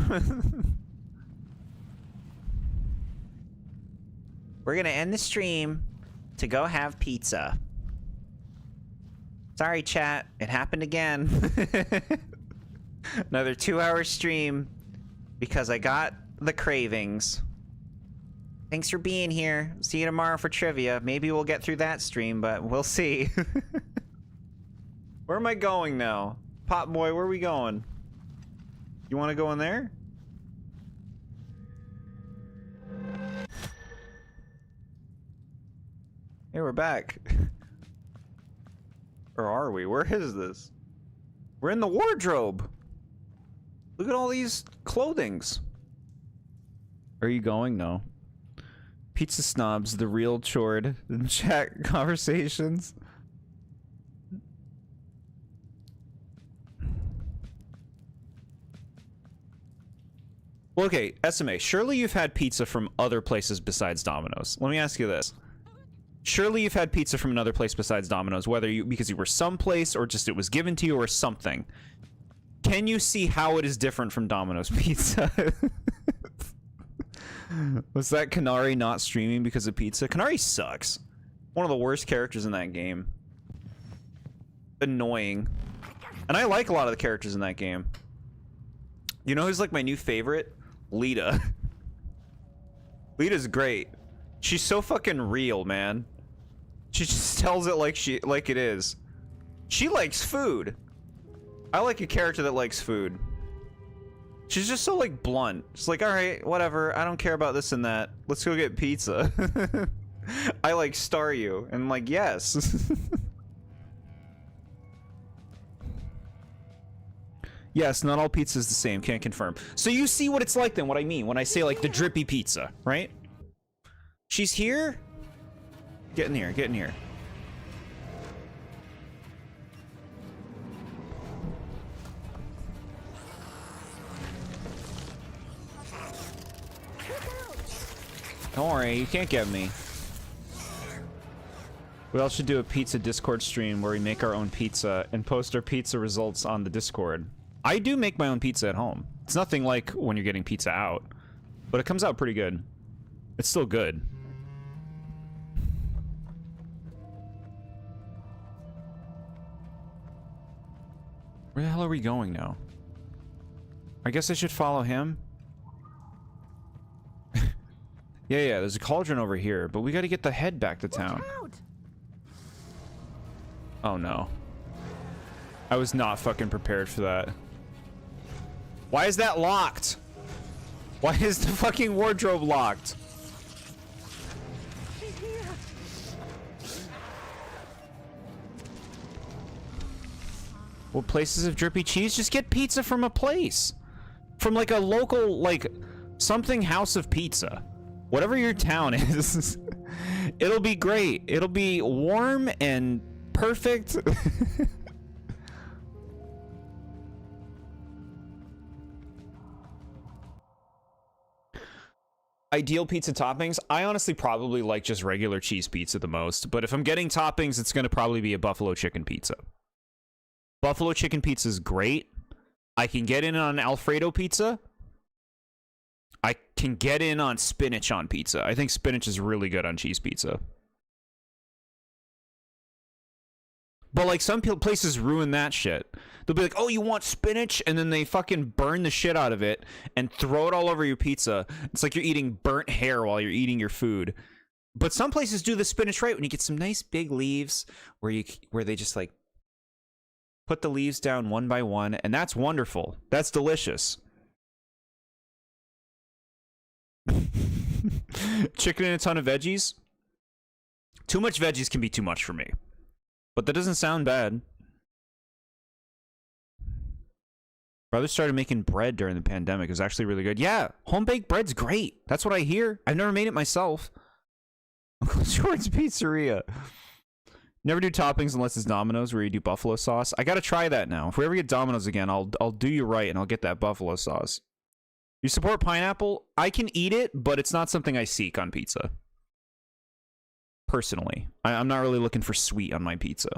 We're gonna end the stream to go have pizza. Sorry, chat. It happened again. Another 2-hour stream because I got the cravings. Thanks for being here. See you tomorrow for trivia. Maybe we'll get through that stream, but we'll see. Where am I going now? Pot boy, where are we going? You want to go in there? Hey, we're back. Or are we? Where is this? We're in the wardrobe. Look at all these clothings. Are you going? No. Pizza snobs, the real Jord. Chat conversations. Well, okay, SMA, surely you've had pizza from other places besides Domino's. Let me ask you this. Surely you've had pizza from another place besides Domino's, whether you because you were someplace or just it was given to you or something. Can you see how it is different from Domino's pizza? Was that Canary not streaming because of pizza? Canary sucks. One of the worst characters in that game. Annoying. And I like a lot of the characters in that game. You know who's like my new favorite? Lita. Lita's great. She's so fucking real, man. She just tells it like it is. She likes food. I like a character that likes food. She's just so like blunt. She's like, all right, whatever. I don't care about this and that. Let's go get pizza. I like star you. And I'm like, yes. Yes, not all pizza is the same. Can't confirm. So you see what it's like then, what I mean when I say like the drippy pizza, right? She's here. Get in here, get in here. Don't worry, you can't get me. We all should do a pizza Discord stream where we make our own pizza and post our pizza results on the Discord. I do make my own pizza at home. It's nothing like when you're getting pizza out, but it comes out pretty good. It's still good. Where the hell are we going now? I guess I should follow him. Yeah, there's a cauldron over here, but we gotta get the head back to town. Oh no. I was not fucking prepared for that. Why is that locked? Why is the fucking wardrobe locked? Well, places of drippy cheese, just get pizza from a place. From like a local, like, something house of pizza. Whatever your town is. It'll be great. It'll be warm and perfect. Ideal pizza toppings? I honestly probably like just regular cheese pizza the most. But if I'm getting toppings, it's going to probably be a buffalo chicken pizza. Buffalo chicken pizza is great. I can get in on Alfredo pizza. I can get in on spinach on pizza. I think spinach is really good on cheese pizza. But like some places ruin that shit. They'll be like, oh, you want spinach? And then they fucking burn the shit out of it and throw it all over your pizza. It's like you're eating burnt hair while you're eating your food. But some places do the spinach right when you get some nice big leaves where they just like put the leaves down one by one, and that's wonderful. That's delicious. Chicken and a ton of veggies. Too much veggies can be too much for me. But that doesn't sound bad. Brother started making bread during the pandemic. It was actually really good. Yeah, home-baked bread's great. That's what I hear. I've never made it myself. Uncle George's Pizzeria. Never do toppings unless it's Domino's, where you do buffalo sauce. I gotta try that now. If we ever get Domino's again, I'll do you right and I'll get that buffalo sauce. You support pineapple? I can eat it, but it's not something I seek on pizza. Personally. I'm not really looking for sweet on my pizza.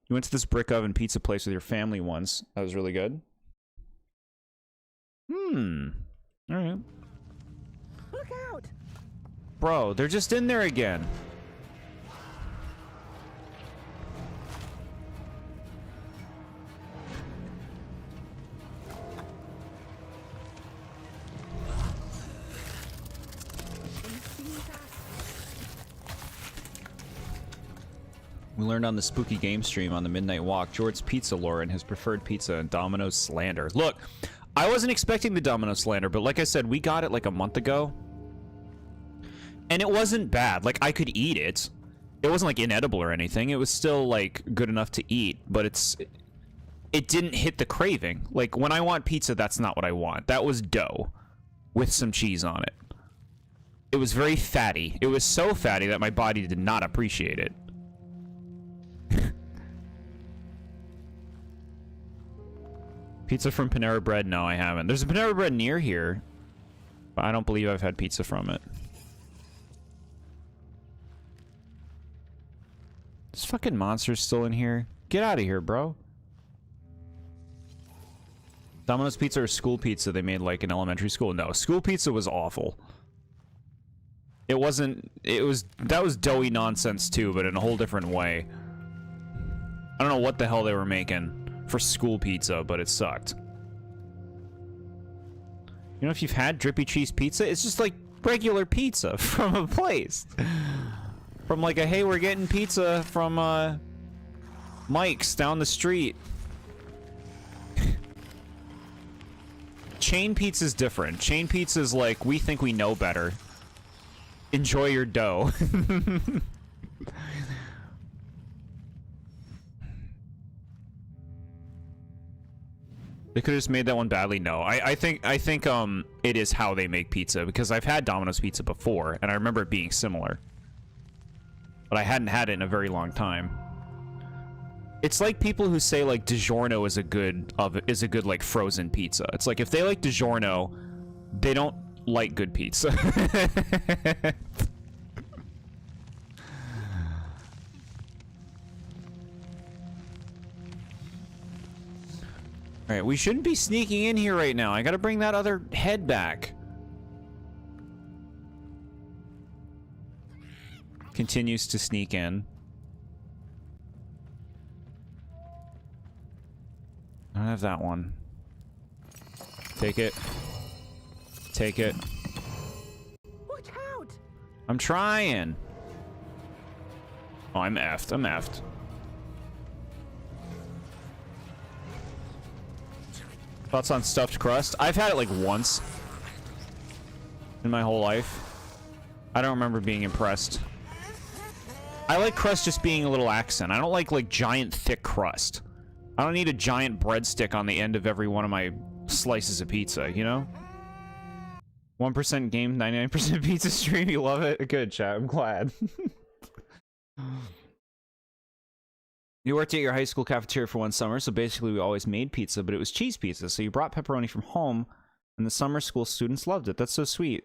You went to this brick oven pizza place with your family once. That was really good. Alright. Look out! Bro, they're just in there again. We learned on the spooky game stream on the Midnight Walk, Jord's pizza lore and his preferred pizza and Domino's slander. Look, I wasn't expecting the Domino's slander, but like I said, we got it like a month ago. And it wasn't bad. Like, I could eat it. It wasn't like inedible or anything. It was still like good enough to eat, but it didn't hit the craving. Like, when I want pizza, that's not what I want. That was dough with some cheese on it. It was very fatty. It was so fatty that my body did not appreciate it. Pizza from Panera Bread? No, I haven't. There's a Panera Bread near here, but I don't believe I've had pizza from it. This fucking monster's still in here. Get out of here, bro. Domino's pizza or school pizza they made like in elementary school? No, school pizza was awful. It wasn't... That was doughy nonsense too, but in a whole different way. I don't know what the hell they were making for school pizza, but it sucked. You know, if you've had drippy cheese pizza, it's just like regular pizza from a place. From like a, hey, we're getting pizza from Mike's down the street. Chain pizza's different. Chain pizza's like, we think we know better. Enjoy your dough. They could have just made that one badly. No, I think it is how they make pizza, because I've had Domino's pizza before and I remember it being similar, but I hadn't had it in a very long time. It's like people who say like DiGiorno is a good like frozen pizza. It's like if they like DiGiorno, they don't like good pizza. Alright, we shouldn't be sneaking in here right now. I gotta bring that other head back. Continues to sneak in. I don't have that one. Take it. Take it. Watch out! I'm trying. Oh, I'm effed. I'm effed. Thoughts on stuffed crust? I've had it like once in my whole life. I don't remember being impressed. I like crust just being a little accent. I don't like giant thick crust. I don't need a giant breadstick on the end of every one of my slices of pizza, you know? 1% game, 99% pizza stream. You love it? Good, chat. I'm glad. You worked at your high school cafeteria for one summer, so basically we always made pizza, but it was cheese pizza, so you brought pepperoni from home, and the summer school students loved it. That's so sweet.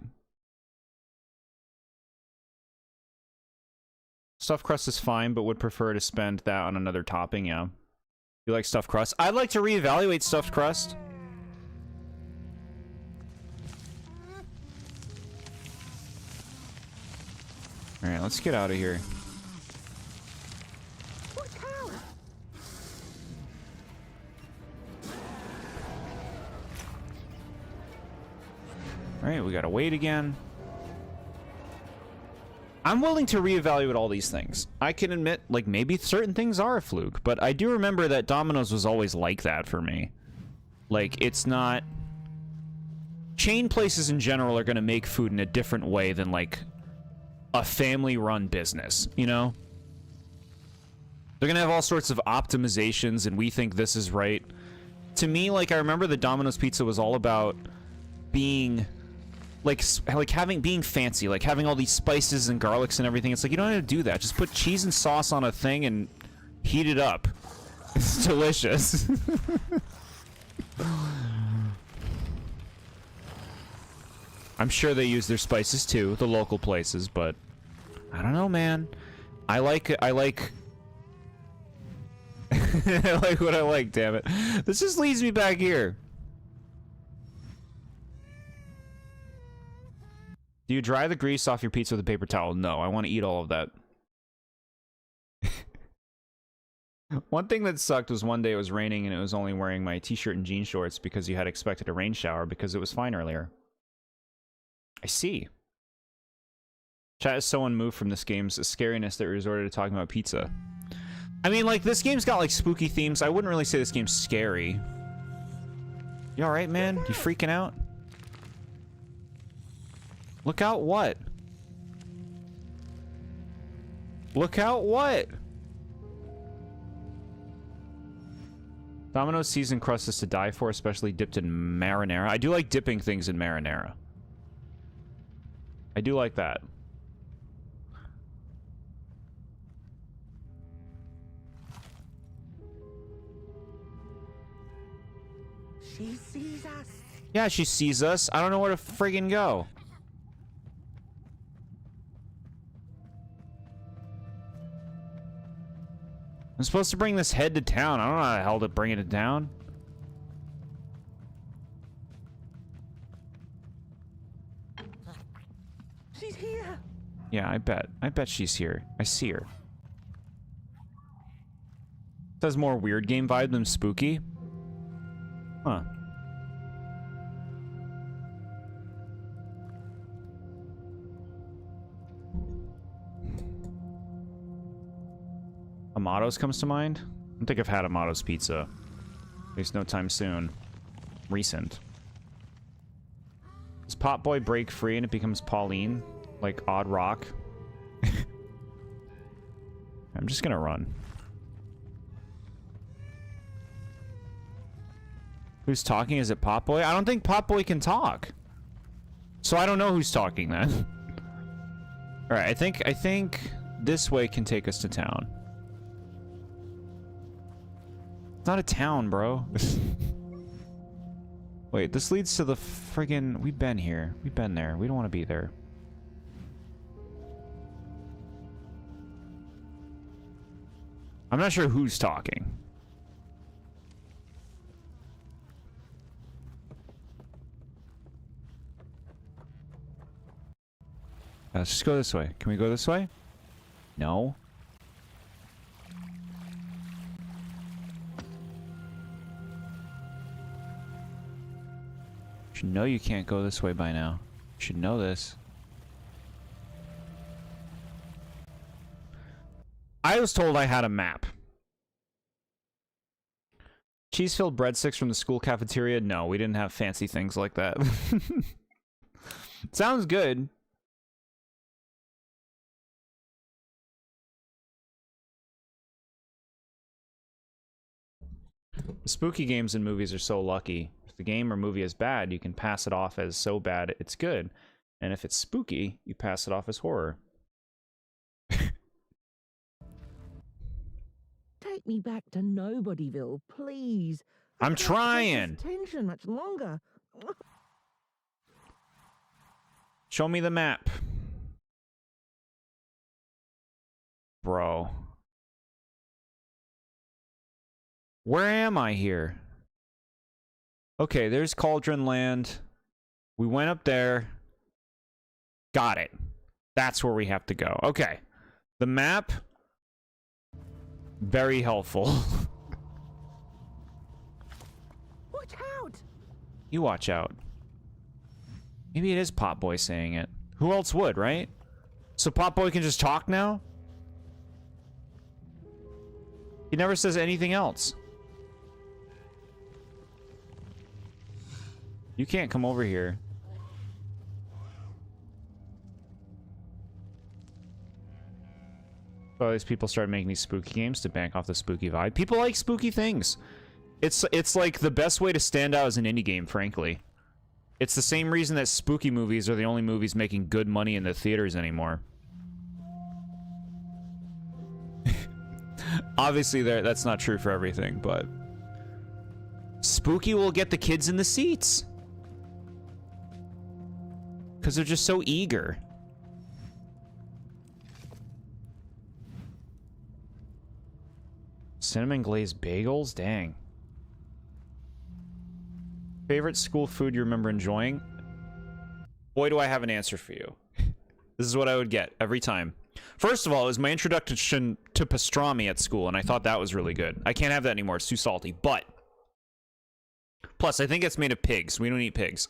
Stuffed crust is fine, but would prefer to spend that on another topping, yeah. You like stuffed crust? I'd like to reevaluate stuffed crust. Alright, let's get out of here. Alright, we gotta wait again. I'm willing to reevaluate all these things. I can admit, like, maybe certain things are a fluke, but I do remember that Domino's was always like that for me. Like, it's not... Chain places in general are gonna make food in a different way than, like, a family-run business, you know? They're gonna have all sorts of optimizations, and we think this is right. To me, like, I remember the Domino's pizza was all about being... Like being fancy, like having all these spices and garlics and everything. It's like, you don't have to do that. Just put cheese and sauce on a thing and heat it up. It's delicious. I'm sure they use their spices too, the local places, but I don't know, man. I like I like what I like, damn it. This just leads me back here. Do you dry the grease off your pizza with a paper towel? No, I want to eat all of that. One thing that sucked was one day it was raining and it was only wearing my t-shirt and jean shorts because you had expected a rain shower because it was fine earlier. I see. Chat is so unmoved from this game's scariness that it resorted to talking about pizza. I mean, like, this game's got, like, spooky themes. I wouldn't really say this game's scary. You alright, man? You freaking out? Look out what? Look out what? Domino's seasoned crust is to die for, especially dipped in marinara. I do like dipping things in marinara. I do like that. She sees us. Yeah, she sees us. I don't know where to friggin' go. I'm supposed to bring this head to town. I don't know how the hell to bring it to town. She's here. Yeah, I bet. I bet she's here. I see her. This has more weird game vibe than spooky. Huh. Amato's comes to mind? I don't think I've had Amato's pizza. At least no time soon. Recent. Does Pot Boy break free and it becomes Pauline? Like Odd Rock? I'm just gonna run. Who's talking? Is it Pot Boy? I don't think Pot Boy can talk. So I don't know who's talking then. Alright, I think this way can take us to town. It's not a town, bro. Wait, this leads to the friggin... We've been here. We've been there. We don't want to be there. I'm not sure who's talking. Let's just go this way. Can we go this way? No. You should know you can't go this way by now. You should know this. I was told I had a map. Cheese-filled breadsticks from the school cafeteria? No, we didn't have fancy things like that. Sounds good. The spooky games and movies are so lucky. If the game or movie is bad, you can pass it off as so bad it's good. And if it's spooky, you pass it off as horror. Take me back to Nobodyville, please. I'm I can't take trying. this tension much longer. Show me the map. Bro. Where am I here? Okay, there's Cauldron Land. We went up there. Got it. That's where we have to go. Okay. The map. Very helpful. Watch out! You watch out. Maybe it is Potboy saying it. Who else would, right? So Potboy can just talk now? He never says anything else. You can't come over here. So these people started making these spooky games to bank off the spooky vibe. People like spooky things. It's like the best way to stand out as an indie game, frankly. It's the same reason that spooky movies are the only movies making good money in the theaters anymore. Obviously, that's not true for everything, but spooky will get the kids in the seats. Because they're just so eager. Cinnamon glazed bagels? Dang. Favorite school food you remember enjoying? Boy, do I have an answer for you. This is what I would get every time. First of all, it was my introduction to pastrami at school, and I thought that was really good. I can't have that anymore. It's too salty. But plus, I think it's made of pigs. We don't eat pigs.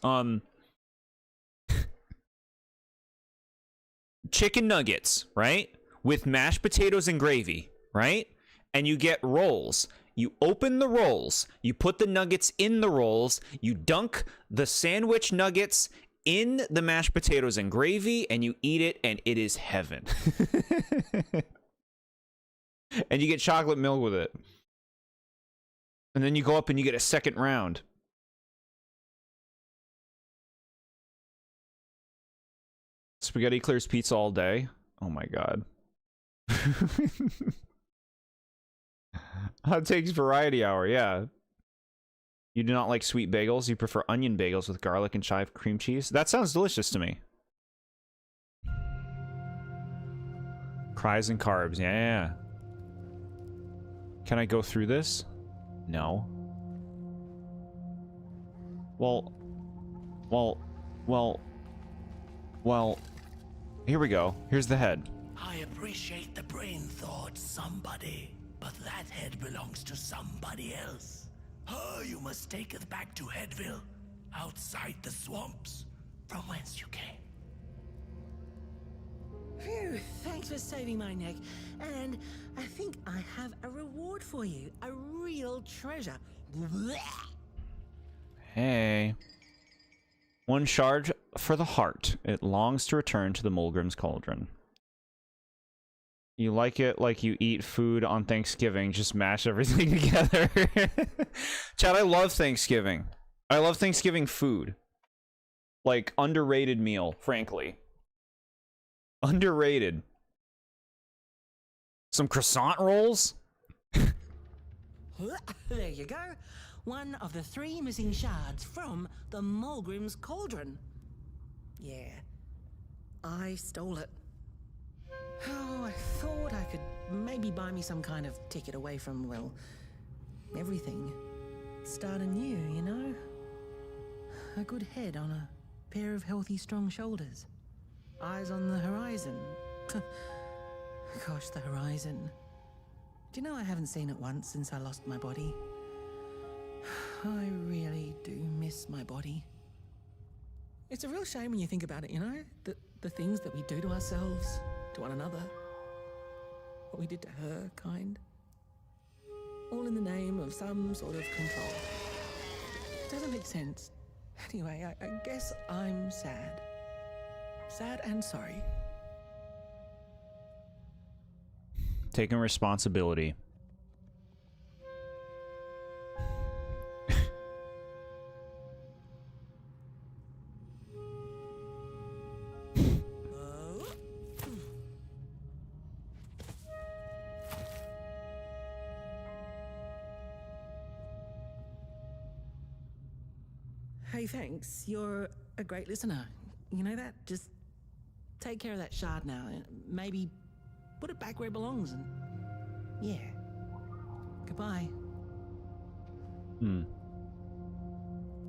Chicken nuggets, right? With mashed potatoes and gravy, right? And you get rolls. You open the rolls, you put the nuggets in the rolls, you dunk the sandwich nuggets in the mashed potatoes and gravy, and you eat it, and it is heaven. And you get chocolate milk with it. And then you go up and you get a second round. Spaghetti clears pizza all day. Oh my god. Hot Takes Variety Hour, yeah. You do not like sweet bagels. You prefer onion bagels with garlic and chive cream cheese. That sounds delicious to me. Cries and carbs, yeah. Can I go through this? No. Well, here we go. Here's the head. I appreciate the brain thought, somebody. But that head belongs to somebody else. Oh, you must take us back to Headville, outside the swamps, from whence you came. Phew, thanks for saving my neck. And I think I have a reward for you. A real treasure. Hey. One shard for the heart. It longs to return to the Mulgrim's Cauldron. You like it like you eat food on Thanksgiving. Just mash everything together. Chad, I love Thanksgiving. I love Thanksgiving food. Like, underrated meal, frankly. Underrated. Some croissant rolls? There you go. One of the 3 missing shards from the Mulgrim's Cauldron. Yeah, I stole it. Oh, I thought I could maybe buy me some kind of ticket away from, well, everything. Start anew, you know? A good head on a pair of healthy, strong shoulders. Eyes on the horizon. Gosh, the horizon. Do you know I haven't seen it once since I lost my body? I really do miss my body. It's a real shame when you think about it, you know? The things that we do to ourselves, to one another. What we did to her, kind. All in the name of some sort of control. It doesn't make sense. Anyway, I guess I'm sad. Sad and sorry. Taking responsibility. Hey, thanks. You're a great listener. You know that? Just take care of that shard now. Maybe put it back where it belongs and... yeah. Goodbye.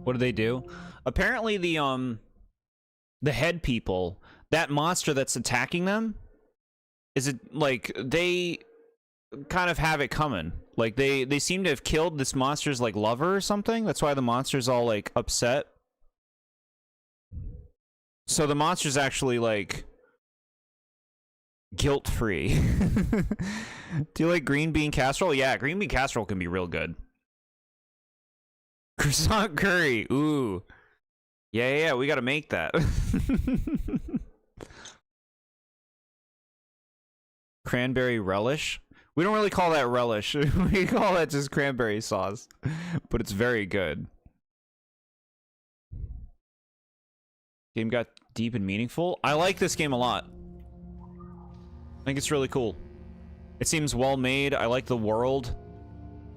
What do they do? Apparently the head people, that monster that's attacking them, is it like they kind of have it coming. Like they seem to have killed this monster's like lover or something. That's why the monster's all like upset. So the monster's actually like guilt-free. Do you like green bean casserole? Yeah, green bean casserole can be real good. Croissant curry. Ooh. Yeah, we gotta make that. Cranberry relish? We don't really call that relish. We call that just cranberry sauce. But it's very good. Game got deep and meaningful. I like this game a lot. I think it's really cool. It seems well made. I like the world.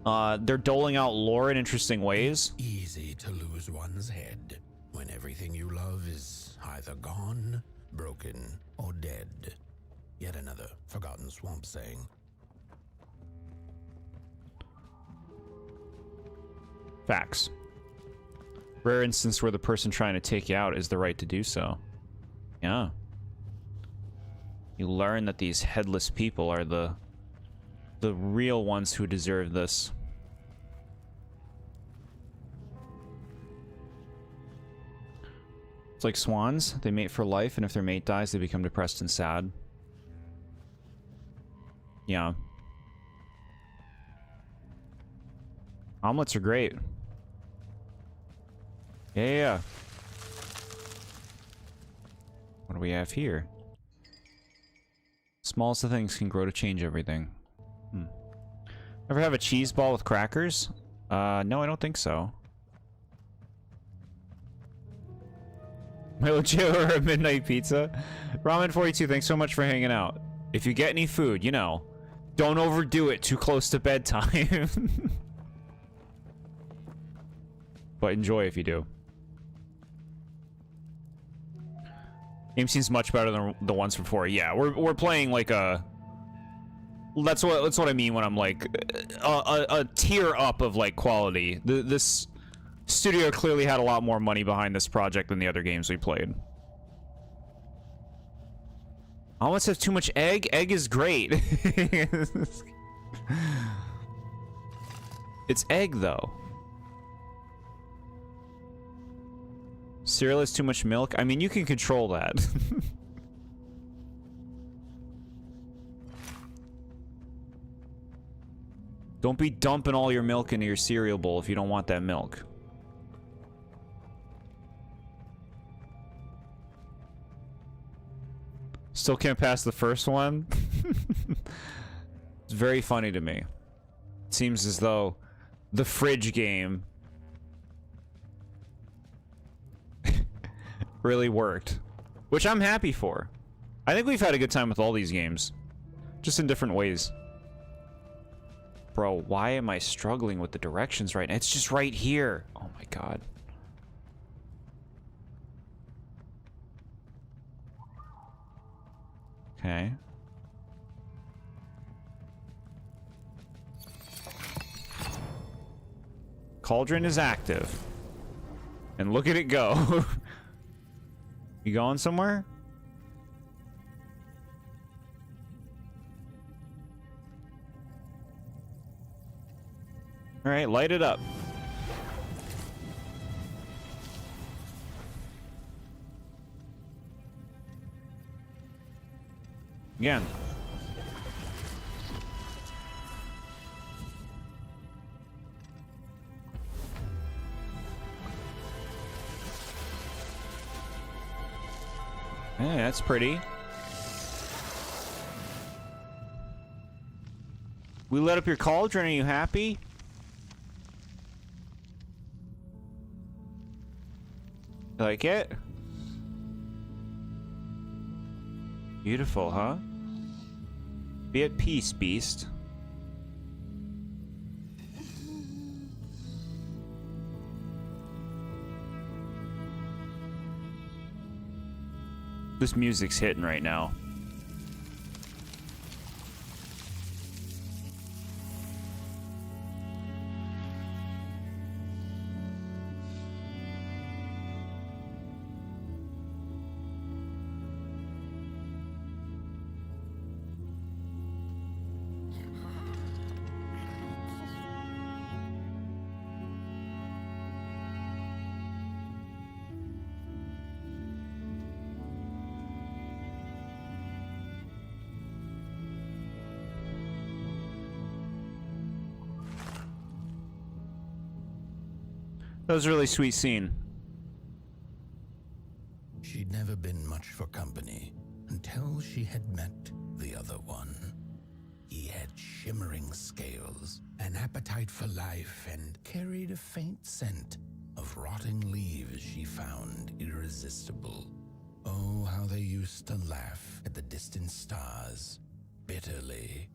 They're doling out lore in interesting ways. Easy to lose one's head when everything you love is either gone, broken, or dead. Yet another forgotten swamp saying. Facts. Rare instance where the person trying to take you out is the right to do so. Yeah. You learn that these headless people are the real ones who deserve this. It's like swans. They mate for life, and if their mate dies, they become depressed and sad. Yeah. Omelets are great. Yeah. What do we have here? Smallest of things can grow to change everything. Ever have a cheese ball with crackers? No, I don't think so. Milo Joe or a midnight pizza? Ramen42, thanks so much for hanging out. If you get any food, you know, don't overdo it too close to bedtime. But enjoy if you do. Game seems much better than the ones before. Yeah, we're playing like a. That's what I mean when I'm like a tier up of like quality. This studio clearly had a lot more money behind this project than the other games we played. Omelets have too much egg. Egg is great. It's egg though. Cereal has too much milk. I mean, you can control that. Don't be dumping all your milk into your cereal bowl if you don't want that milk. Still can't pass the first one? It's very funny to me. It seems as though the fridge game really worked. Which I'm happy for. I think we've had a good time with all these games. Just in different ways. Bro, why am I struggling with the directions right now? It's just right here. Oh my god. Okay. Cauldron is active. And look at it go. You going somewhere? All right, light it up. Again. Yeah, that's pretty. We lit up your cauldron. Are you happy? You like it? Beautiful, huh? Be at peace, beast. This music's hitting right now. That was a really sweet scene. She'd never been much for company until she had met the other one. He had shimmering scales, an appetite for life, and carried a faint scent of rotting leaves she found irresistible. Oh, how they used to laugh at the distant stars, bitterly,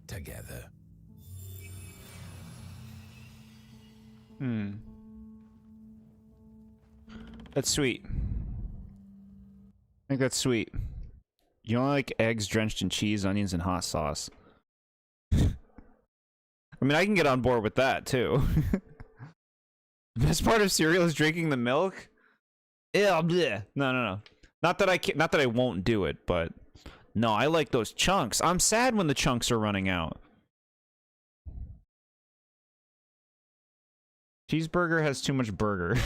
together. That's sweet. I think that's sweet. You only like eggs drenched in cheese, onions, and hot sauce. I mean, I can get on board with that, too. The best part of cereal is drinking the milk? Ew, bleh. No. Not that I won't do it, but... No, I like those chunks. I'm sad when the chunks are running out. Cheeseburger has too much burger.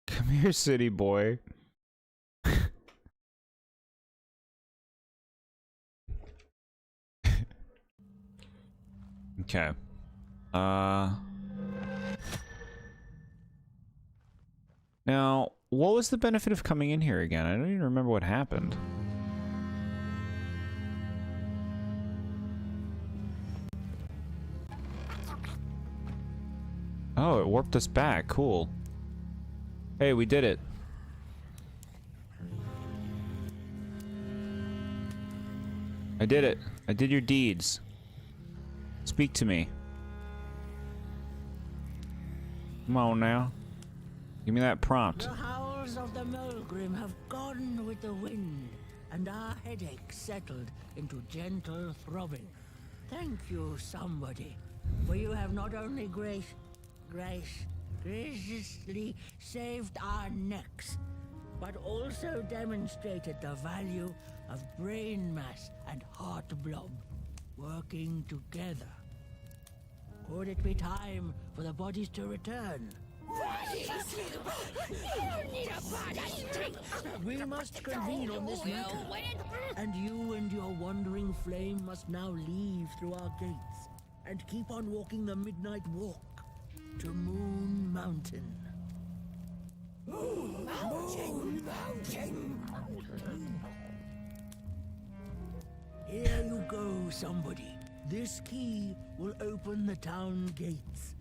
Come here, city boy. Okay. Now, what was the benefit of coming in here again? I don't even remember what happened. Oh, it warped us back. Cool. Hey, we did it. I did it. I did your deeds. Speak to me. Come on now. Give me that prompt. The howls of the Mulgrim have gone with the wind, and our headaches settled into gentle throbbing. Thank you, somebody, for you have not only graciously saved our necks, but also demonstrated the value of brain mass and heart blob working together. Could it be time for the bodies to return? We must convene on this matter, and you and your wandering flame must now leave through our gates and keep on walking the midnight walk to Moon Mountain. Moon Mountain! Here you go, somebody. This key will open the town gates.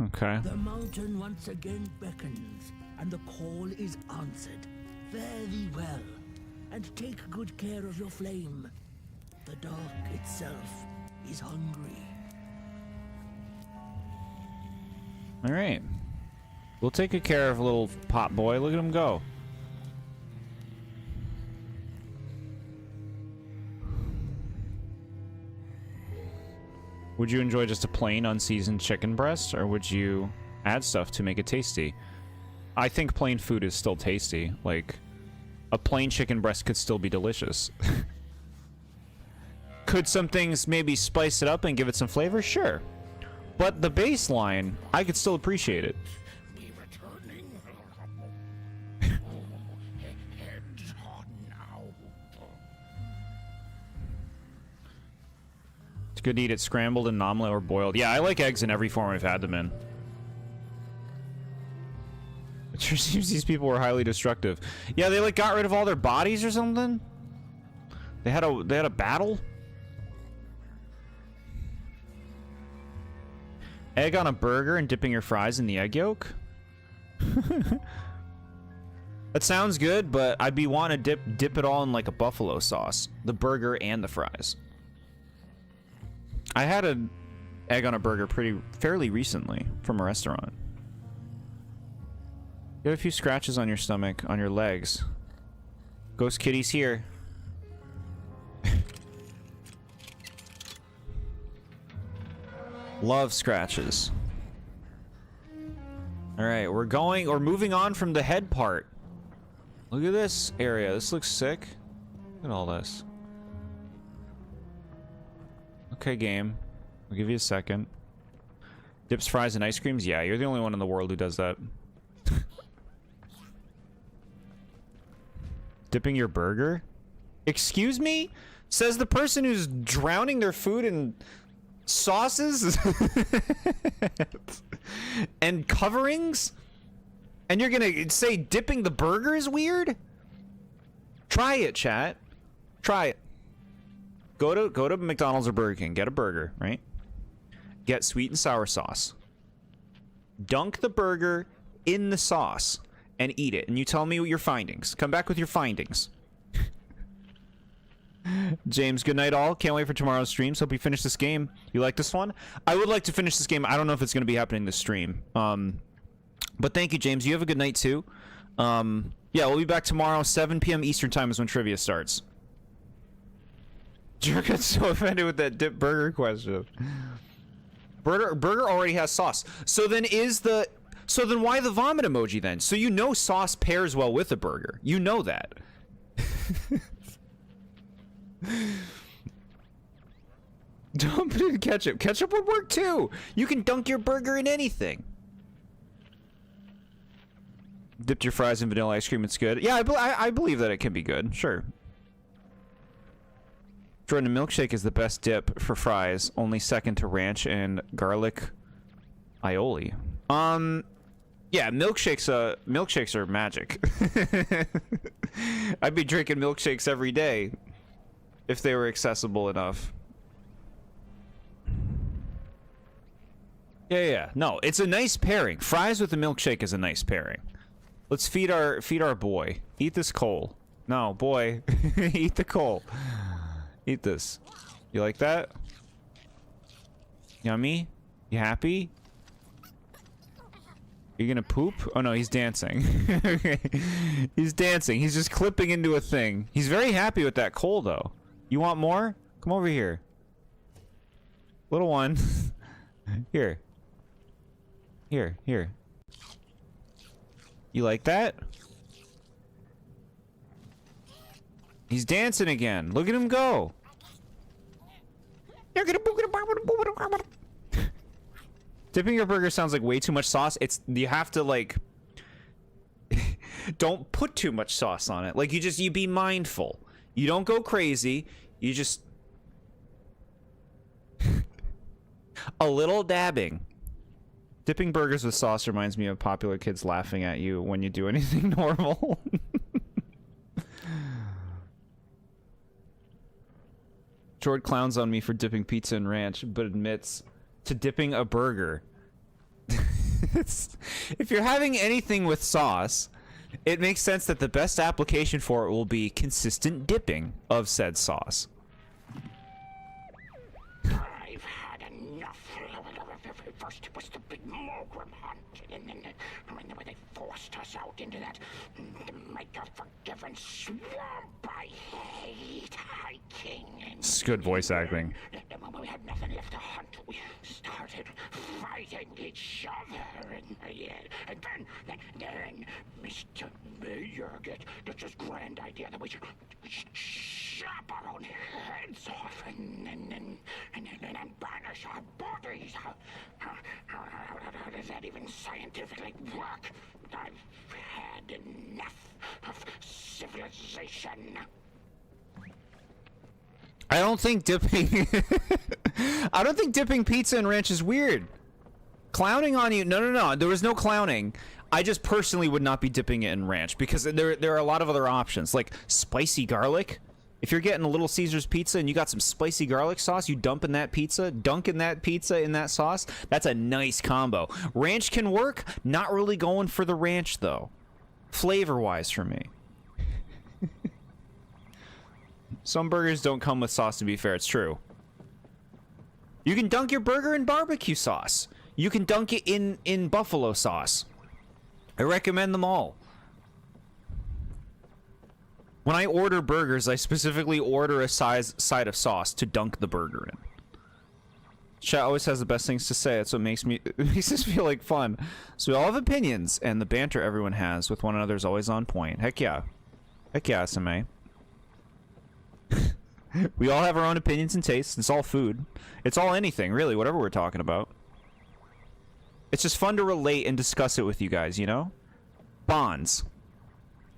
Okay. The mountain once again beckons, and the call is answered. Fare thee well, and take good care of your flame. The dark itself is hungry. All right. We'll take good care of little pot boy. Look at him go. Would you enjoy just a plain unseasoned chicken breast, or would you add stuff to make it tasty? I think plain food is still tasty. Like, a plain chicken breast could still be delicious. Could some things maybe spice it up and give it some flavor? Sure. But the baseline, I could still appreciate it. It's good to eat it scrambled in an omelet or boiled. Yeah, I like eggs in every form I've had them in. It sure seems these people were highly destructive. Yeah, they like got rid of all their bodies or something. They had a battle. Egg on a burger and dipping your fries in the egg yolk? That sounds good, but I'd be wanting to dip it all in like a buffalo sauce. The burger and the fries. I had an egg on a burger fairly recently from a restaurant. You have a few scratches on your stomach, on your legs. Ghost Kitty's here. Love scratches. Alright, we're moving on from the head part. Look at this area. This looks sick. Look at all this. Okay, game. I'll give you a second. Dips fries and ice creams? Yeah, you're the only one in the world who does that. Dipping your burger? Excuse me? Says the person who's drowning their food in sauces and coverings? And you're gonna say dipping the burger is weird? Try it, chat. Try it. Go to McDonald's or Burger King. Get a burger, right? Get sweet and sour sauce. Dunk the burger in the sauce and eat it. And you tell me your findings. Come back with your findings. James, good night all. Can't wait for tomorrow's streams. Hope you finish this game. You like this one? I would like to finish this game. I don't know if it's going to be happening this stream. But thank you, James. You have a good night too. Yeah, we'll be back tomorrow. 7 p.m. Eastern time is when trivia starts. Jerk got so offended with that dip burger question. Burger already has sauce. So then why the vomit emoji then? So you know sauce pairs well with a burger. You know that. Dump it in ketchup. Ketchup would work too. You can dunk your burger in anything. Dipped your fries in vanilla ice cream. It's good. Yeah, I believe that it can be good. Sure. Jordan, a milkshake is the best dip for fries. Only second to ranch and garlic aioli. Yeah, milkshakes are magic. I'd be drinking milkshakes every day if they were accessible enough. Yeah. No, it's a nice pairing. Fries with a milkshake is a nice pairing. Let's feed our boy. Eat this coal. No, boy. Eat the coal. Eat this. You like that? Yummy? You happy? You gonna poop? Oh no, he's dancing. Okay. He's dancing. He's just clipping into a thing. He's very happy with that coal though. You want more? Come over here. Little one. Here. Here. You like that? He's dancing again. Look at him go. Dipping your burger sounds like way too much sauce. You have to like don't put too much sauce on it. Like you be mindful. You don't go crazy. You just a little dabbing. Dipping burgers with sauce reminds me of popular kids laughing at you when you do anything normal. Jord clowns on me for dipping pizza in ranch, but admits to dipping a burger. If you're having anything with sauce, it makes sense that the best application for it will be consistent dipping of said sauce. I've had enough. First it was the big Mogrim hunt, and then when they forced us out into that maker-forgiven swamp. I hate hiking. It's good voice acting. When we had nothing left to hunt, we started fighting each other, and then Mr. Mayor gets this grand idea that we should chop our own heads off and banish our bodies. How does that even scientifically work? I've had enough of civilization. I don't think dipping pizza in ranch is weird. Clowning on you? No. There was no clowning. I just personally would not be dipping it in ranch because there are a lot of other options, like spicy garlic. If you're getting a Little Caesars pizza and you got some spicy garlic sauce, you dump in that pizza, dunking that pizza in that sauce. That's a nice combo. Ranch can work. Not really going for the ranch though, flavor-wise for me. Some burgers don't come with sauce, to be fair. It's true. You can dunk your burger in barbecue sauce. You can dunk it in buffalo sauce. I recommend them all. When I order burgers, I specifically order a side of sauce to dunk the burger in. Chat always has the best things to say. That's what makes us feel like fun. So we all have opinions, and the banter everyone has with one another is always on point. Heck yeah, SMA. We all have our own opinions and tastes. It's all food. It's all anything, really, whatever we're talking about. It's just fun to relate and discuss it with you guys, you know? Bonds.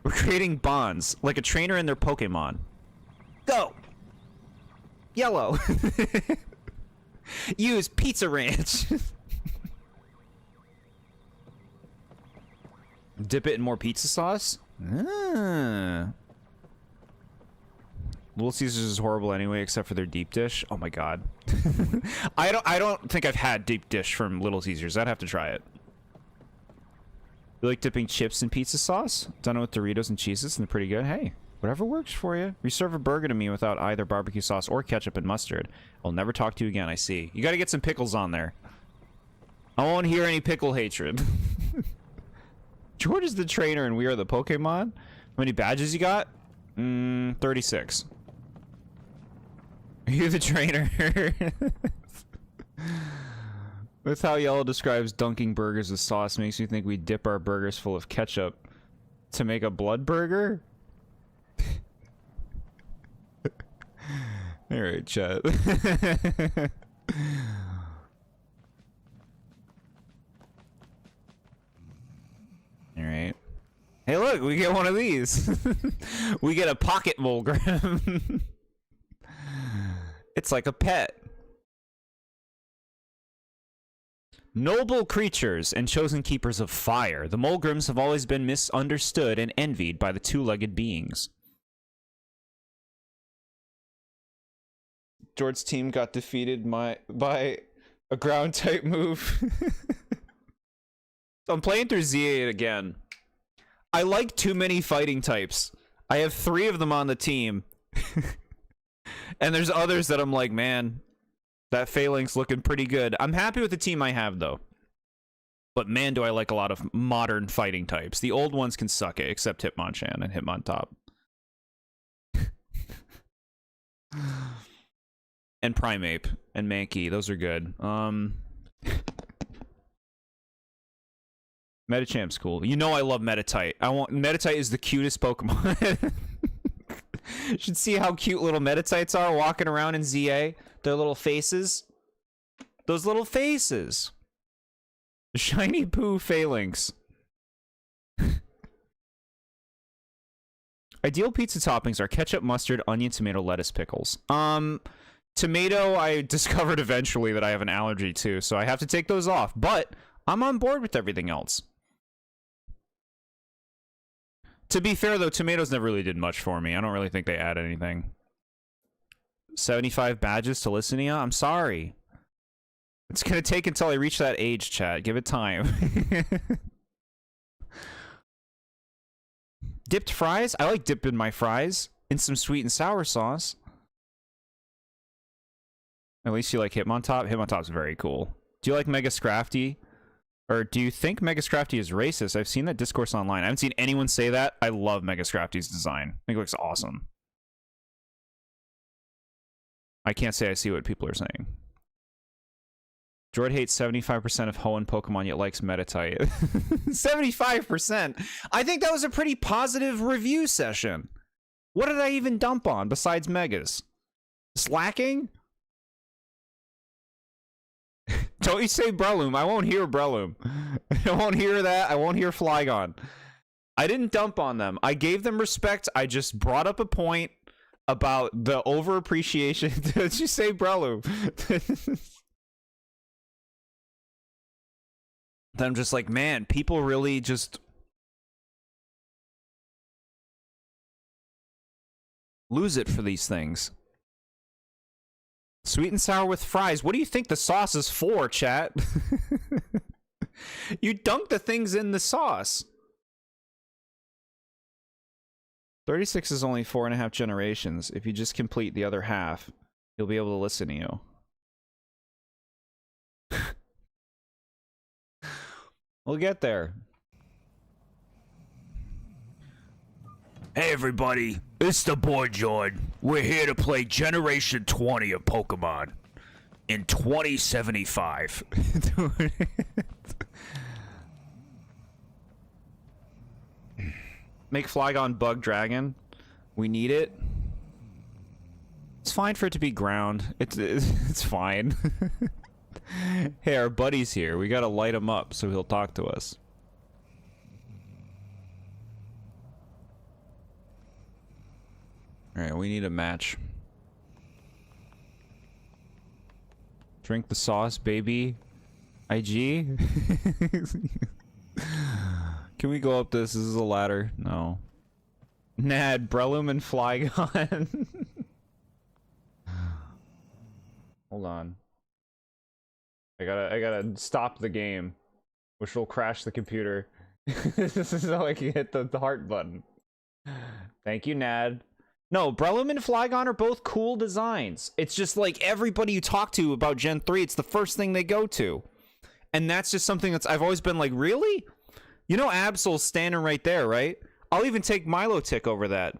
We're creating bonds, like a trainer and their Pokemon. Go! Yellow. Use Pizza Ranch. Dip it in more pizza sauce? Ah. Little Caesars is horrible anyway, except for their deep dish. Oh my god. I don't think I've had deep dish from Little Caesars. I'd have to try it. You like dipping chips in pizza sauce? Done it with Doritos and cheeses, and they're pretty good. Hey, whatever works for you. You serve a burger to me without either barbecue sauce or ketchup and mustard. I'll never talk to you again, I see. You gotta get some pickles on there. I won't hear any pickle hatred. George is the trainer and we are the Pokemon. How many badges you got? 36. You're the trainer. With how Yellow describes dunking burgers with sauce makes me think we dip our burgers full of ketchup to make a blood burger? Alright, chat. Alright. Hey look, we get one of these. We get a pocket Molgram. It's like a pet. Noble creatures and chosen keepers of fire, the Molgrams have always been misunderstood and envied by the two-legged beings. George's team got defeated by a ground-type move. So I'm playing through Z8 again. I like too many fighting types. I have 3 of them on the team. And there's others that I'm like, man, that Phalanx looking pretty good. I'm happy with the team I have, though. But man, do I like a lot of modern fighting types. The old ones can suck it, except Hitmonchan and Hitmontop. And Primeape and Mankey. Those are good. Medichamp's cool. You know I love Meditite. Meditite is the cutest Pokemon. You should see how cute little Meditites are walking around in ZA. Their little faces. Those little faces. Shiny Poo Phalanx. Ideal pizza toppings are ketchup, mustard, onion, tomato, lettuce, pickles. Tomato, I discovered eventually that I have an allergy to, so I have to take those off. But I'm on board with everything else. To be fair, though, tomatoes never really did much for me. I don't really think they add anything. 75 badges to Listenia? I'm sorry. It's gonna take until I reach that age, chat. Give it time. Dipped fries? I like dipping my fries in some sweet and sour sauce. At least you like Hitmontop? Hitmontop's very cool. Do you like Mega Scrafty? Or do you think Mega Scrafty is racist? I've seen that discourse online. I haven't seen anyone say that. I love Mega Scrafty's design. I think it looks awesome. I can't say I see what people are saying. Jord hates 75% of Hoenn Pokemon, yet likes Meditite. 75%? I think that was a pretty positive review session. What did I even dump on besides Megas? Slacking? Don't you say Breloom. I won't hear Breloom. I won't hear that. I won't hear Flygon. I didn't dump on them. I gave them respect. I just brought up a point about the overappreciation. Did you say Breloom? Then I'm just like, man, people really just lose it for these things. Sweet and sour with fries. What do you think the sauce is for, chat? You dunk the things in the sauce. 36 is only 4.5 generations. If you just complete the other half, you'll be able to listen to you. We'll get there. Hey everybody, it's TheBoredJord. We're here to play Generation 20 of Pokemon in 2075. Make Flygon Bug Dragon. We need it. It's fine for it to be ground. It's fine. Hey, our buddy's here. We gotta light him up so he'll talk to us. Alright, we need a match. Drink the sauce, baby. IG? Can we go up this? This is a ladder. No. Nad, Brelum, and Flygon. Hold on. I gotta stop the game, which will crash the computer. This is how I can hit the heart button. Thank you, Nad. No, Brelum and Flygon are both cool designs. It's just like everybody you talk to about Gen 3, it's the first thing they go to. And that's just something that's I've always been like, really? You know Absol's standing right there, right? I'll even take Milotic over that.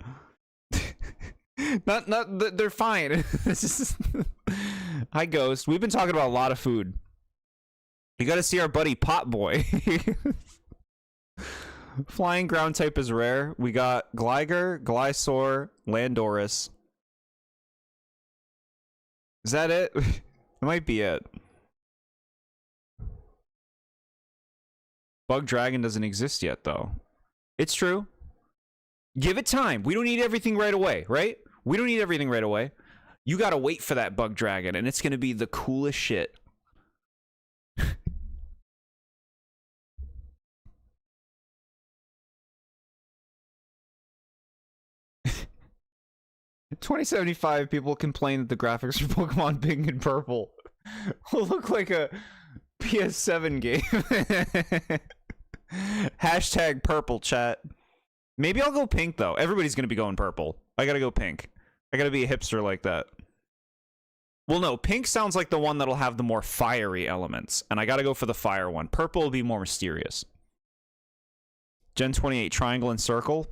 They're fine. Hi, Ghost. We've been talking about a lot of food. You gotta see our buddy Pot Boy. Flying ground type is rare. We got Gligar, Glysaur, Landorus. Is that it? It might be it. Bug Dragon doesn't exist yet, though. It's true. Give it time. We don't need everything right away, right? We don't need everything right away. You gotta wait for that Bug Dragon, and it's gonna be the coolest shit. 2075 people complain that the graphics for Pokemon Pink and Purple will look like a PS7 game. Hashtag purple, chat. Maybe I'll go pink, though. Everybody's gonna be going purple. I gotta go pink. I gotta be a hipster like that. Well, no, pink sounds like the one that'll have the more fiery elements, and I gotta go for the fire one. Purple will be more mysterious. Gen 28, triangle and circle.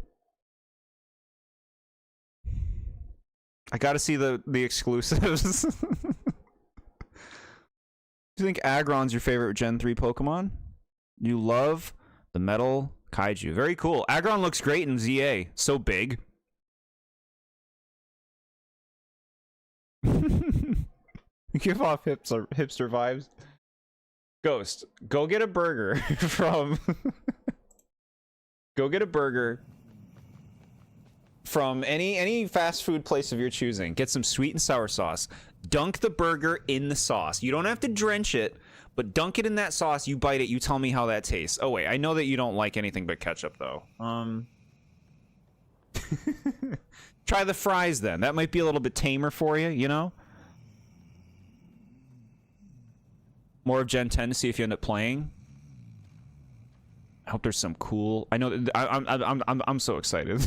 I gotta see the exclusives. Do you think Aggron's your favorite Gen 3 Pokemon? You love the metal kaiju. Very cool. Aggron looks great in ZA. So big. Give off hipster vibes. Ghost, go get a burger from... Go get a burger from any fast food place of your choosing. Get some sweet and sour sauce. Dunk the burger in the sauce. You don't have to drench it, but dunk it in that sauce. You bite it. You tell me how that tastes. Oh, wait. I know that you don't like anything but ketchup, though. Try the fries, then. That might be a little bit tamer for you, you know? More of Gen 10 to see if you end up playing. I hope there's some cool... I know that I'm so excited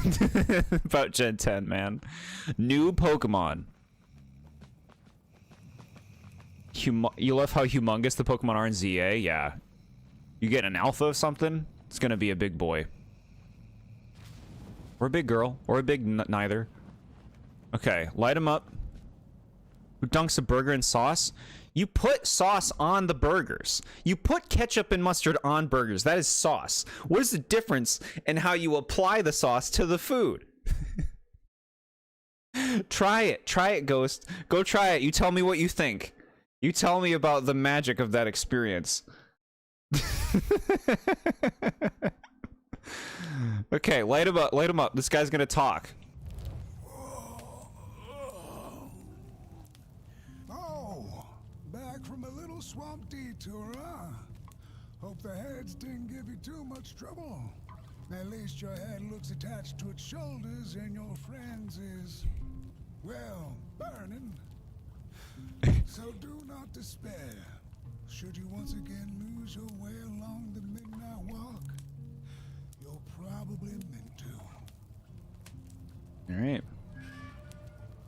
about Gen 10, man. New Pokemon. You love how humongous the Pokemon are in ZA? Yeah. You get an alpha of something, it's gonna be a big boy. Or a big girl. Or a big neither. Okay, light them up. Who dunks a burger in sauce? You put sauce on the burgers. You put ketchup and mustard on burgers. That is sauce. What is the difference in how you apply the sauce to the food? Try it. Try it, Ghost. Go try it. You tell me what you think. You tell me about the magic of that experience. Okay, light him up. Light him up. This guy's gonna talk. Swamp detour, huh? Hope the heads didn't give you too much trouble. At least your head looks attached to its shoulders and your friend's is, well, burning. So do not despair. Should you once again lose your way along the midnight walk, you're probably meant to. Alright.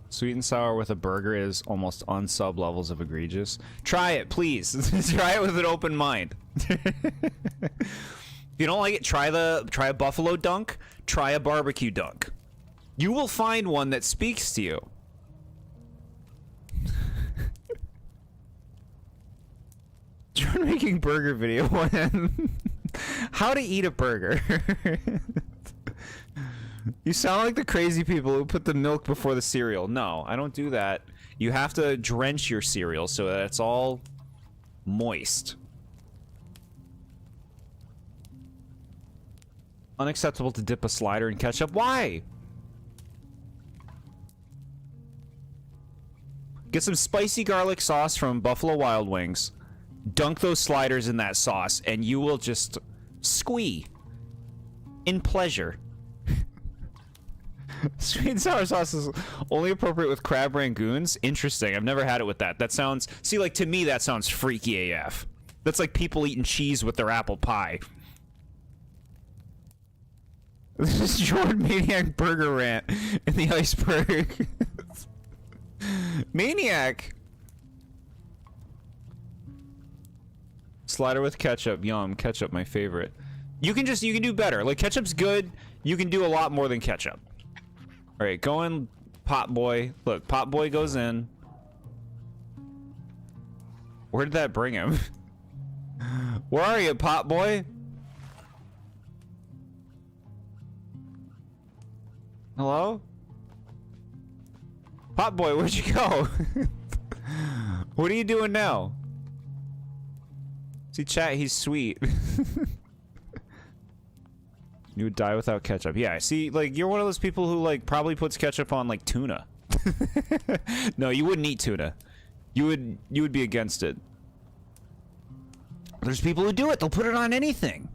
Sweet and sour with a burger is almost unsub levels of egregious. Try it, please. Try it with an open mind. If you don't like it, try a buffalo dunk. Try a barbecue dunk. You will find one that speaks to you. Try making burger video one. How to eat a burger. You sound like the crazy people who put the milk before the cereal. No, I don't do that. You have to drench your cereal so that it's all Moist. Unacceptable to dip a slider in ketchup. Why? Get some spicy garlic sauce from Buffalo Wild Wings. Dunk those sliders in that sauce, and you will just squee in pleasure. Sweet and sour sauce is only appropriate with crab rangoons. Interesting. I've never had it with that. That sounds... See, like, to me, that sounds freaky AF. That's like people eating cheese with their apple pie. This is Jordan Maniac Burger Rant in the iceberg. Maniac! Slider with ketchup. Yum. Ketchup, my favorite. You can do better. Like, ketchup's good. You can do a lot more than ketchup. Alright, go in, Pot Boy. Look, Pot Boy goes in. Where did that bring him? Where are you, Pot Boy? Hello? Pot Boy, where'd you go? What are you doing now? See, chat, he's sweet. You would die without ketchup. Yeah, see, like, you're one of those people who, like, probably puts ketchup on, like, tuna. No, you wouldn't eat tuna. You would be against it. There's people who do it. They'll put it on anything.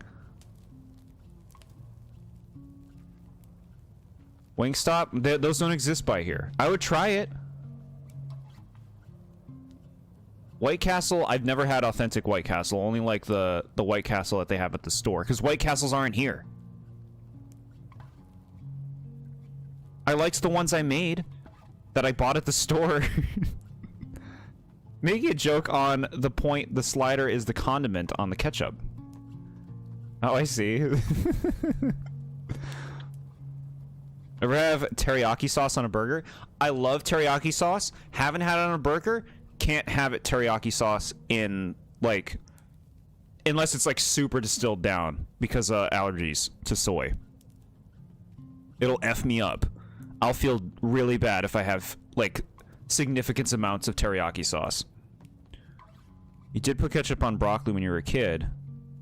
Wingstop? Those don't exist by here. I would try it. White Castle, I've never had authentic White Castle. Only, like, the White Castle that they have at the store. Because White Castles aren't here. I liked the ones I made that I bought at the store. Making a joke on the point the slider is the condiment on the ketchup. Oh, I see. Ever have teriyaki sauce on a burger? I love teriyaki sauce. Haven't had it on a burger. Can't have it teriyaki sauce in, like, unless it's, like, super distilled down because of allergies to soy. It'll F me up. I'll feel really bad if I have, like, significant amounts of teriyaki sauce. You did put ketchup on broccoli when you were a kid. You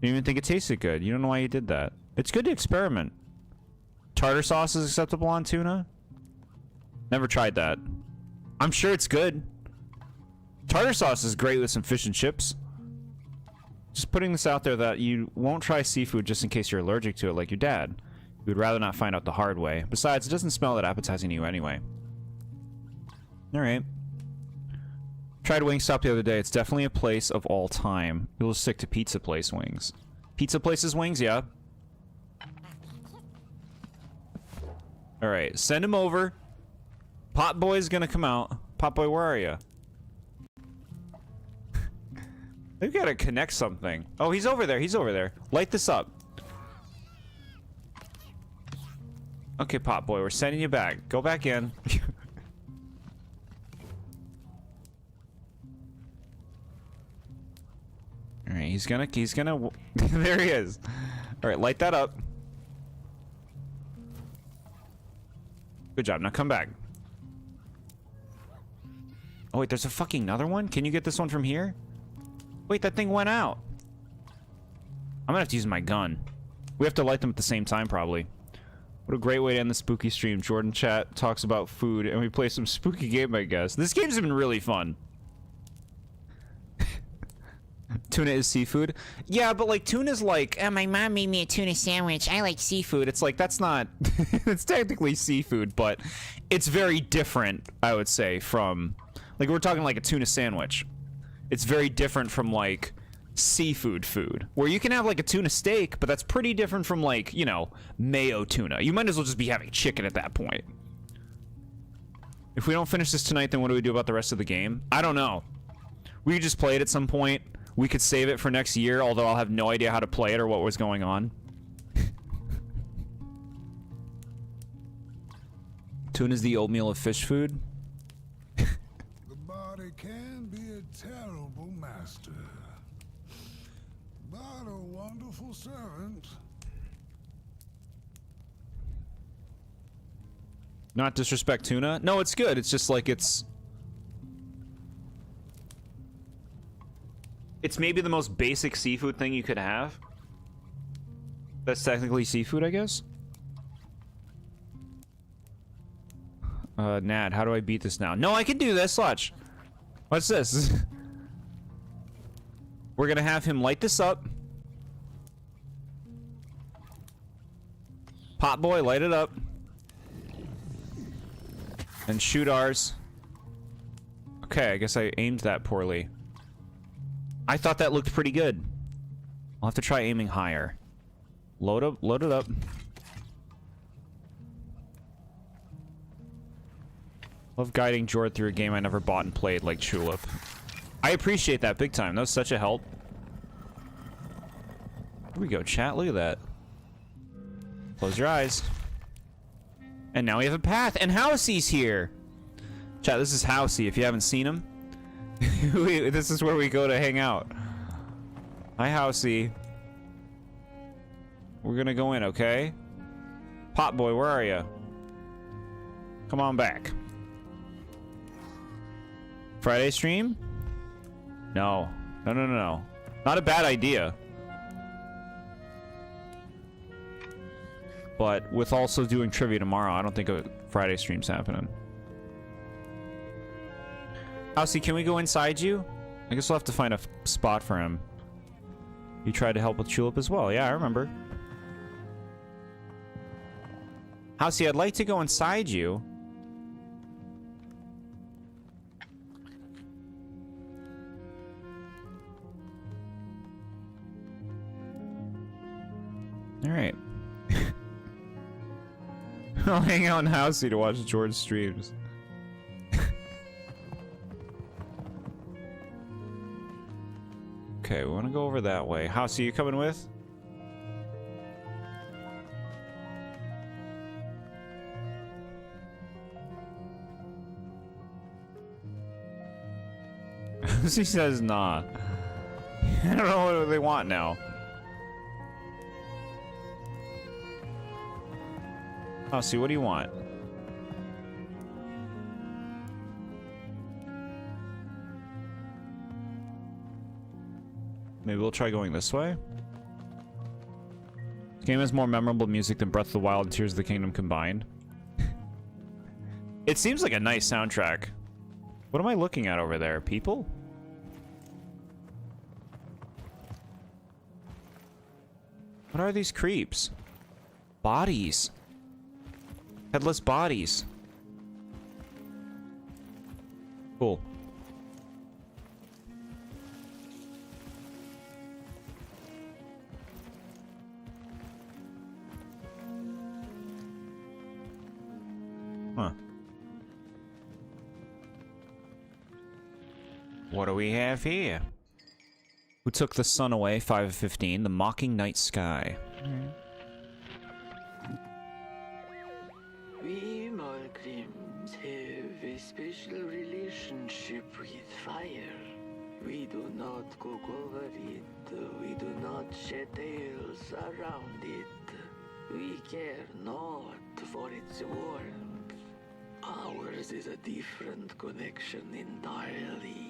didn't even think it tasted good. You don't know why you did that. It's good to experiment. Tartar sauce is acceptable on tuna? Never tried that. I'm sure it's good. Tartar sauce is great with some fish and chips. Just putting this out there that you won't try seafood just in case you're allergic to it like your dad. You would rather not find out the hard way. Besides, it doesn't smell that appetizing to you anyway. Alright. Tried Wingstop the other day. It's definitely a place of all time. You'll stick to Pizza Place wings. Pizza Place's wings? Yeah. Alright, send him over. Pot Boy's gonna come out. Pot Boy, where are you? They've gotta connect something. Oh, he's over there. He's over there. Light this up. Okay, Pot Boy, we're sending you back. Go back in. Alright, he's gonna there he is. Alright, light that up. Good job, now come back. Oh wait, there's a fucking another one? Can you get this one from here? Wait, that thing went out. I'm gonna have to use my gun. We have to light them at the same time, probably. What a great way to end the spooky stream. Jordan chat talks about food, and we play some spooky game, I guess. This game's been really fun. Tuna is seafood? Yeah, but like, tuna's like, oh, my mom made me a tuna sandwich. I like seafood. It's like, that's not... it's technically seafood, but it's very different, I would say, from... Like, we're talking like a tuna sandwich. It's very different from, like, seafood food. Where you can have, like, a tuna steak, but that's pretty different from, like, you know, mayo tuna. You might as well just be having chicken at that point. If we don't finish this tonight, then what do we do about the rest of the game? I don't know. We could just play it at some point. We could save it for next year, although I'll have no idea how to play it or what was going on. Tuna's the oatmeal of fish food. The body can be a terrible master, but a wonderful servant. Not disrespect tuna. No, it's good. It's just like it's It's maybe the most basic seafood thing you could have. That's technically seafood, I guess. Nad, how do I beat this now? No, I can do this, watch. What's this? We're gonna have him light this up. Pot boy, light it up. And shoot ours. Okay, I guess I aimed that poorly. I thought that looked pretty good. I'll have to try aiming higher. Load it up. Love guiding Jord through a game I never bought and played like Tulip. I appreciate that big time. That was such a help. Here we go, chat. Look at that. Close your eyes. And now we have a path. And Housey's here. Chat, this is Housey if you haven't seen him. This is where we go to hang out. Hi, Housey. We're gonna go in, okay? Pot boy, where are you? Come on back. Friday stream? No. No. Not a bad idea. But with also doing trivia tomorrow, I don't think a Friday stream's happening. Housey, can we go inside you? I guess we'll have to find a spot for him. You tried to help with Tulip as well. Yeah, I remember. Housey, I'd like to go inside you. Alright. I'll hang out in Housey to watch George streams. Okay, we want to go over that way. Housey, you coming with? She says nah. I don't know what they want now. Housey, what do you want? Maybe we'll try going this way? This game has more memorable music than Breath of the Wild and Tears of the Kingdom combined. It seems like a nice soundtrack. What am I looking at over there? People? What are these creeps? Bodies. Headless bodies. Cool. Huh. What do we have here? Who took the sun away? 5 of 15. The mocking night sky. We Malgrims have a special relationship with fire. We do not cook over it. We do not shed tales around it. We care not for its warmth. Ours is a different connection entirely.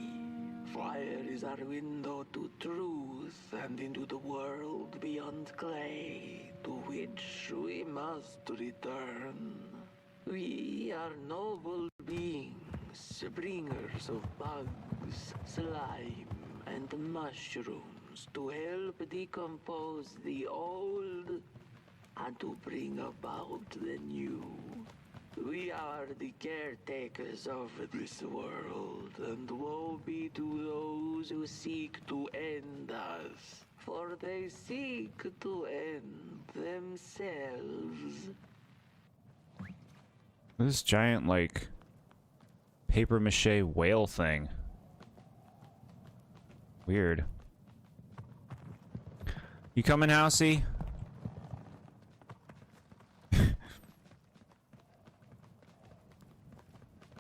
Fire is our window to truth and into the world beyond clay, to which we must return. We are noble beings, bringers of bugs, slime, and mushrooms to help decompose the old and to bring about the new. We are the caretakers of this world, and woe be to those who seek to end us, for they seek to end themselves. This giant, like, paper mache whale thing. Weird. You coming, Housey?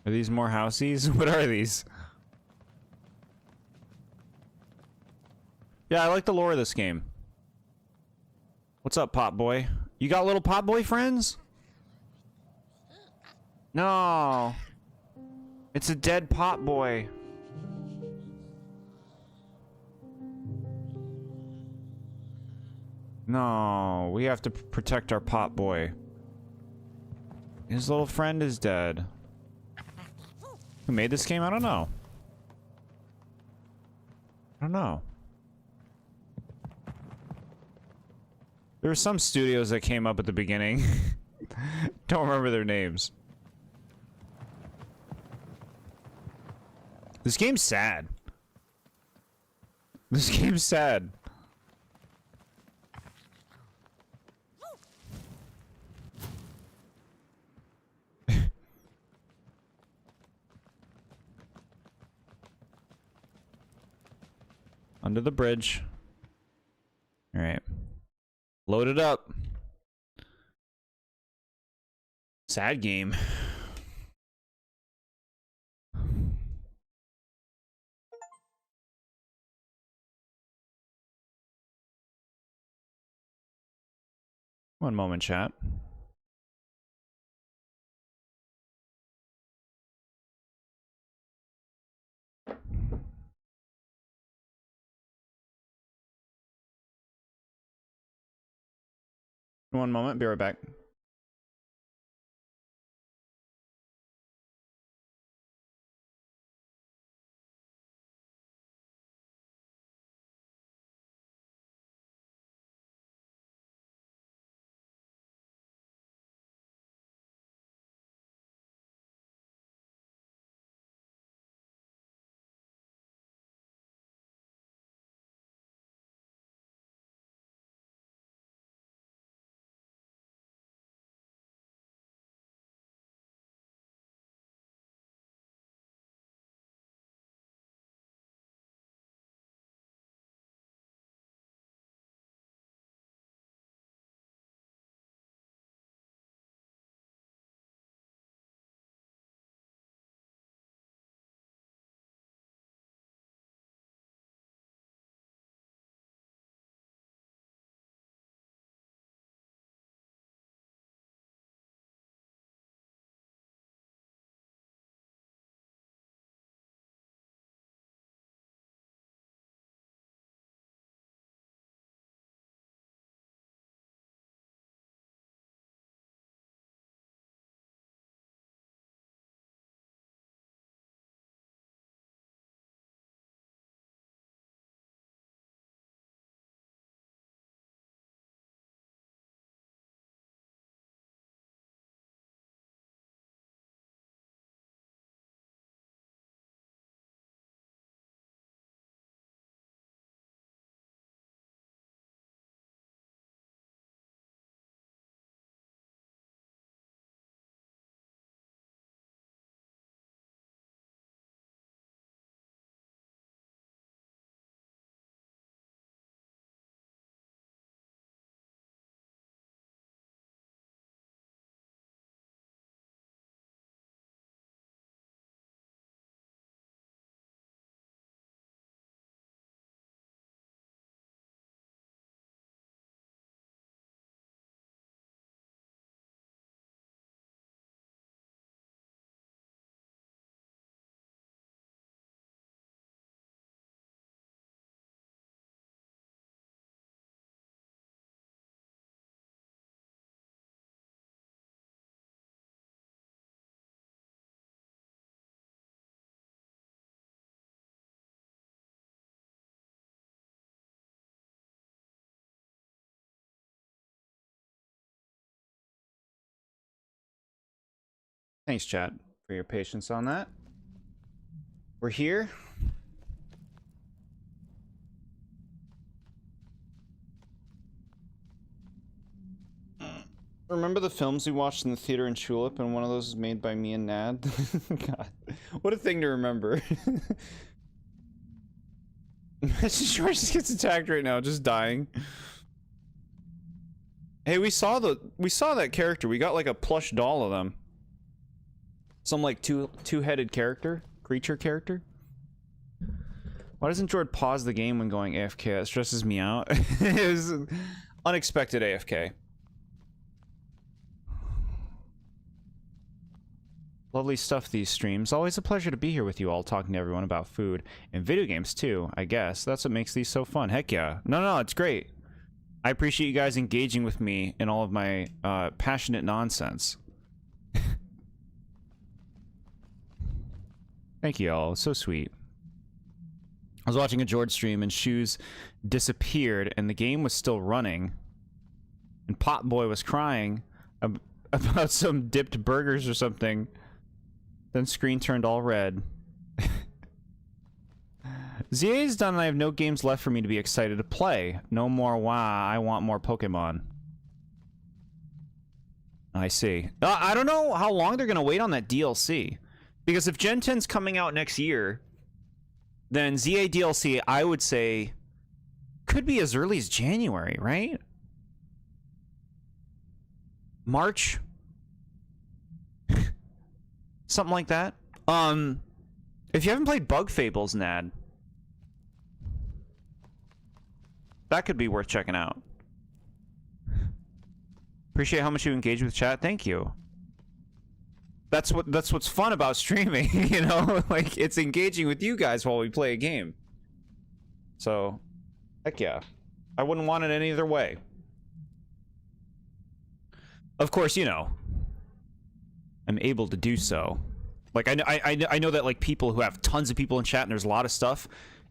Are these more Houseys? What are these? Yeah, I like the lore of this game. What's up, pot boy? You got little pot boy friends? No. It's a dead pot boy. No, we have to protect our pot boy. His little friend is dead. Who made this game? I don't know. I don't know. There were some studios that came up at the beginning. Don't remember their names. This game's sad. This game's sad. Under the bridge. All right. Load it up. Sad game. One moment, chat. One moment, be right back. Thanks, chat, for your patience on that. We're here. Remember the films we watched in the theater in Tulip, and one of those was made by me and Nad? God, what a thing to remember. George just gets attacked right now, just dying. Hey, we saw that character. We got like a plush doll of them. Some like two-headed creature character. Why doesn't Jord pause the game when going AFK? That stresses me out. It was unexpected AFK. Lovely stuff, these streams. Always a pleasure to be here with you all, talking to everyone about food and video games too, I guess. That's what makes these so fun. Heck yeah. No, it's great. I appreciate you guys engaging with me in all of my passionate nonsense. Thank you all. So sweet. I was watching a Jord stream and Shoes disappeared and the game was still running. And Pot Boy was crying about some dipped burgers or something. Then screen turned all red. ZA is done and I have no games left for me to be excited to play. No more WoW, I want more Pokemon. I see. I don't know how long they're gonna wait on that DLC. Because if Gen 10's coming out next year, then ZA DLC, I would say, could be as early as January, right? March? Something like that. If you haven't played Bug Fables, Nad, that could be worth checking out. Appreciate how much you engage with chat. Thank you. That's what's fun about streaming, you know? Like, it's engaging with you guys while we play a game. So, heck yeah. I wouldn't want it any other way. Of course, you know, I'm able to do so. Like, I know that, like, people who have tons of people in chat and there's a lot of stuff,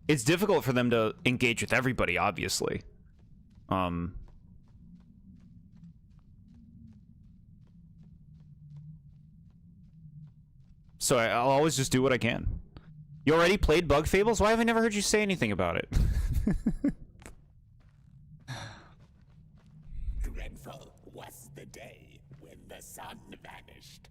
it's difficult for them to engage with everybody, obviously. So I'll always just do what I can. You already played Bug Fables? Why have I never heard you say anything about it? Dreadful was the day when the sun vanished.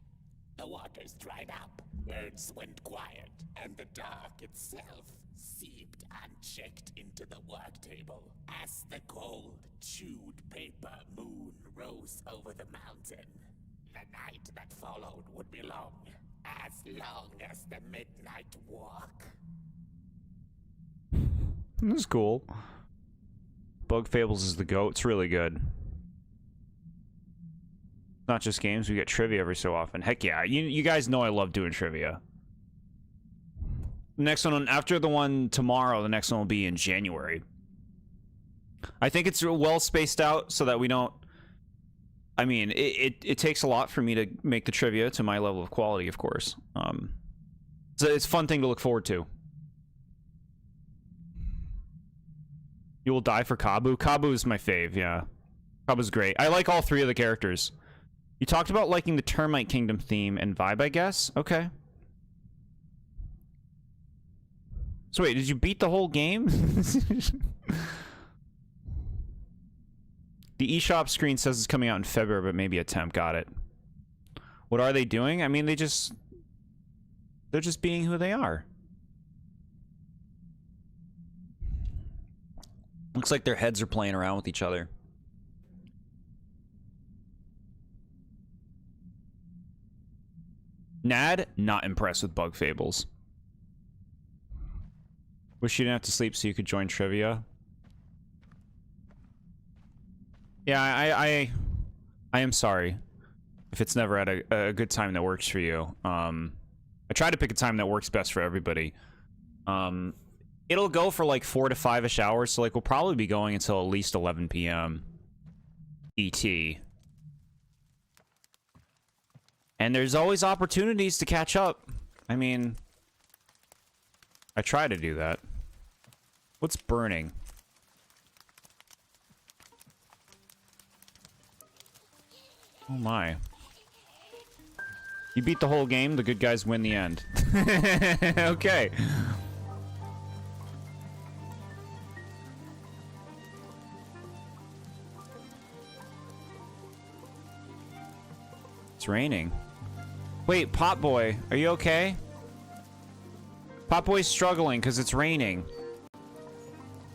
The waters dried up, birds went quiet, and the dark itself seeped unchecked into the work table as the cold, chewed paper moon rose over the mountain. The night that followed would be long as the midnight walk. That's cool. Bug Fables is the GOAT. It's really good. Not just games, we get trivia every so often. Heck yeah, you guys know I love doing trivia. Next one, after the one tomorrow, the next one will be in January. I think it's well spaced out so that we don't... I mean, it takes a lot for me to make the trivia to my level of quality, of course. So it's a fun thing to look forward to. You will die for Kabu? Kabu is my fave, yeah. Kabu's great. I like all three of the characters. You talked about liking the Termite Kingdom theme and vibe, I guess? Okay. So wait, did you beat the whole game? The eShop screen says it's coming out in February, but maybe a temp. Got it. What are they doing? I mean, they're just being who they are. Looks like their heads are playing around with each other. Nad, not impressed with Bug Fables. Wish you didn't have to sleep so you could join trivia. Yeah, I am sorry if it's never at a good time that works for you. I try to pick a time that works best for everybody. It'll go for like 4 to 5-ish hours, so like we'll probably be going until at least 11 p.m. ET. And there's always opportunities to catch up. I mean, I try to do that. What's burning? Oh my. You beat the whole game, the good guys win the end. Okay. It's raining. Wait, Pot Boy, are you okay? Pot Boy's struggling because it's raining.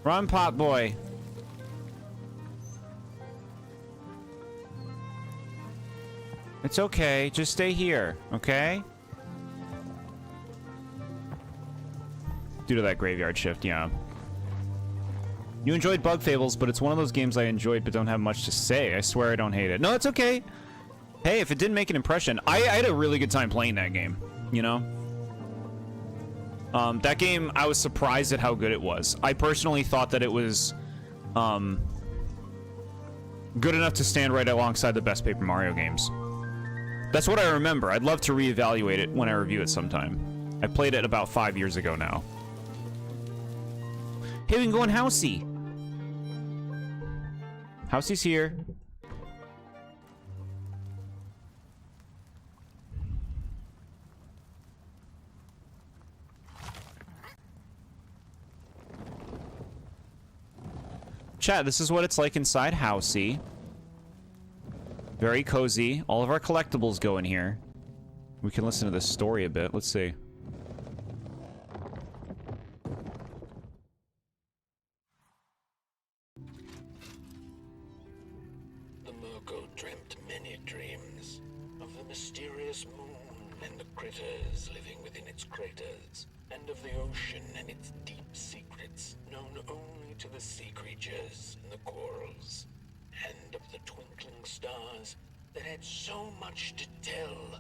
Run, Pot Boy. It's okay, just stay here, okay? Due to that graveyard shift, yeah. You enjoyed Bug Fables, but it's one of those games I enjoyed but don't have much to say. I swear I don't hate it. No, it's okay. Hey, if it didn't make an impression, I had a really good time playing that game, you know? That game, I was surprised at how good it was. I personally thought that it was, Good enough to stand right alongside the best Paper Mario games. That's what I remember. I'd love to reevaluate it when I review it sometime. I played it about 5 years ago now. Hey, we can go in Housey. Housey's here. Chat, this is what it's like inside Housey. Very cozy. All of our collectibles go in here. We can listen to this story a bit. Let's see. The Mirko dreamt many dreams of the mysterious moon and the critters living within its craters, and of the ocean and its deep secrets known only to the sea creatures and the corals, and of the twinkling stars that had so much to tell,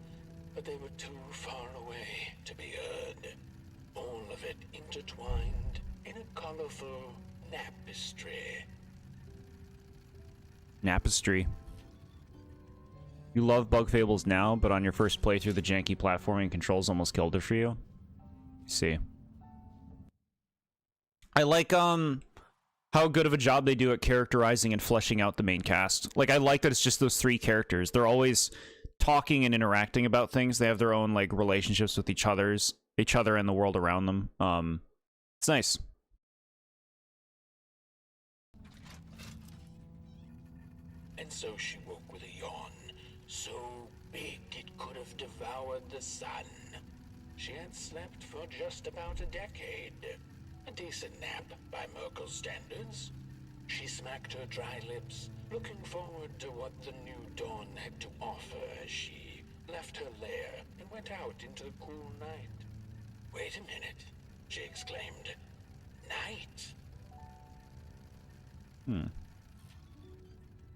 but they were too far away to be heard. All of it intertwined in a colorful tapestry. Napestry. You love Bug Fables now, but on your first playthrough, the janky platforming controls almost killed it for you. See. I like, how good of a job they do at characterizing and fleshing out the main cast. Like, I like that it's just those three characters. They're always talking and interacting about things. They have their own, like, relationships with each other and the world around them. It's nice. And so she woke with a yawn, so big it could have devoured the sun. She had slept for just about a decade. A decent nap by Merkel's standards. She smacked her dry lips, looking forward to what the new dawn had to offer as she left her lair and went out into the cool night. Wait a minute, she exclaimed. Night?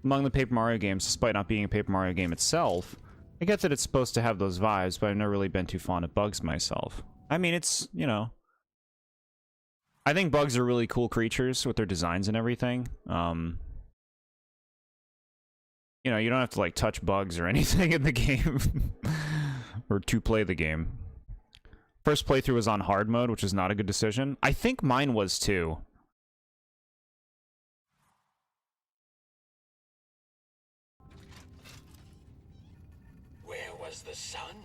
Among the Paper Mario games, despite not being a Paper Mario game itself, I get that it's supposed to have those vibes, but I've never really been too fond of bugs myself. I mean, it's, you know... I think bugs are really cool creatures with their designs and everything. You know, you don't have to, like, touch bugs or anything in the game. Or to play the game. First playthrough was on hard mode, which is not a good decision. I think mine was, too. Where was the sun?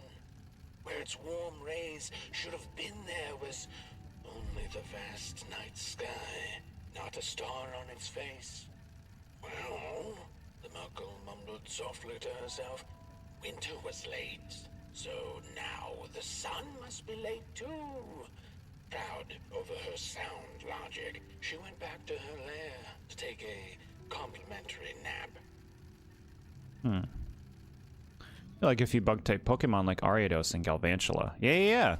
Where its warm rays should have been there was only the vast night sky, not a star on its face. Well, the Merkel mumbled softly to herself, winter was late, so now the sun must be late too. Proud over her sound logic, she went back to her lair to take a complimentary nap. I like a few bug-type Pokemon like Ariados and Galvantula. Yeah.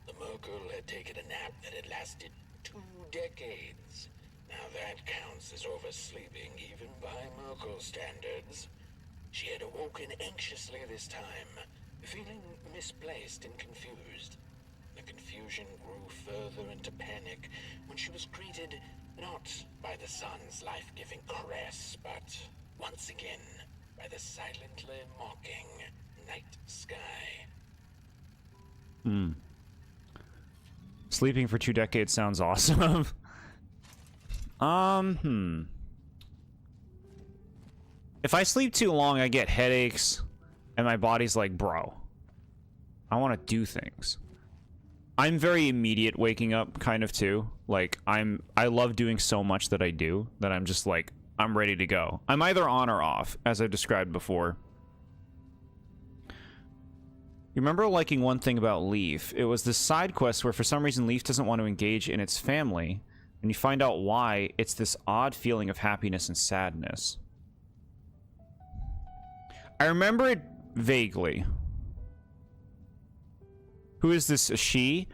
The Merkel had taken a nap that had lasted 2 decades. Now that counts as oversleeping even by Merkel standards. She had awoken anxiously this time, feeling misplaced and confused. The confusion grew further into panic when she was greeted not by the sun's life-giving caress, but once again by the silently mocking night sky. Sleeping for 2 decades sounds awesome. If I sleep too long, I get headaches, and my body's like, bro, I want to do things. I'm very immediate waking up, kind of, too. Like, I love doing so much that I do, that I'm just like, I'm ready to go. I'm either on or off, as I've described before. You remember liking one thing about Leaf? It was this side quest where for some reason Leaf doesn't want to engage in its family, and you find out why. It's this odd feeling of happiness and sadness. I remember it vaguely. Who is this, a she?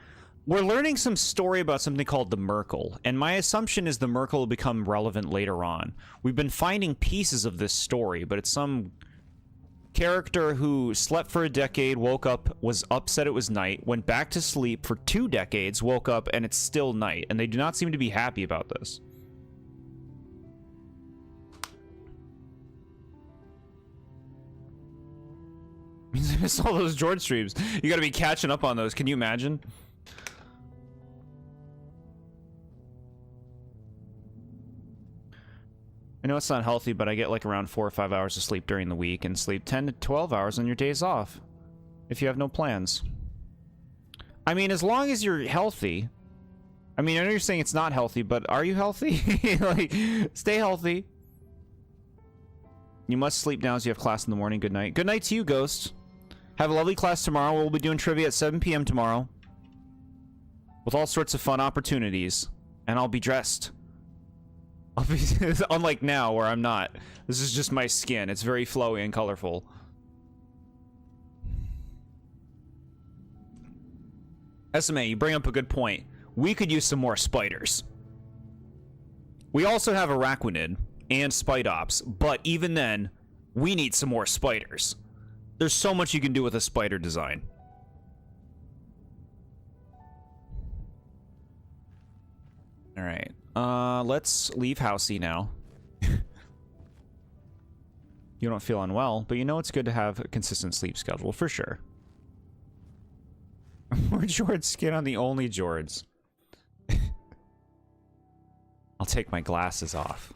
We're learning some story about something called the Merkel, and my assumption is the Merkel will become relevant later on. We've been finding pieces of this story, but it's some Character who slept for a decade, woke up, was upset it was night, went back to sleep for 2 decades, woke up, and it's still night. And they do not seem to be happy about this. Means I missed all those Jord streams. You gotta be catching up on those. Can you imagine? I know it's not healthy, but I get like around 4 or 5 hours of sleep during the week and sleep 10 to 12 hours on your days off if you have no plans. I mean, as long as you're healthy. I mean, I know you're saying it's not healthy, but are you healthy? Like, stay healthy. You must sleep now as you have class in the morning. Good night. Good night to you, Ghost. Have a lovely class tomorrow. We'll be doing trivia at 7 p.m. tomorrow. With all sorts of fun opportunities. And I'll be dressed. I'll be unlike now where I'm not. This is just my skin. It's very flowy and colorful. SMA, you bring up a good point. We could use some more spiders. We also have Araquanid and Spidops, but even then, we need some more spiders. There's so much you can do with a spider design. All right. Let's leave Housey now. You don't feel unwell, but you know it's good to have a consistent sleep schedule, for sure. More Jord skin on the only Jords. I'll take my glasses off.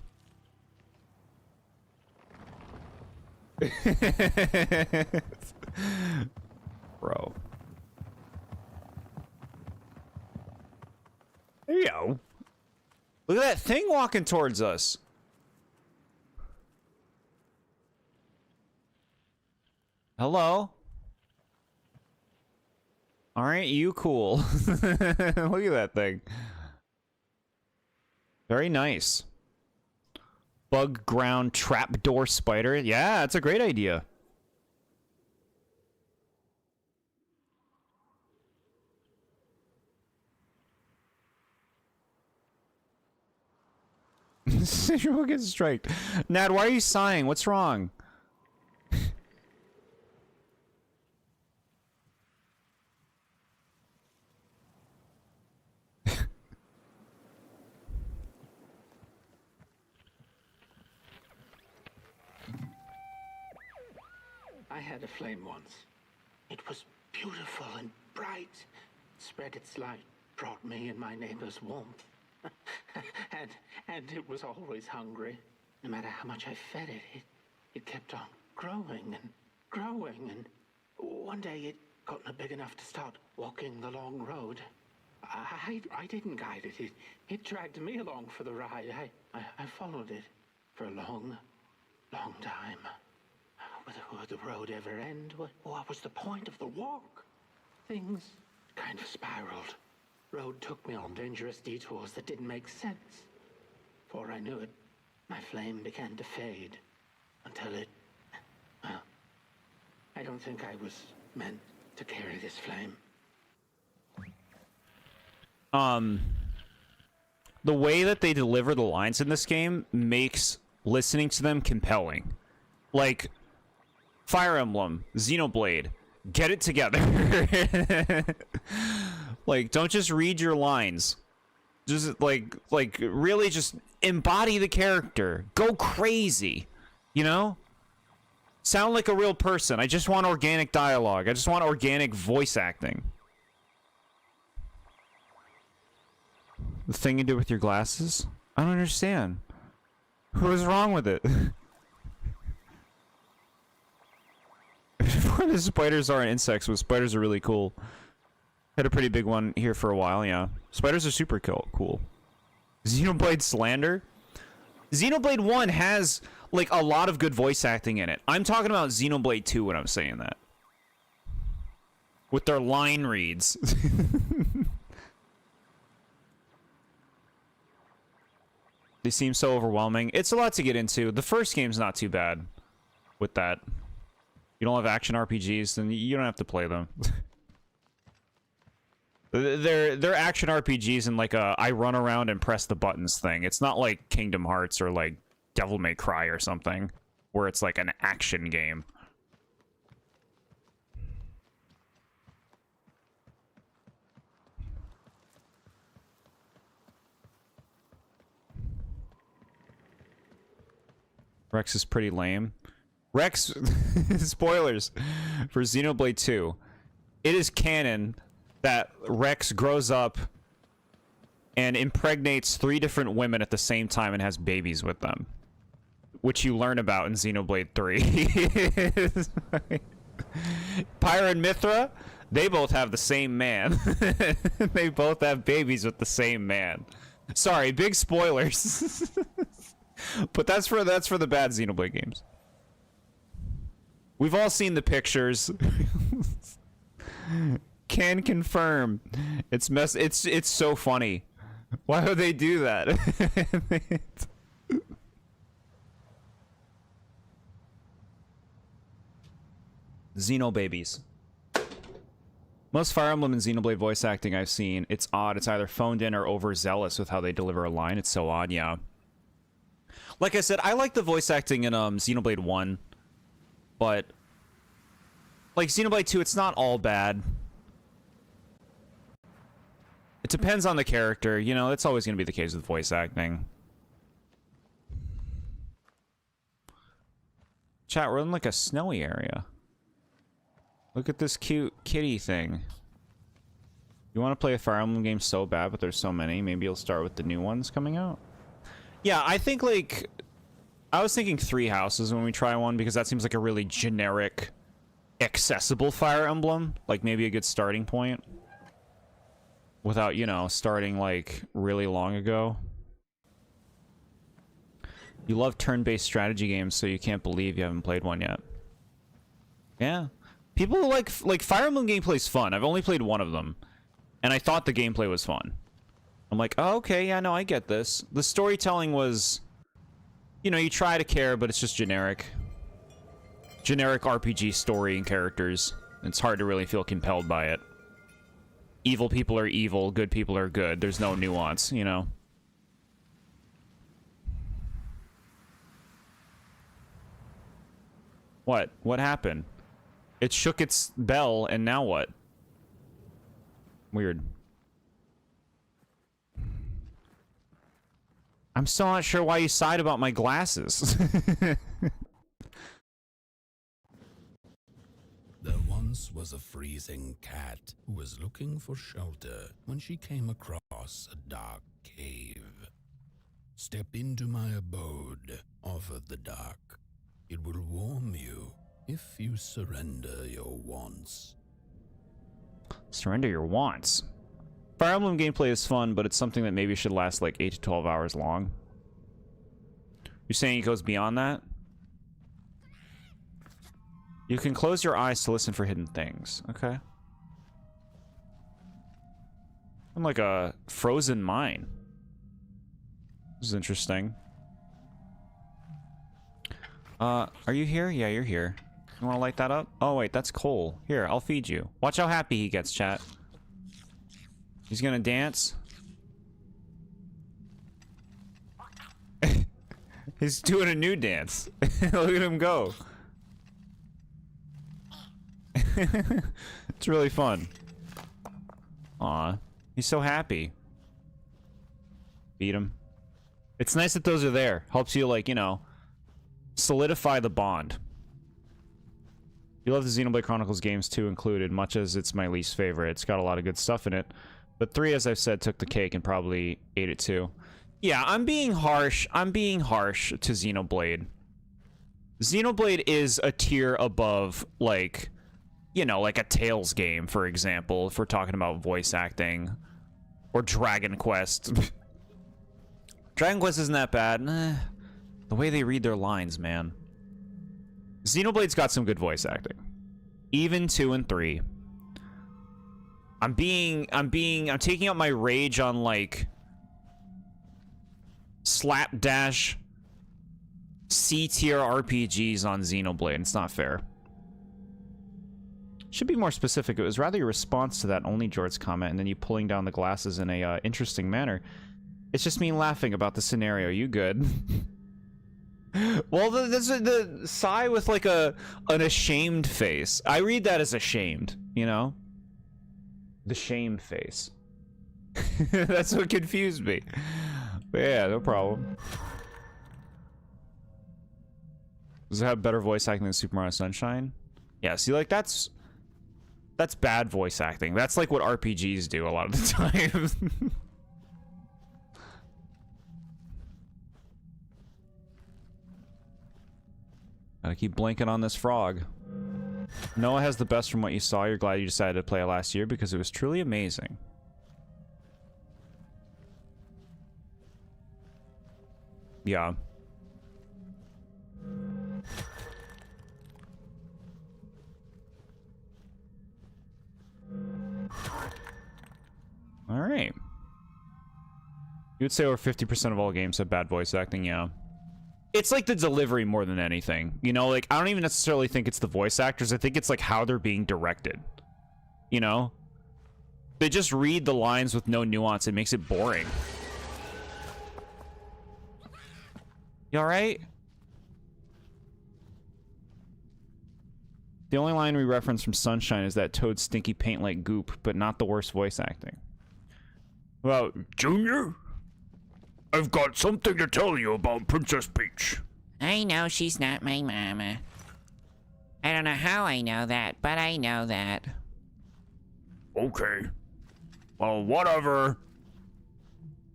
Bro. There you go. Look at that thing walking towards us. Hello? Aren't you cool? Look at that thing. Very nice. Bug ground trapdoor spider. Yeah, that's a great idea. You'll get striked. Nad, why are you sighing? What's wrong? I had a flame once. It was beautiful and bright. It spread its light, brought me and my neighbors warmth. and it was always hungry. No matter how much I fed it, it kept on growing and growing. And one day it got big enough to start walking the long road. I didn't guide it. It dragged me along for the ride. I followed it for a long, long time. Would the road ever end? What was the point of the walk? Things kind of spiraled. Road took me on dangerous detours that didn't make sense. Before I knew it, my flame began to fade. Until it... Well, I don't think I was meant to carry this flame. The way that they deliver the lines in this game makes listening to them compelling. Like... Fire Emblem, Xenoblade, get it together. Like, don't just read your lines. Just, like, really just embody the character. Go crazy, you know? Sound like a real person. I just want organic dialogue. I just want organic voice acting. The thing you do with your glasses? I don't understand. What was wrong with it? The spiders aren't insects, but spiders are really cool. Had a pretty big one here for a while, yeah. Spiders are super cool. Xenoblade Slander? Xenoblade 1 has, like, a lot of good voice acting in it. I'm talking about Xenoblade 2 when I'm saying that. With their line reads. They seem so overwhelming. It's a lot to get into. The first game's not too bad with that. You don't have action RPGs, then you don't have to play them. They're action RPGs in like a I run around and press the buttons thing. It's not like Kingdom Hearts or like Devil May Cry or something, where it's like an action game. Rex is pretty lame. Rex, spoilers for Xenoblade 2. It is canon that Rex grows up and impregnates 3 different women at the same time and has babies with them, which you learn about in Xenoblade 3. Pyra and Mithra, they both have the same man. They both have babies with the same man. Sorry, big spoilers. But that's for the bad Xenoblade games. We've all seen the pictures. Can confirm. It's so funny. Why would they do that? Xenobabies. Most Fire Emblem and Xenoblade voice acting I've seen, it's odd. It's either phoned in or overzealous with how they deliver a line. It's so odd, yeah. Like I said, I like the voice acting in Xenoblade 1. But like Xenoblade 2, it's not all bad. It depends on the character, you know, that's always going to be the case with voice acting. Chat, we're in like a snowy area. Look at this cute kitty thing. You want to play a Fire Emblem game so bad, but there's so many. Maybe you'll start with the new ones coming out. Yeah, I think like... I was thinking 3 houses when we try one, because that seems like a really generic, accessible Fire Emblem. Like, maybe a good starting point. Without, you know, starting, like, really long ago. You love turn-based strategy games, so you can't believe you haven't played one yet. Yeah. People like Fire Emblem gameplay's fun. I've only played one of them. And I thought the gameplay was fun. I'm like, oh, okay, yeah, no, I get this. The storytelling was... You know, you try to care, but it's just generic. Generic RPG story and characters. It's hard to really feel compelled by it. Evil people are evil, good people are good. There's no nuance, you know? What? What happened? It shook its bell, and now what? Weird. I'm still not sure why you sighed about my glasses. There once was a freezing cat who was looking for shelter when she came across a dark cave. Step into my abode, offered the dark. It will warm you if you surrender your wants. Surrender your wants. Fire Emblem gameplay is fun, but it's something that maybe should last like 8 to 12 hours long. You're saying it goes beyond that? You can close your eyes to listen for hidden things. Okay. I'm like a frozen mine. This is interesting. Are you here? Yeah, you're here. You want to light that up? Oh, wait, that's coal. Here, I'll feed you. Watch how happy he gets, chat. He's gonna dance. He's doing a new dance. Look at him go. It's really fun. Aw, he's so happy. Beat him. It's nice that those are there. Helps you, like, you know, solidify the bond. You love the Xenoblade Chronicles games too included, much as it's my least favorite. It's got a lot of good stuff in it. But 3, as I've said, took the cake and probably ate it too. Yeah, I'm being harsh. I'm being harsh to Xenoblade. Xenoblade is a tier above, like, you know, like a Tales game, for example, if we're talking about voice acting. Or Dragon Quest. Dragon Quest isn't that bad. The way they read their lines, man. Xenoblade's got some good voice acting. Even 2 and 3. I'm taking out my rage on, like, slapdash C-tier RPGs on Xenoblade. It's not fair. Should be more specific. It was rather your response to that TheBoredJord's comment and then you pulling down the glasses in a interesting manner. It's just me laughing about the scenario. You good? Well, the sigh with, like, an ashamed face. I read that as ashamed, you know? The shame face. That's what confused me. But yeah, no problem. Does it have better voice acting than Super Mario Sunshine? Yeah, see, like, that's bad voice acting. That's like what RPGs do a lot of the time. Gotta keep blinking on this frog. Noah has the best from what you saw. You're glad you decided to play it last year because it was truly amazing. Yeah. All right. You would say over 50% of all games have bad voice acting, yeah. It's like the delivery more than anything. You know, like, I don't even necessarily think it's the voice actors. I think it's like how they're being directed. You know? They just read the lines with no nuance. It makes it boring. You alright? The only line we reference from Sunshine is that Toad's stinky paint like goop, but not the worst voice acting. Well, Junior, I've got something to tell you about Princess Peach. I know she's not my mama. I don't know how I know that, but I know that. Okay. Well, whatever.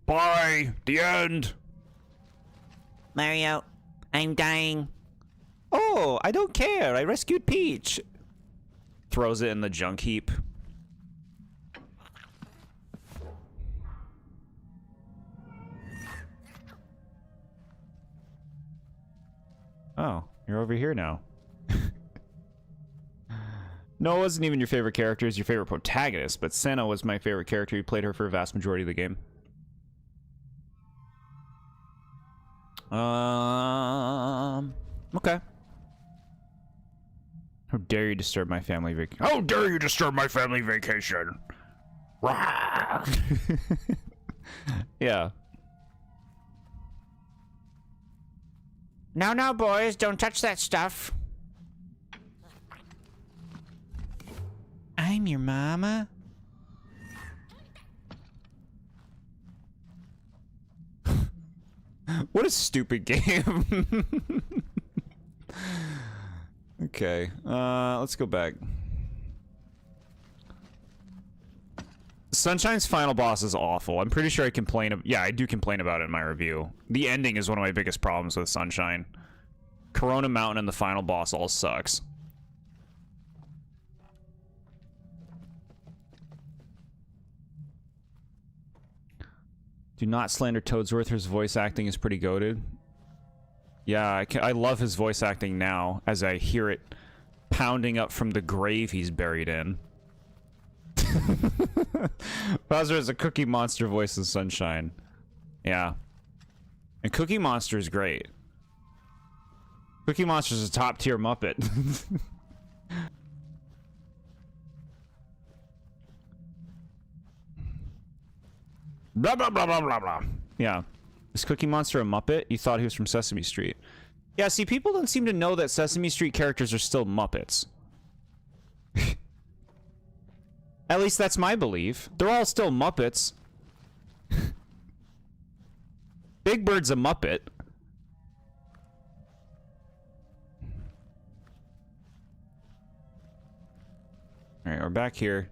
Bye. The end. Mario, I'm dying. Oh, I don't care. I rescued Peach. Throws it in the junk heap. Oh, you're over here now. No, it wasn't even your favorite character. It's your favorite protagonist, but Senna was my favorite character. You played her for a vast majority of the game. Okay. How dare you disturb my family vacation? How dare you disturb my family vacation? Yeah. No, no, boys, don't touch that stuff. I'm your mama. What a stupid game. Okay, let's go back. Sunshine's final boss is awful. I'm pretty sure I complain. Yeah, I do complain about it in my review. The ending is one of my biggest problems with Sunshine. Corona Mountain and the final boss all sucks. Do not slander Toadsworth. His voice acting is pretty goated. Yeah, I love his voice acting now as I hear it pounding up from the grave he's buried in. Bowser has a Cookie Monster voice in Sunshine. Yeah. And Cookie Monster is great. Cookie Monster is a top tier Muppet. Blah, blah, blah, blah, blah, blah. Yeah. Is Cookie Monster a Muppet? You thought he was from Sesame Street. Yeah, see, people don't seem to know that Sesame Street characters are still Muppets. At least that's my belief. They're all still Muppets. Big Bird's a Muppet. Alright, we're back here.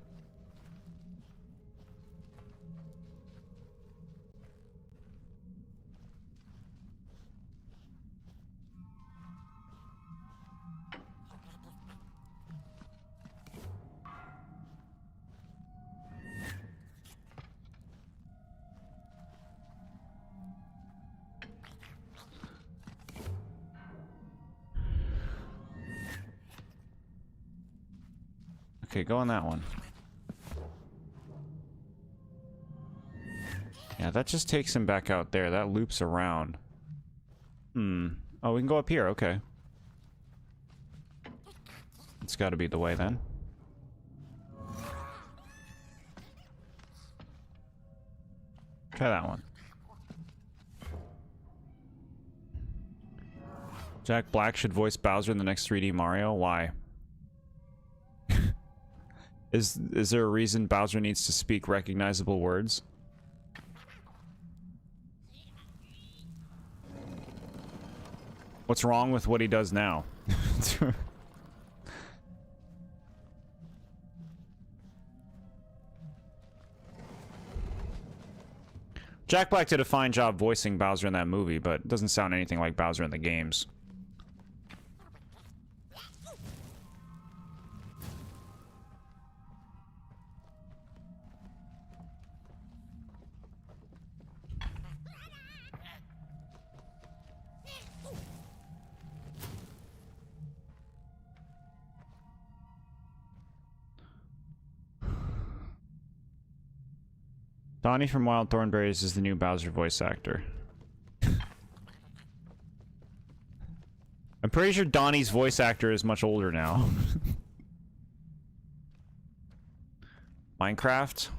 Okay, go on that one. Yeah, that just takes him back out there. That loops around. Oh, we can go up here. Okay. It's got to be the way then. Try that one. Jack Black should voice Bowser in the next 3D Mario. Why? Is there a reason Bowser needs to speak recognizable words? What's wrong with what he does now? Jack Black did a fine job voicing Bowser in that movie, but it doesn't sound anything like Bowser in the games. Donnie from Wild Thornberrys is the new Bowser voice actor. I'm pretty sure Donnie's voice actor is much older now. Minecraft?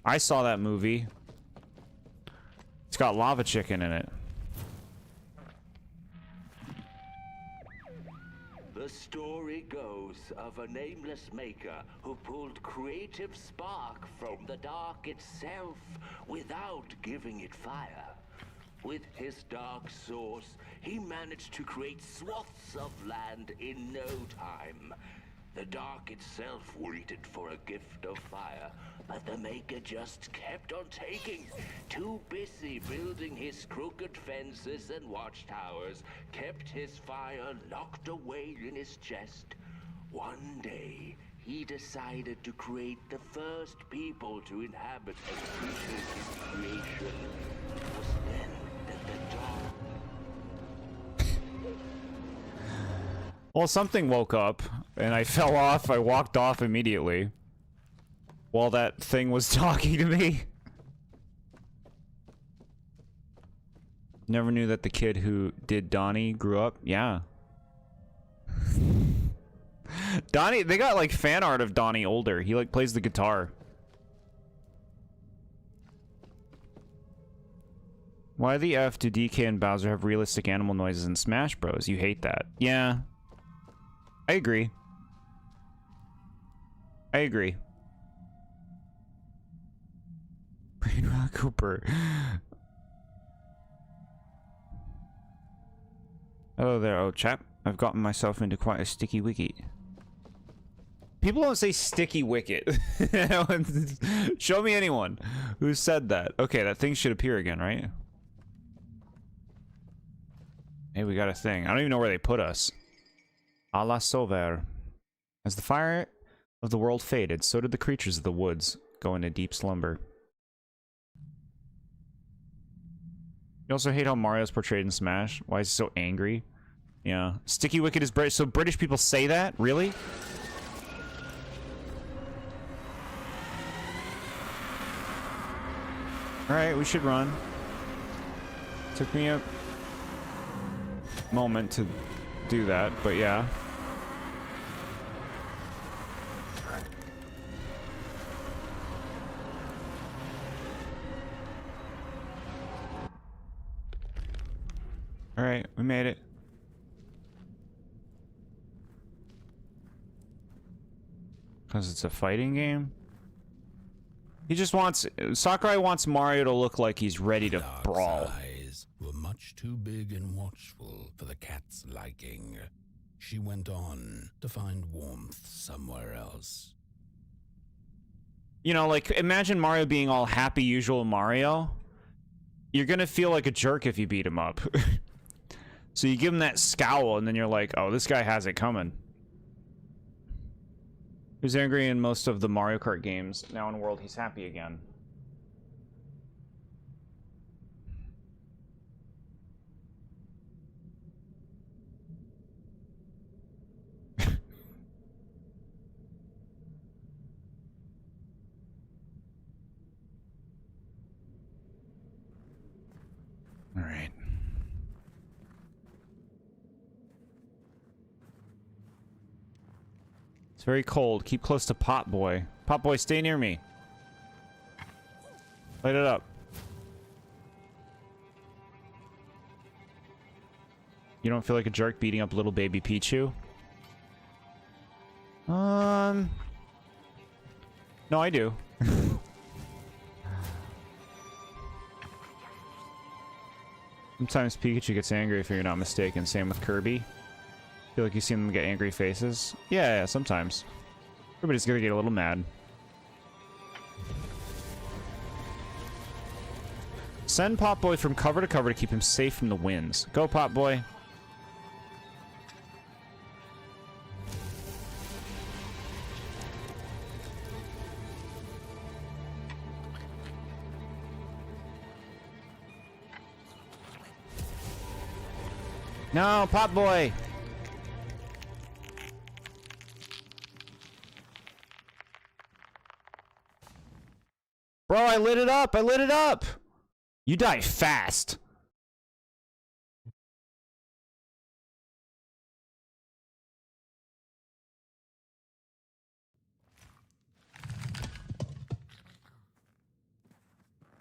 I saw that movie. It's got Lava Chicken in it. The story goes of a nameless maker who pulled creative spark from the dark itself without giving it fire. With his dark source, he managed to create swaths of land in no time. The dark itself waited for a gift of fire, but the maker just kept on taking. Too busy building his crooked fences and watchtowers, kept his fire locked away in his chest. One day, he decided to create the first people to inhabit and appreciate his creation. It was then that the dark... Well, something woke up, and I fell off. I walked off immediately. While that thing was talking to me. Never knew that the kid who did Donnie grew up. Yeah. Donnie, they got like fan art of Donnie older. He like plays the guitar. Why the F do DK and Bowser have realistic animal noises in Smash Bros? You hate that. Yeah. I agree. I agree. Brainrot Cooper. Hello there, old chap. I've gotten myself into quite a sticky wicket. People don't say sticky wicket. Show me anyone who said that. Okay, that thing should appear again, right? Hey, we got a thing. I don't even know where they put us. A la Sauveur. As the fire of the world faded, so did the creatures of the woods go into deep slumber. You also hate how Mario's portrayed in Smash? Why is he so angry? Yeah. Sticky Wicket is British. So British people say that? Really? Alright, we should run. Took me a moment to do that, but yeah. Alright, we made it. Because it's a fighting game? He just wants... Sakurai wants Mario to look like he's ready to brawl. Dark's eyes were much too big and watchful for the cat's liking. She went on to find warmth somewhere else. You know, like, imagine Mario being all happy usual Mario. You're gonna feel like a jerk if you beat him up. So you give him that scowl, and then you're like, oh, this guy has it coming. He was angry in most of the Mario Kart games. Now in World, he's happy again. All right. It's very cold. Keep close to Pot Boy. Pot Boy, stay near me. Light it up. You don't feel like a jerk beating up little baby Pichu? No, I do. Sometimes Pikachu gets angry if you're not mistaken. Same with Kirby. Feel like you see them get angry faces. Yeah, sometimes. Everybody's gonna get a little mad. Send Pop Boy from cover to cover to keep him safe from the winds. Go, Pop Boy. No, Pop Boy. Bro, I lit it up. I lit it up. You die fast.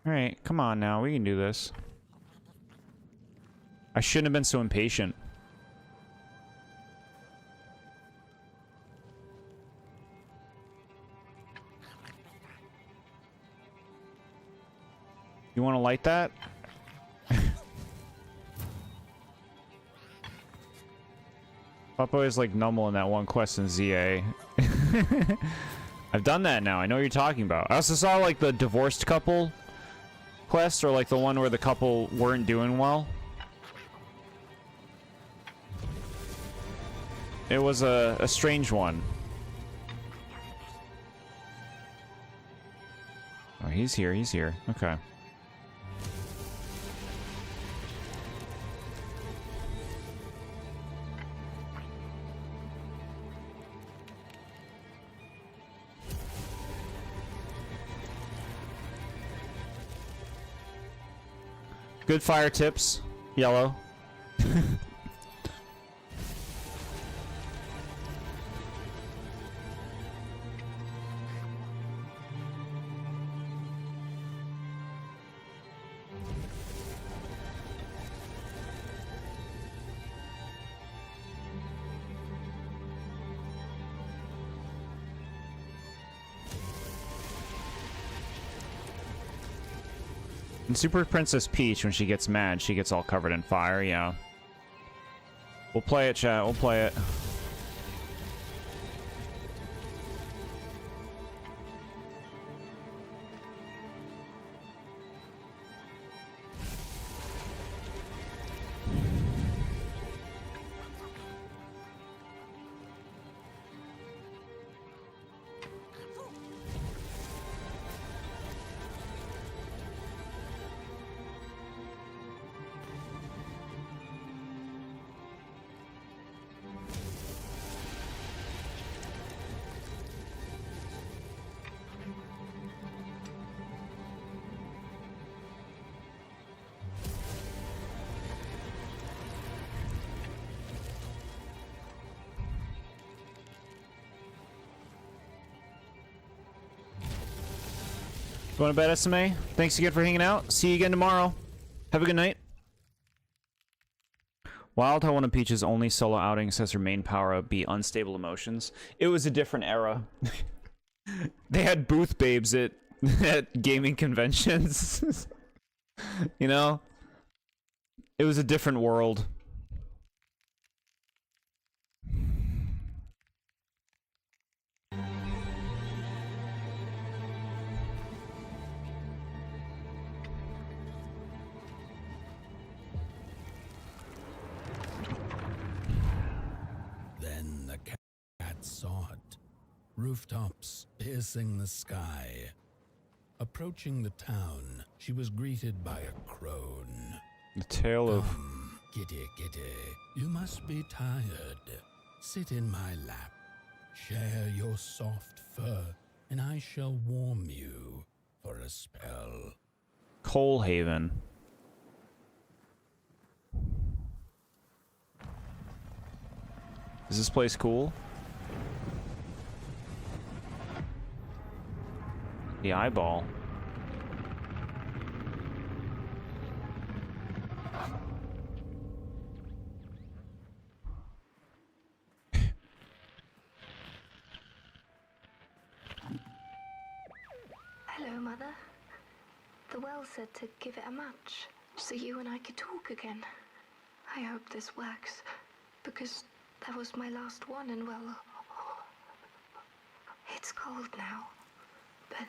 All right, come on now. We can do this. I shouldn't have been so impatient. You want to light that? Papa is like Numble in that one quest in ZA. I've done that now. I know what you're talking about. I also saw like the divorced couple quest, or like the one where the couple weren't doing well. It was a strange one. Oh, he's here. He's here. Okay. Good fire tips, yellow. And Super Princess Peach, when she gets mad, she gets all covered in fire, yeah. We'll play it, chat. We'll play it. Going to bed, SMA? Thanks again for hanging out. See you again tomorrow. Have a good night. Wild how one of Peach's only solo outings says her main power-up be unstable emotions. It was a different era. They had booth babes at gaming conventions. You know? It was a different world. Saw it. Rooftops piercing the sky. Approaching the town, she was greeted by a crone. The tale of... Kitty, kitty, you must be tired. Sit in my lap. Share your soft fur, and I shall warm you for a spell. Coalhaven. Is this place cool? The eyeball. Hello, Mother. The well said to give it a match. so you and I could talk again. I hope this works, because that was my last one, and well, it's cold now. But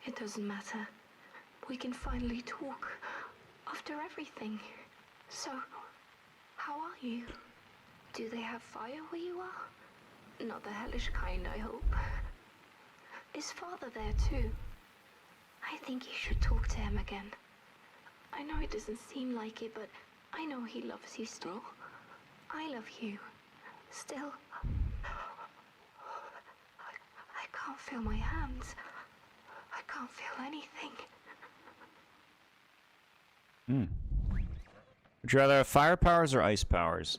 it doesn't matter. We can finally talk after everything. So, how are you? Do they have fire where you are? Not the hellish kind, I hope. Is Father there too? I think you should talk to him again. I know it doesn't seem like it, but I know he loves you still. I love you. Still. I can't feel my hands. I can't feel anything. Would you rather have fire powers or ice powers?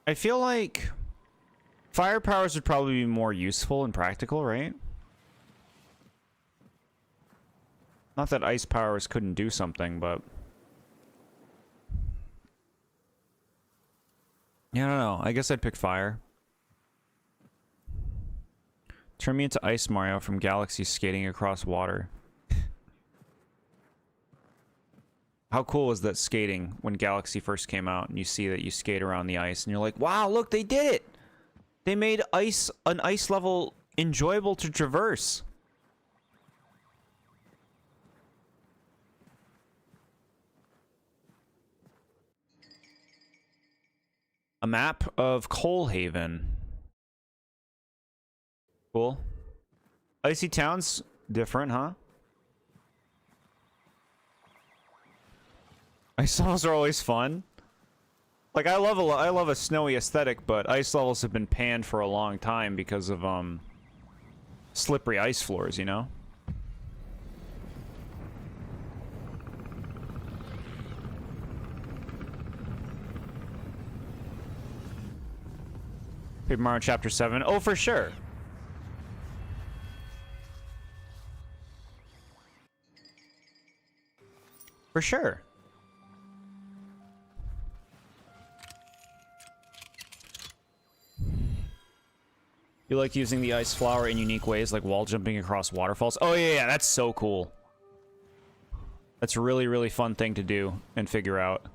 I feel like fire powers would probably be more useful and practical, right? Not that ice powers couldn't do something, but... yeah, I don't know. I guess I'd pick fire. Turn me into Ice Mario from Galaxy skating across water. How cool was that skating when Galaxy first came out and you see that you skate around the ice and you're like, wow, look, they did it! They made an ice level enjoyable to traverse. A map of Coalhaven. Cool. Icy Town's different, huh? Ice levels are always fun. Like, I love a snowy aesthetic, but ice levels have been panned for a long time because of slippery ice floors, you know? Paper Mario Chapter 7. Oh, for sure. For sure. You like using the ice flower in unique ways, like wall jumping across waterfalls? Oh, yeah, that's so cool. That's a really, really fun thing to do and figure out.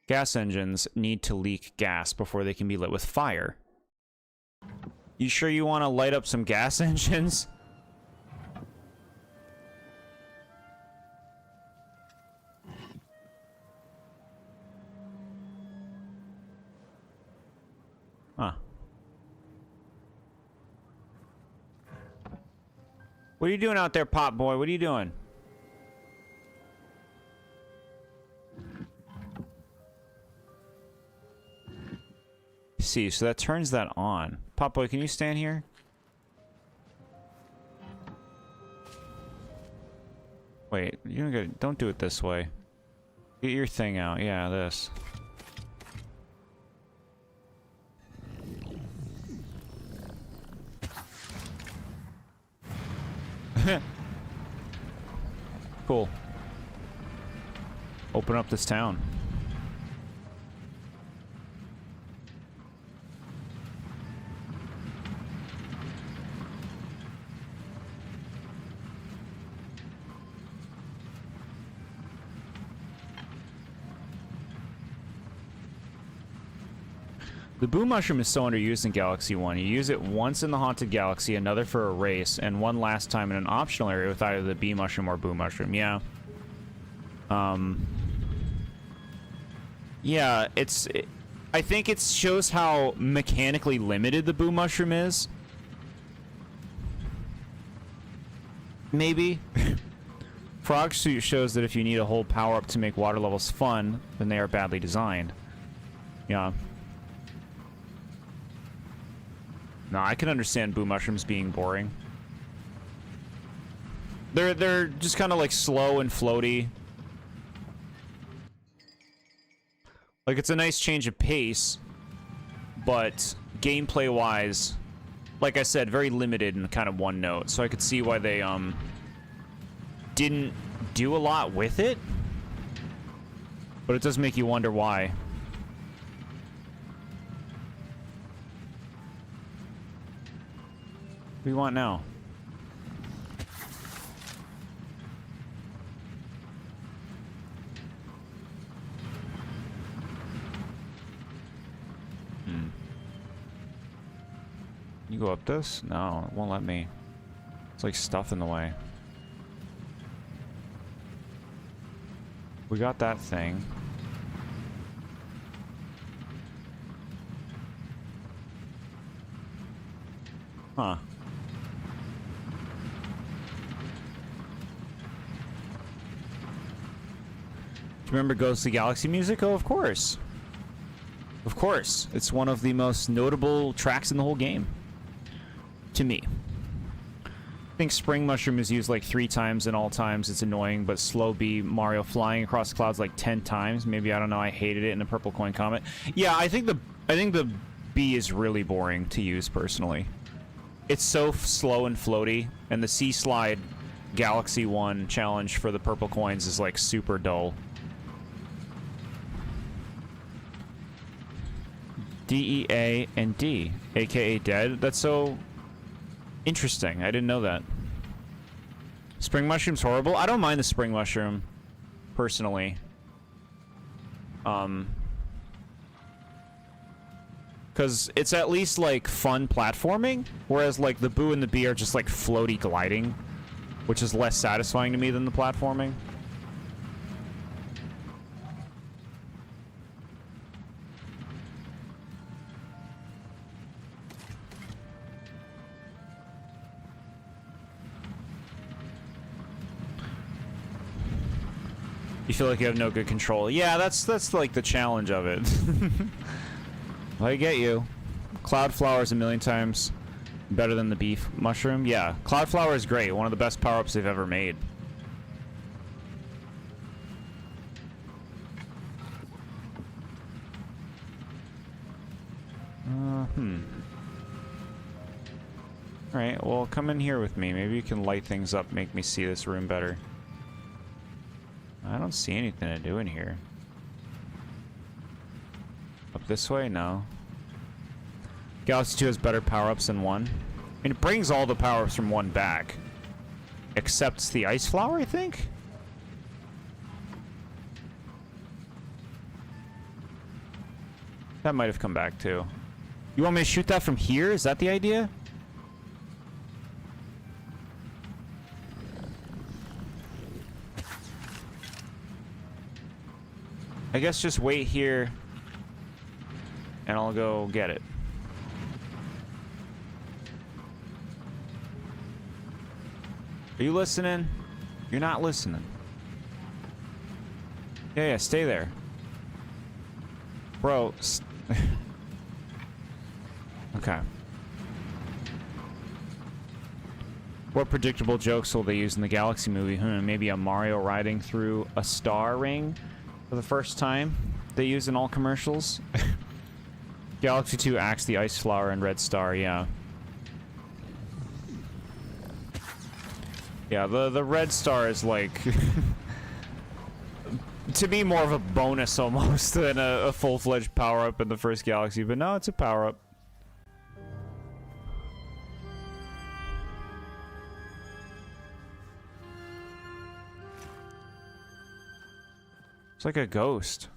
Gas engines need to leak gas before they can be lit with fire. You sure you want to light up some gas engines? Huh. What are you doing out there, Pop Boy? What are you doing? See, so that turns that on. Pop Boy, can you stand here? Wait, don't do it this way. Get your thing out. Yeah, this. Cool. Open up this town. The Boo Mushroom is so underused in Galaxy 1. You use it once in the Haunted Galaxy, another for a race, and one last time in an optional area with either the Bee Mushroom or Boo Mushroom. Yeah. Yeah, I think it shows how mechanically limited the Boo Mushroom is. Maybe. Frog Suit shows that if you need a whole power-up to make water levels fun, then they are badly designed. Yeah. No, I can understand Boo Mushrooms being boring. They're just kind of like slow and floaty. Like, it's a nice change of pace, but gameplay-wise, like I said, very limited and kind of one note. So I could see why they didn't do a lot with it. But it does make you wonder why. What do you want now? You go up this? No, it won't let me. It's like stuff in the way. We got that thing. Huh. Do you remember Ghost of the Galaxy music? Oh, of course. Of course. It's one of the most notable tracks in the whole game. To me. I think Spring Mushroom is used like 3 times, and all times it's annoying, but Slow B Mario flying across clouds like 10 times. Maybe, I don't know, I hated it in a Purple Coin Comet. Yeah, I think the B is really boring to use personally. It's so slow and floaty, and the Sea Slide Galaxy 1 challenge for the purple coins is like super dull. DEA and D, aka dead. That's so interesting. I didn't know that. Spring mushroom's horrible. I don't mind the spring mushroom, personally. Because it's at least like fun platforming, whereas like the Boo and the Bee are just like floaty gliding, which is less satisfying to me than the platforming. You feel like you have no good control. Yeah, that's like the challenge of it. I get you. Cloudflower is a million times better than the beef mushroom. Yeah, Cloudflower is great. One of the best power-ups they've ever made. Alright, well, come in here with me. Maybe you can light things up, make me see this room better. I don't see anything to do in here. Up this way? No. Galaxy 2 has better power-ups than 1. I mean, it brings all the power-ups from 1 back. Except the Ice Flower, I think? That might have come back, too. You want me to shoot that from here? Is that the idea? I guess just wait here, and I'll go get it. Are you listening? You're not listening. Yeah, stay there. Bro, okay. What predictable jokes will they use in the Galaxy movie? Maybe a Mario riding through a star ring for the first time they use in all commercials. Galaxy 2 acts the Ice Flower and Red Star, yeah. Yeah, the Red Star is like to me more of a bonus almost than a full-fledged power-up in the first Galaxy, but no, it's a power-up. It's like a ghost.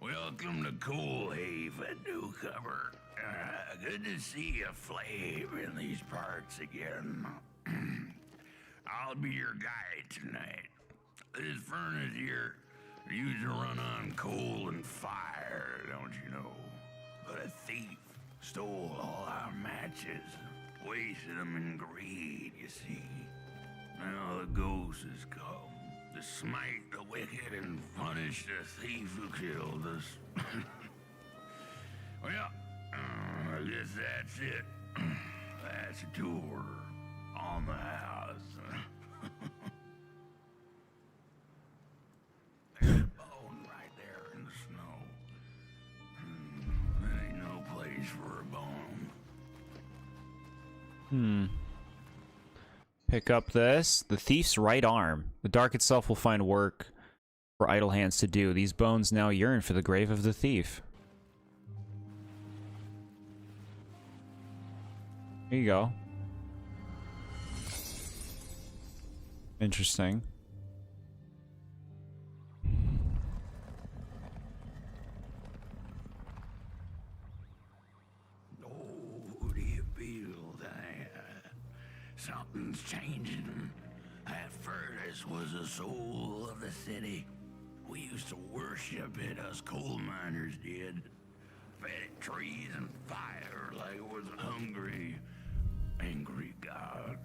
Welcome to Cool Haven, newcomer. Good to see you flavor in these parts again. I'll be your guide tonight. This furnace here used to run on coal and fire, don't you know? But a thief stole all our matches, wasted them in greed, you see. Now the ghost has come to smite the wicked and punish the thief who killed us. Well, I guess that's it. That's a tour on the house. There's a bone right there in the snow. That ain't no place for a bone. Pick up this. The thief's right arm. The dark itself will find work for idle hands to do. These bones now yearn for the grave of the thief. Here you go. Interesting. Oh, do you feel that something's changing? That furnace was the soul of the city. We used to worship it, us coal miners did. Fed it trees and fire like it was a hungry, angry god.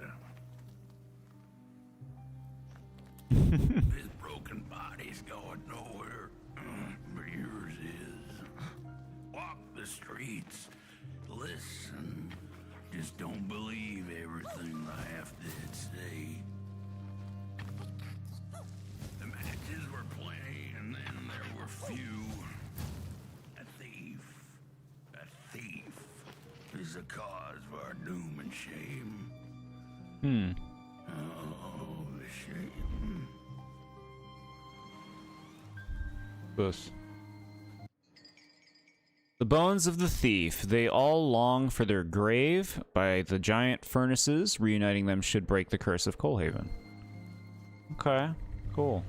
His broken body's going nowhere, but yours is. Walk the streets, listen. Just don't believe everything the half-dead say. The matches were plenty, and then there were few. A thief is the cause of our doom and shame. Oh, the shame. This. The bones of the thief. They all long for their grave. By the giant furnaces, reuniting them should break the curse of Coalhaven. Okay, cool.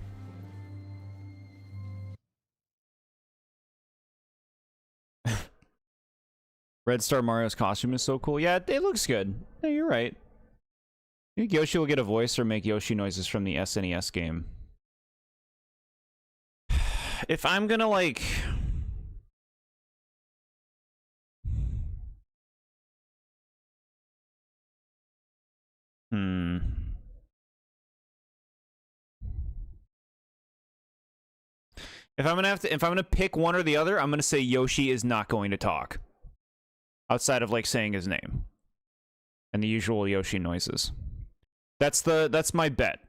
Red Star Mario's costume is so cool. Yeah, it looks good. Yeah, you're right. You think Yoshi will get a voice or make Yoshi noises from the SNES game? If I'm gonna, like... If I'm gonna pick one or the other, I'm gonna say Yoshi is not going to talk. Outside of, like, saying his name. And the usual Yoshi noises. That's my bet.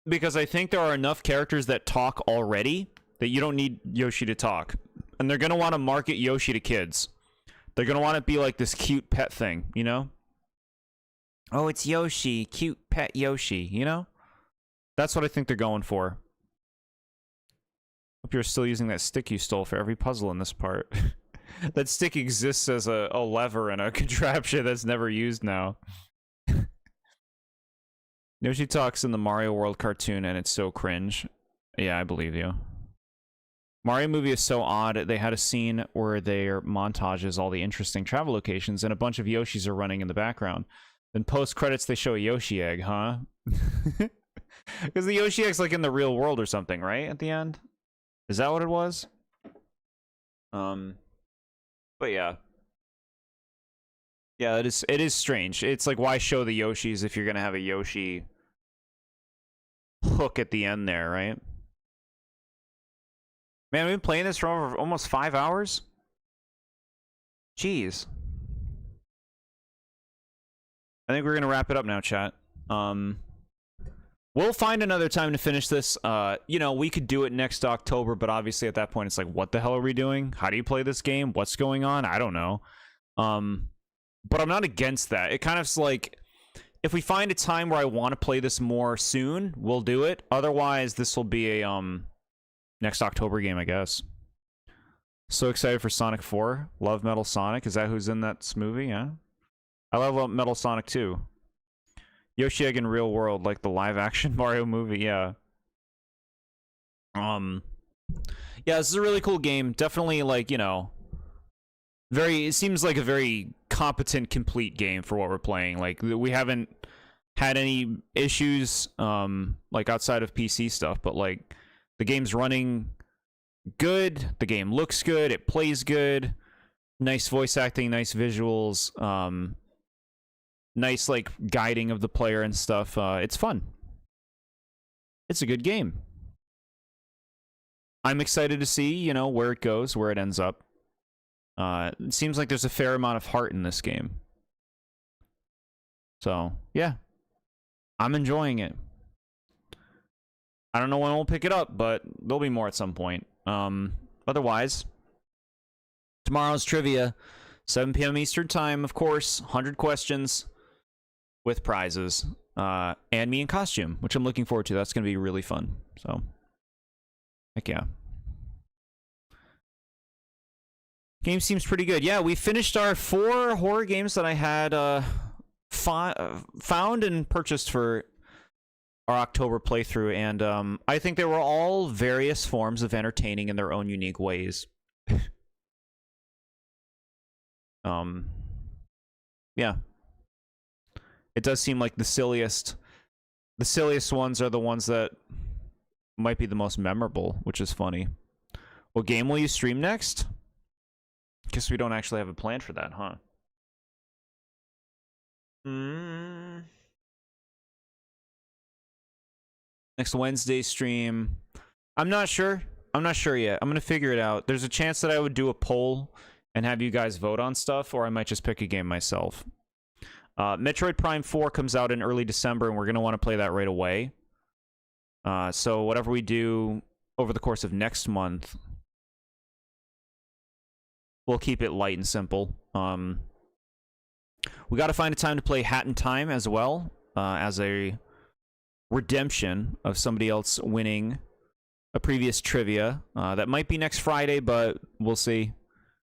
Because I think there are enough characters that talk already that you don't need Yoshi to talk. And they're gonna want to market Yoshi to kids. They're gonna want it to be like this cute pet thing, you know? Oh, it's Yoshi, cute pet Yoshi, you know? That's what I think they're going for. Hope you're still using that stick you stole for every puzzle in this part. That stick exists as a lever and a contraption that's never used now. Yoshi talks in the Mario World cartoon and it's so cringe. Yeah, I believe you. Mario movie is so odd. They had a scene where their montages all the interesting travel locations and a bunch of Yoshis are running in the background. Then post-credits they show a Yoshi egg, huh? Because the Yoshi egg's like in the real world or something, right? At the end? Is that what it was? But yeah. Yeah, it is strange. It's like, why show the Yoshis if you're gonna have a Yoshi hook at the end there, right? Man, we've been playing this for over almost 5 hours? Jeez. I think we're gonna wrap it up now, chat. We'll find another time to finish this. You know, we could do it next October, but obviously at that point it's like, what the hell are we doing? How do you play this game? What's going on? I don't know. But I'm not against that. It kind of's like, if we find a time where I want to play this more soon, we'll do it. Otherwise, this will be a next October game, I guess. So excited for Sonic 4. Love Metal Sonic. Is that who's in that movie? Yeah. I love Metal Sonic 2. Yoshi Egg in real world, like the live action Mario movie, yeah. Yeah, this is a really cool game. Definitely, like, you know, it seems like a very competent, complete game for what we're playing. Like, we haven't had any issues, like, outside of PC stuff, but, like, the game's running good, the game looks good, it plays good, nice voice acting, nice visuals, nice, like, guiding of the player and stuff. It's fun. It's a good game. I'm excited to see, you know, where it goes, where it ends up. It seems like there's a fair amount of heart in this game. So, yeah. I'm enjoying it. I don't know when we'll pick it up, but there'll be more at some point. Otherwise, Tomorrow's trivia, 7 p.m. Eastern Time, of course. 100 questions with prizes. And me in costume, which I'm looking forward to. That's going to be really fun. So, heck yeah. Game seems pretty good. Yeah, we finished our 4 horror games that I had found and purchased for our October playthrough, and I think they were all various forms of entertaining in their own unique ways. Yeah. It does seem like the silliest ones are the ones that might be the most memorable, which is funny. What game will you stream next? Guess we don't actually have a plan for that, huh? Next Wednesday stream. I'm not sure. I'm not sure yet. I'm going to figure it out. There's a chance that I would do a poll and have you guys vote on stuff, or I might just pick a game myself. Metroid Prime 4 comes out in early December, and we're going to want to play that right away. So whatever we do over the course of next month, we'll keep it light and simple. We got to find a time to play Hat in Time as well, as a redemption of somebody else winning a previous trivia. That might be next Friday, but we'll see.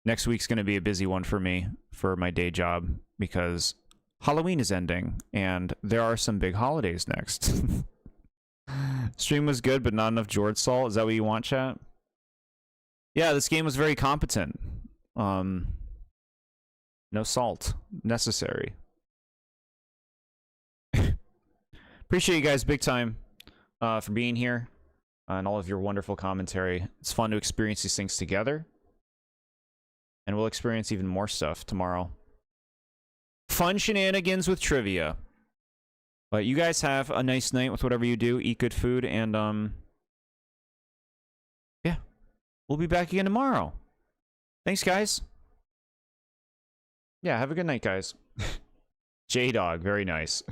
Next week's going to be a busy one for me for my day job because Halloween is ending and there are some big holidays next. Stream was good, but not enough Jord salt. Is that what you want, chat? Yeah, this game was very competent. No salt necessary. Appreciate you guys big time for being here and all of your wonderful commentary. It's fun to experience these things together. And we'll experience even more stuff tomorrow. Fun shenanigans with trivia. But you guys have a nice night with whatever you do. Eat good food, and yeah. We'll be back again tomorrow. Thanks, guys. Yeah, have a good night, guys. J-Dog, very nice.